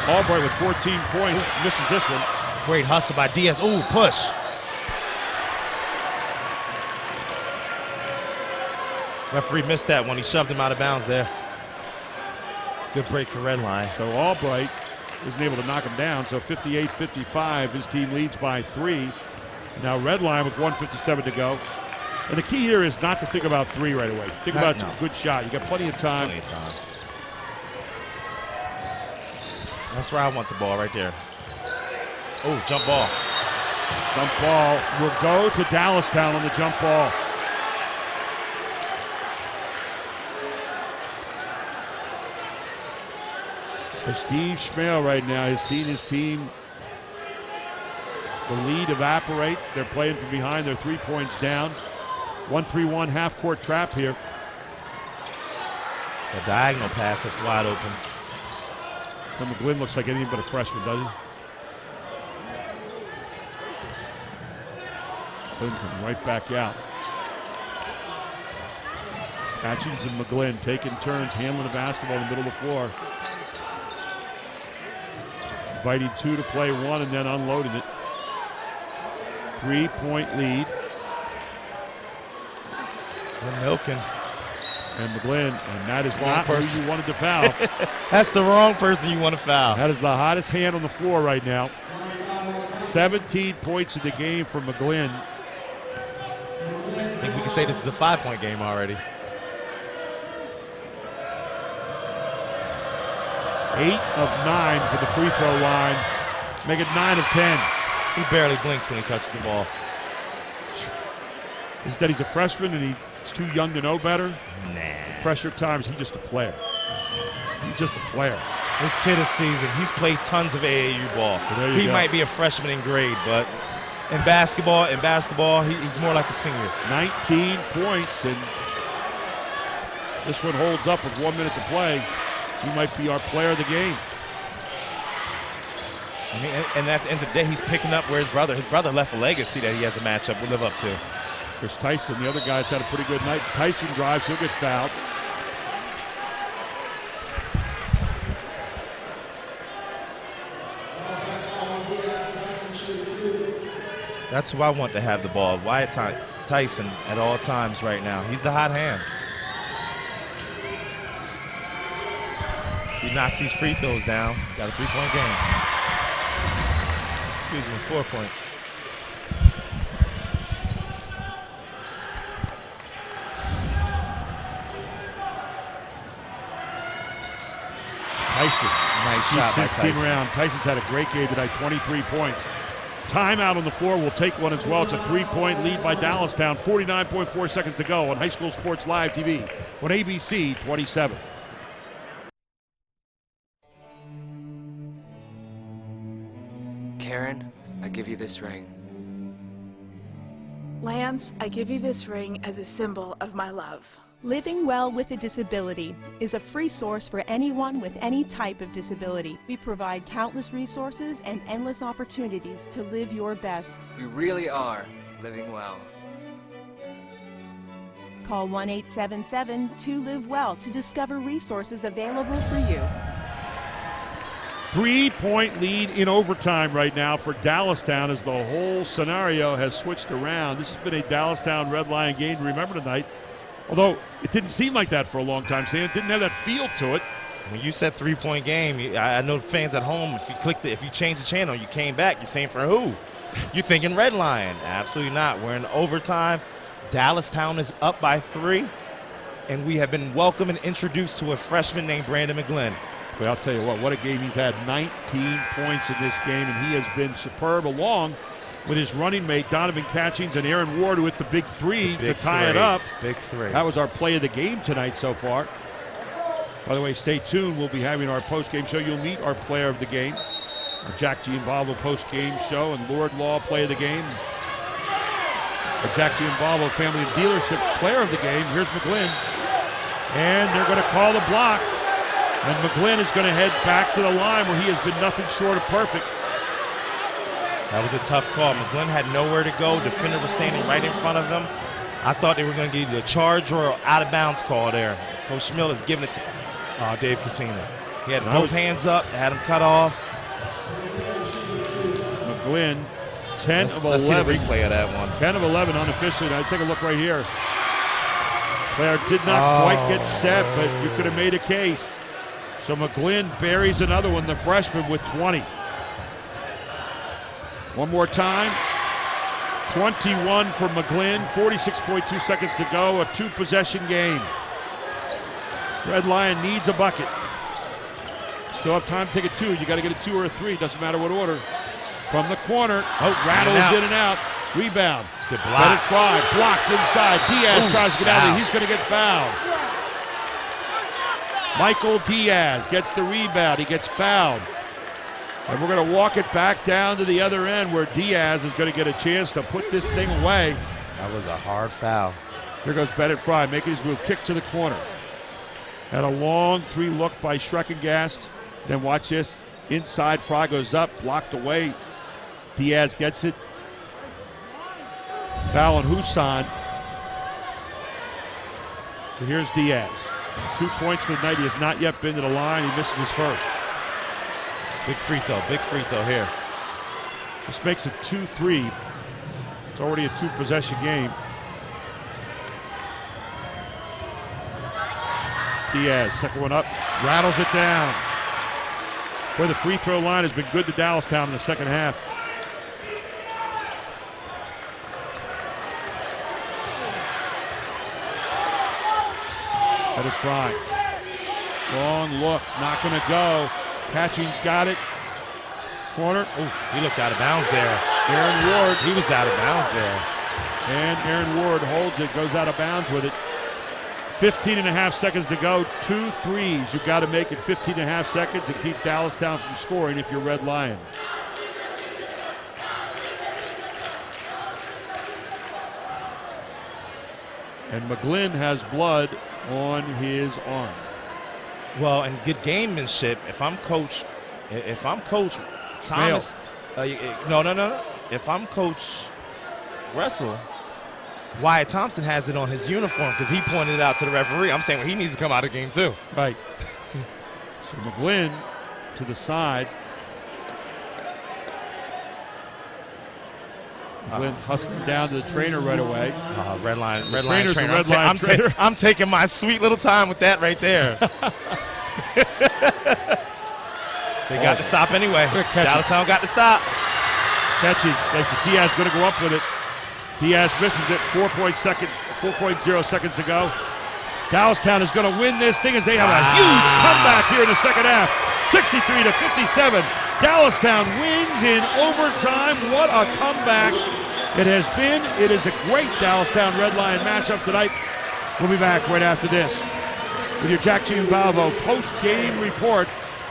Albright with 14 points, misses this one. Great hustle by Diaz. Ooh, push. Referee missed that one. He shoved him out of bounds there. Good break for Red Lion. So Albright isn't able to knock him down. So 58-55, his team leads by 3. Now Red Lion with 1:57 to go. And the key here is not to think about 3 right away. Think about a good shot. You got plenty of time. Plenty of time. That's where I want the ball right there. Oh, jump ball. Jump ball will go to Dallastown on the jump ball. So Steve Schmale right now has seen his team, the lead evaporate. They're playing from behind. They're 3 points down. 1-3-1 half-court trap here. It's a diagonal pass that's wide open. And McGlynn looks like anything but a freshman, doesn't he? McGlynn coming right back out. Catchings and McGlynn taking turns, handling the basketball in the middle of the floor. Inviting 2 to play 1 and then unloading it. 3-point lead. They're milking. And McGlynn, and that is not who you wanted to foul. That's the wrong person you want to foul. That is the hottest hand on the floor right now. 17 points in the game for McGlynn. I think we can say this is a 5-point game already. 8 of 9 for the free throw line. Make it 9 of 10. He barely blinks when he touches the ball. Is that he's a freshman and he's too young to know better? Nah. Pressure times, he's just a player. He's just a player. This kid is seasoned. He's played tons of AAU ball. Well, he might be a freshman in grade, but in basketball, he's more like a senior. 19 points, and this one holds up with 1 minute to play. He might be our player of the game. I mean, and at the end of the day, he's picking up where his brother left a legacy that he has a matchup will live up to. There's Tyson, the other guy that's had a pretty good night. Tyson drives, he'll get fouled. That's who I want to have the ball. Wyatt Tyson at all times right now. He's the hot hand. If he knocks these free throws down, got a 3-point game. Excuse me, 4-point. Tyson. Nice keeps shot by his team Tyson. around. Tyson's had a great game tonight, 23 points. Timeout on the floor. We'll take one as well. It's a 3-point lead by Dallastown. 49.4 seconds to go on High School Sports Live TV on ABC 27. Karen, I give you this ring. Lance, I give you this ring as a symbol of my love. Living Well with a Disability is a free source for anyone with any type of disability. We provide countless resources and endless opportunities to live your best. We really are living well. Call 1-877-2-LIVE-WELL to discover resources available for you. 3-point lead in overtime right now for Dallastown as the whole scenario has switched around. This has been a Dallastown Red Lion game to remember tonight. Although it didn't seem like that for a long time, Sam. It didn't have that feel to it. When you said 3-point game, I know fans at home, if you change the channel, you came back, you're saying for who? You're thinking Red Lion. Absolutely not. We're in overtime. Dallastown is up by 3, and we have been welcomed and introduced to a freshman named Brandon McGlynn. But I'll tell you what a game. He's had 19 points in this game, and he has been superb along with his running mate, Donovan Catchings, and Aaron Ward with the big three to tie it up. Big three. That was our play of the game tonight so far. By the way, stay tuned. We'll be having our post-game show. You'll meet our player of the game, our Jack Giambalvo post-game show, and Lord Law play of the game. Our Jack Giambalvo Family of Dealerships player of the game. Here's McGlynn. And they're going to call the block. And McGlynn is going to head back to the line where he has been nothing short of perfect. That was a tough call. McGlynn had nowhere to go. Defender was standing right in front of him. I thought they were going to give you a charge or out-of-bounds call there. Coach Schmill is giving it to Dave Cassina. He had both hands up, had him cut off. McGlynn, 10 of 11. Let's see the replay of that one. 10 of 11 unofficially. Now take a look right here. Player did not quite get set, but you could have made a case. So McGlynn buries another one, the freshman, with 20. One more time. 21 for McGlynn, 46.2 seconds to go, a 2-possession game. Red Lion needs a bucket. Still have time to take a 2. You got to get a 2 or a 3, doesn't matter what order. From the corner, rattles in and out. Rebound. Good block. Let it fly. Blocked inside. Diaz tries to get out of there. He's going to get fouled. Michael Diaz gets the rebound. He gets fouled. And we're going to walk it back down to the other end where Diaz is going to get a chance to put this thing away. That was a hard foul. Here goes Bennett Fry making his move. Kick to the corner. Had a long 3 look by Schreckengast. Then watch this. Inside, Fry goes up, blocked away. Diaz gets it. Foul on Husan. So here's Diaz. 2 points for the night. He has not yet been to the line. He misses his first. Big free throw here. This makes it 2-3. It's already a 2-possession game. Diaz, second one up, rattles it down. Boy, the free throw line has been good to Dallastown in the second half. Let it fly. Long look, not going to go. Catching's got it. Corner. Oh, he looked out of bounds there. Aaron Ward. He was out of bounds there. And Aaron Ward holds it, goes out of bounds with it. 15 and a half seconds to go. 2 threes you've got to make in 15 and a half seconds and keep Dallastown from scoring if you're Red Lion. And McGlynn has blood on his arm. Well, and good gamemanship. If I'm Coach Thomas, no. If I'm Coach Russell, Wyatt Thompson has it on his uniform because he pointed it out to the referee. I'm saying, well, he needs to come out of the game too. Right. So McGlynn to the side. McGlynn hustling down to the trainer right away. Red line trainer. I'm taking my sweet little time with that right there. They got to stop anyway. Dallastown got to stop. Catching. Diaz going to go up with it. Diaz misses it. 4.0 seconds to go. Dallastown is going to win this thing as they have a huge comeback here in the second half. 63-57. Dallastown wins in overtime. What a comeback it has been. It is a great Dallastown Red Lion matchup tonight. We'll be back right after this with your Jack Giambalvo post-game report,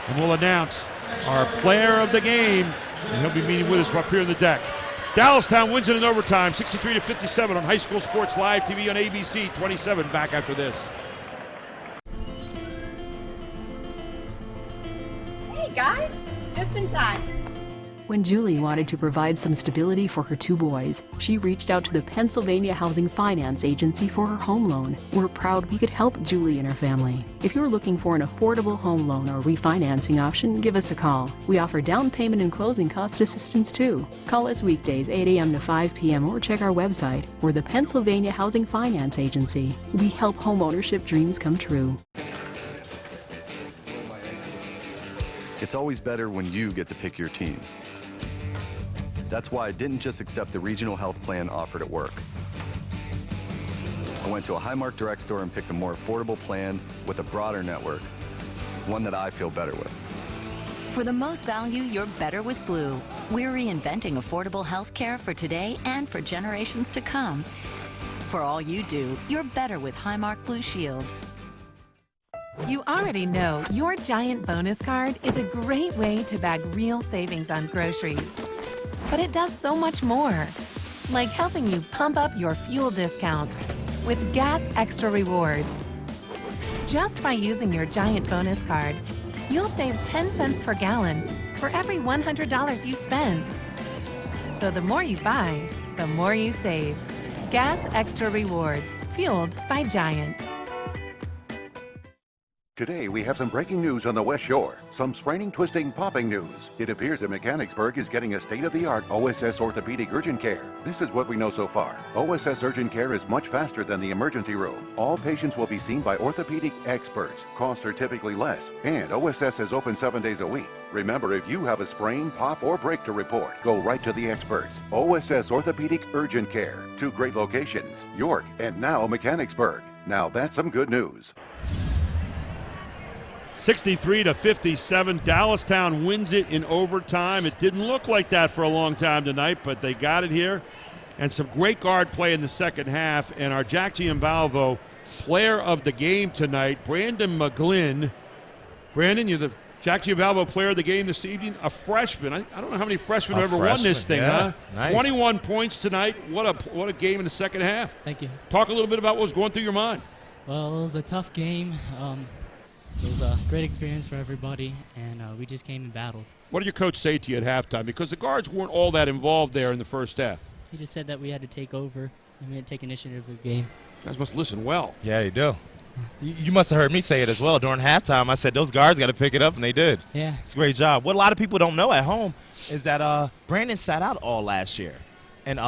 and we'll announce our player of the game, and he'll be meeting with us up here in the deck. Dallastown wins it in overtime, 63-57 on High School Sports Live TV on ABC 27. Back after this. Hey guys, just in time. When Julie wanted to provide some stability for her two boys, she reached out to the Pennsylvania Housing Finance Agency for her home loan. We're proud we could help Julie and her family. If you're looking for an affordable home loan or refinancing option, give us a call. We offer down payment and closing cost assistance too. Call us weekdays 8 a.m. to 5 p.m. or check our website. We're the Pennsylvania Housing Finance Agency. We help homeownership dreams come true. It's always better when you get to pick your team. That's why I didn't just accept the regional health plan offered at work. I went to a Highmark Direct store and picked a more affordable plan with a broader network, one that I feel better with. For the most value, you're better with Blue. We're reinventing affordable health care for today and for generations to come. For all you do, you're better with Highmark Blue Shield. You already know your Giant bonus card is a great way to bag real savings on groceries. But it does so much more, like helping you pump up your fuel discount with Gas Extra Rewards. Just by using your Giant bonus card, you'll save 10 cents per gallon for every $100 you spend. So the more you buy, the more you save. Gas Extra Rewards, fueled by Giant. Today, we have some breaking news on the West Shore. Some spraining, twisting, popping news. It appears that Mechanicsburg is getting a state-of-the-art OSS orthopedic urgent care. This is what we know so far. OSS urgent care is much faster than the emergency room. All patients will be seen by orthopedic experts. Costs are typically less, and OSS is open 7 days a week. Remember, if you have a sprain, pop, or break to report, go right to the experts. OSS Orthopedic Urgent Care. 2 great locations, York and now Mechanicsburg. Now that's some good news. 63-57, Dallastown wins it in overtime. It didn't look like that for a long time tonight, but they got it here. And some great guard play in the second half. And our Jack Giambalvo player of the game tonight, Brandon McGlynn. Brandon, you're the Jack Giambalvo player of the game this evening, a freshman. I don't know how many freshmen have ever won this thing, huh? Nice. 21 points tonight. What a game in the second half. Thank you. Talk a little bit about what was going through your mind. Well, it was a tough game. It was a great experience for everybody, and we just came and battled. What did your coach say to you at halftime? Because the guards weren't all that involved there in the first half. He just said that we had to take over and we had to take initiative of the game. You guys must listen well. Yeah, you do. You must have heard me say it as well. During halftime, I said those guards got to pick it up, and they did. Yeah. It's a great job. What a lot of people don't know at home is that Brandon sat out all last year. And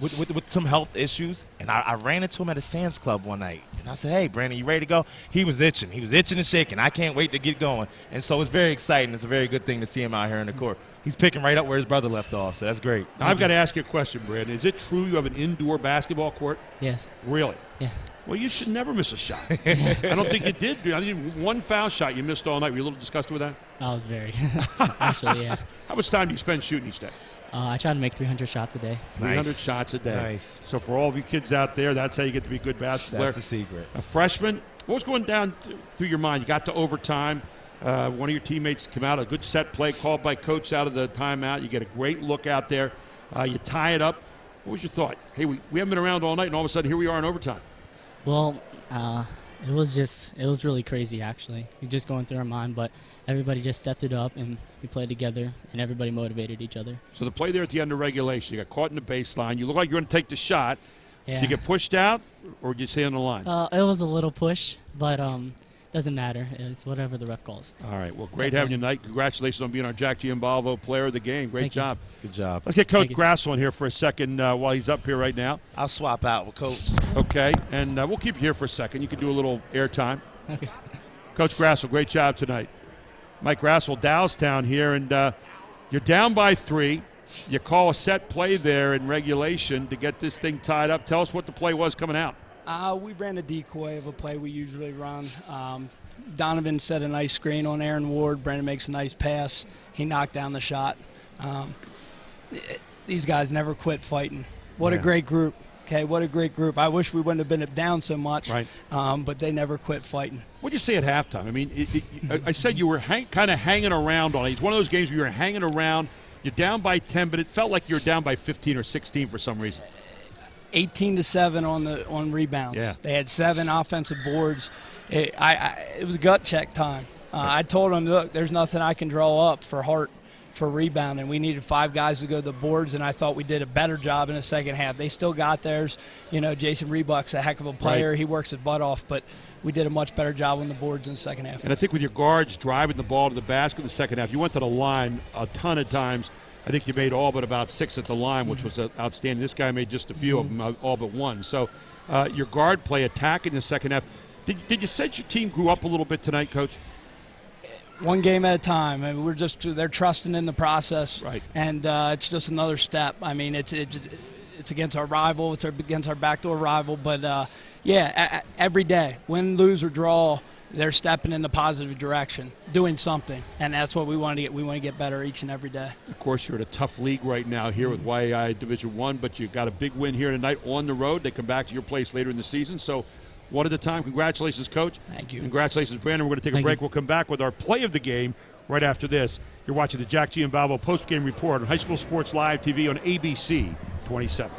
with some health issues, and I ran into him at a Sam's Club one night. And I said, hey, Brandon, you ready to go? He was itching. He was itching and shaking. I can't wait to get going. And so it's very exciting. It's a very good thing to see him out here in the court. He's picking right up where his brother left off, so that's great. Now, I've got to ask you a question, Brandon. Is it true you have an indoor basketball court? Yes. Really? Yeah. Well, you should never miss a shot. I don't think you did. I think one foul shot you missed all night. Were you a little disgusted with that? Oh, very. Actually, yeah. How much time do you spend shooting each day? I try to make 300 shots a day. 300 shots a day. Nice. So for all of you kids out there, that's how you get to be a good basketball player. That's the secret. A freshman, what was going down through your mind? You got to overtime. One of your teammates came out, a good set play called by coach out of the timeout. You get a great look out there. You tie it up. What was your thought? Hey, we haven't been around all night, and all of a sudden here we are in overtime. Well, it was really crazy, actually. It just going through our mind, but everybody just stepped it up, and we played together, and everybody motivated each other. So the play there at the end of regulation, you got caught in the baseline. You look like you're going to take the shot. Yeah. Did you get pushed out, or did you stay on the line? It was a little push, but doesn't matter. It's whatever the ref calls. All right. Well, great having you tonight. Congratulations on being our Jack Giambalvo player of the game. Great job. Good job. Let's get Coach Grasso on here for a second while he's up here right now. I'll swap out with Coach. Okay. And we'll keep you here for a second. You can do a little airtime. Okay. Coach Grassel, great job tonight. Mike Grassel, Dallastown here, and you're down by 3. You call a set play there in regulation to get this thing tied up. Tell us what the play was coming out. We ran a decoy of a play we usually run. Donovan set a nice screen on Aaron Ward. Brandon makes a nice pass. He knocked down the shot. These guys never quit fighting. What a great group. Okay, what a great group. I wish we wouldn't have been down so much, right. But they never quit fighting. What did you say at halftime? I mean, I said you were kind of hanging around on it. It's one of those games where you're hanging around. You're down by 10, but it felt like you were down by 15 or 16 for some reason. 18-7 on rebounds. Yeah. They had 7 offensive boards. It was gut check time. I told them, look, there's nothing I can draw up for Hart for rebound, and we needed 5 guys to go to the boards, and I thought we did a better job in the second half. They still got theirs. You know, Jason Rebuck's a heck of a player. Right. He works his butt off, but we did a much better job on the boards in the second half. And I think with your guards driving the ball to the basket in the second half, you went to the line a ton of times. I think you made all but about 6 at the line, which was outstanding. This guy made just a few of them, all but 1. So your guard play attacking in the second half. Did you sense your team grew up a little bit tonight, Coach? One game at a time. I mean, they're trusting in the process, right? And it's just another step. I mean, it's against our rival, it's against our backdoor rival, but every day, win, lose, or draw, they're stepping in the positive direction, doing something, and that's what we want to get. We want to get better each and every day. Of course, you're in a tough league right now here with YAI Division I, but you got a big win here tonight on the road. They come back to your place later in the season, so. One at a time. Congratulations, Coach. Thank you. Congratulations, Brandon. We're going to take a break. We'll come back with our play of the game right after this. You're watching the Jack Giambalvo post-game report on High School Sports Live TV on ABC 27.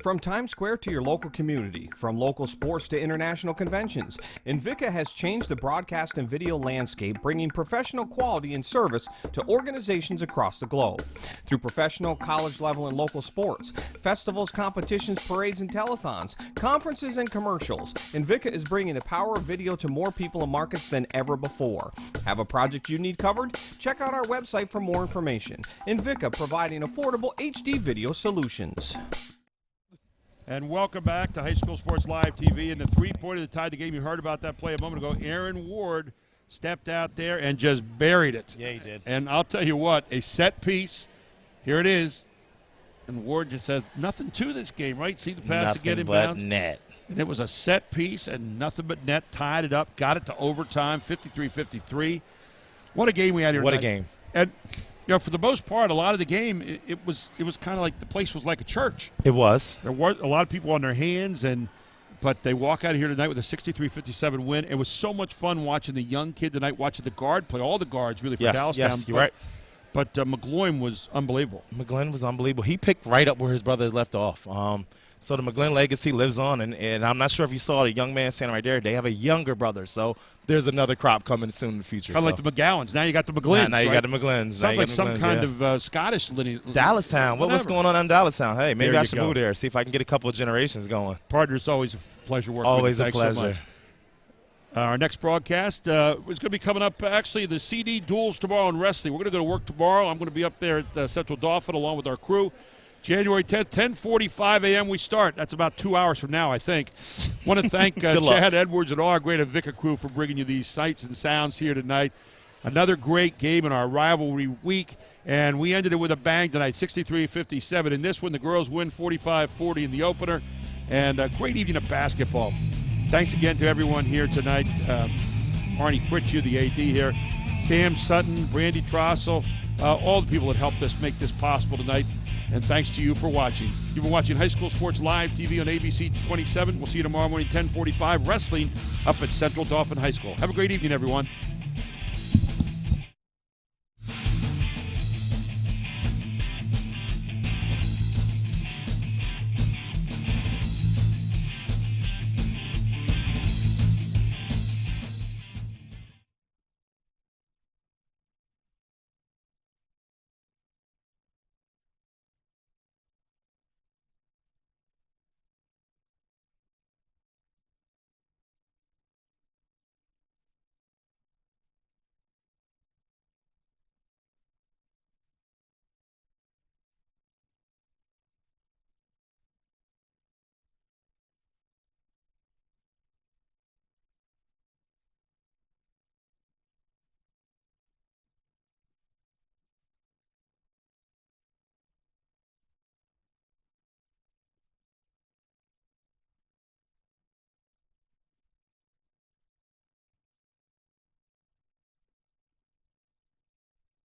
From Times Square to your local community, from local sports to international conventions, Invicta has changed the broadcast and video landscape, bringing professional quality and service to organizations across the globe. Through professional, college-level, and local sports, festivals, competitions, parades, and telethons, conferences, and commercials, Invicta is bringing the power of video to more people and markets than ever before. Have a project you need covered? Check out our website for more information. Invicta, providing affordable HD video solutions. And welcome back to High School Sports Live TV. And the three-pointer that tied the game, you heard about that play a moment ago. Aaron Ward stepped out there and just buried it. Yeah, he did. And I'll tell you what, a set piece. Here it is. And Ward just says, nothing to this game, right? See the pass to get him Nothing bounce. but net. And it was a set piece and nothing but net. Tied it up, got it to overtime, 53-53. What a game we had here What tonight. a game. And you know, for the most part, a lot of the game, it was kind of like the place was like a church. It was. There were a lot of people on their hands, but they walk out of here tonight with a 63-57 win. It was so much fun watching the young kid tonight, watching the guard play, all the guards really for Dallastown. Yes, you're right. But McGloin was unbelievable. McGlynn was unbelievable. He picked right up where his brother has left off. So the McGlynn legacy lives on, and I'm not sure if you saw the young man standing right there. They have a younger brother, so there's another crop coming soon in the future. Kind of like the McGowans. Now you got the McGlyns. Now you right? got the McGlyns. Sounds like some kind of Scottish lineage. Dallastown. What's going on in Dallastown? Hey, maybe I should move there, see if I can get a couple of generations going. Partner, it's always a pleasure working always with you. Always a Thanks pleasure. so much. Our next broadcast is going to be coming up, actually, the CD duels tomorrow in wrestling. We're going to go to work tomorrow. I'm going to be up there at Central Dauphin along with our crew. January 10th, 10:45 a.m. we start. That's about 2 hours from now, I think. Want to thank Chad Edwards and all our great Invicta crew for bringing you these sights and sounds here tonight. Another great game in our rivalry week, and we ended it with a bang tonight, 63-57. In this one, the girls win 45-40 in the opener, and a great evening of basketball. Thanks again to everyone here tonight. Arnie Fritchie, the AD here, Sam Sutton, Brandy Trossel, all the people that helped us make this possible tonight. And thanks to you for watching. You've been watching High School Sports Live TV on ABC 27. We'll see you tomorrow morning, 10:45, wrestling up at Central Dauphin High School. Have a great evening, everyone.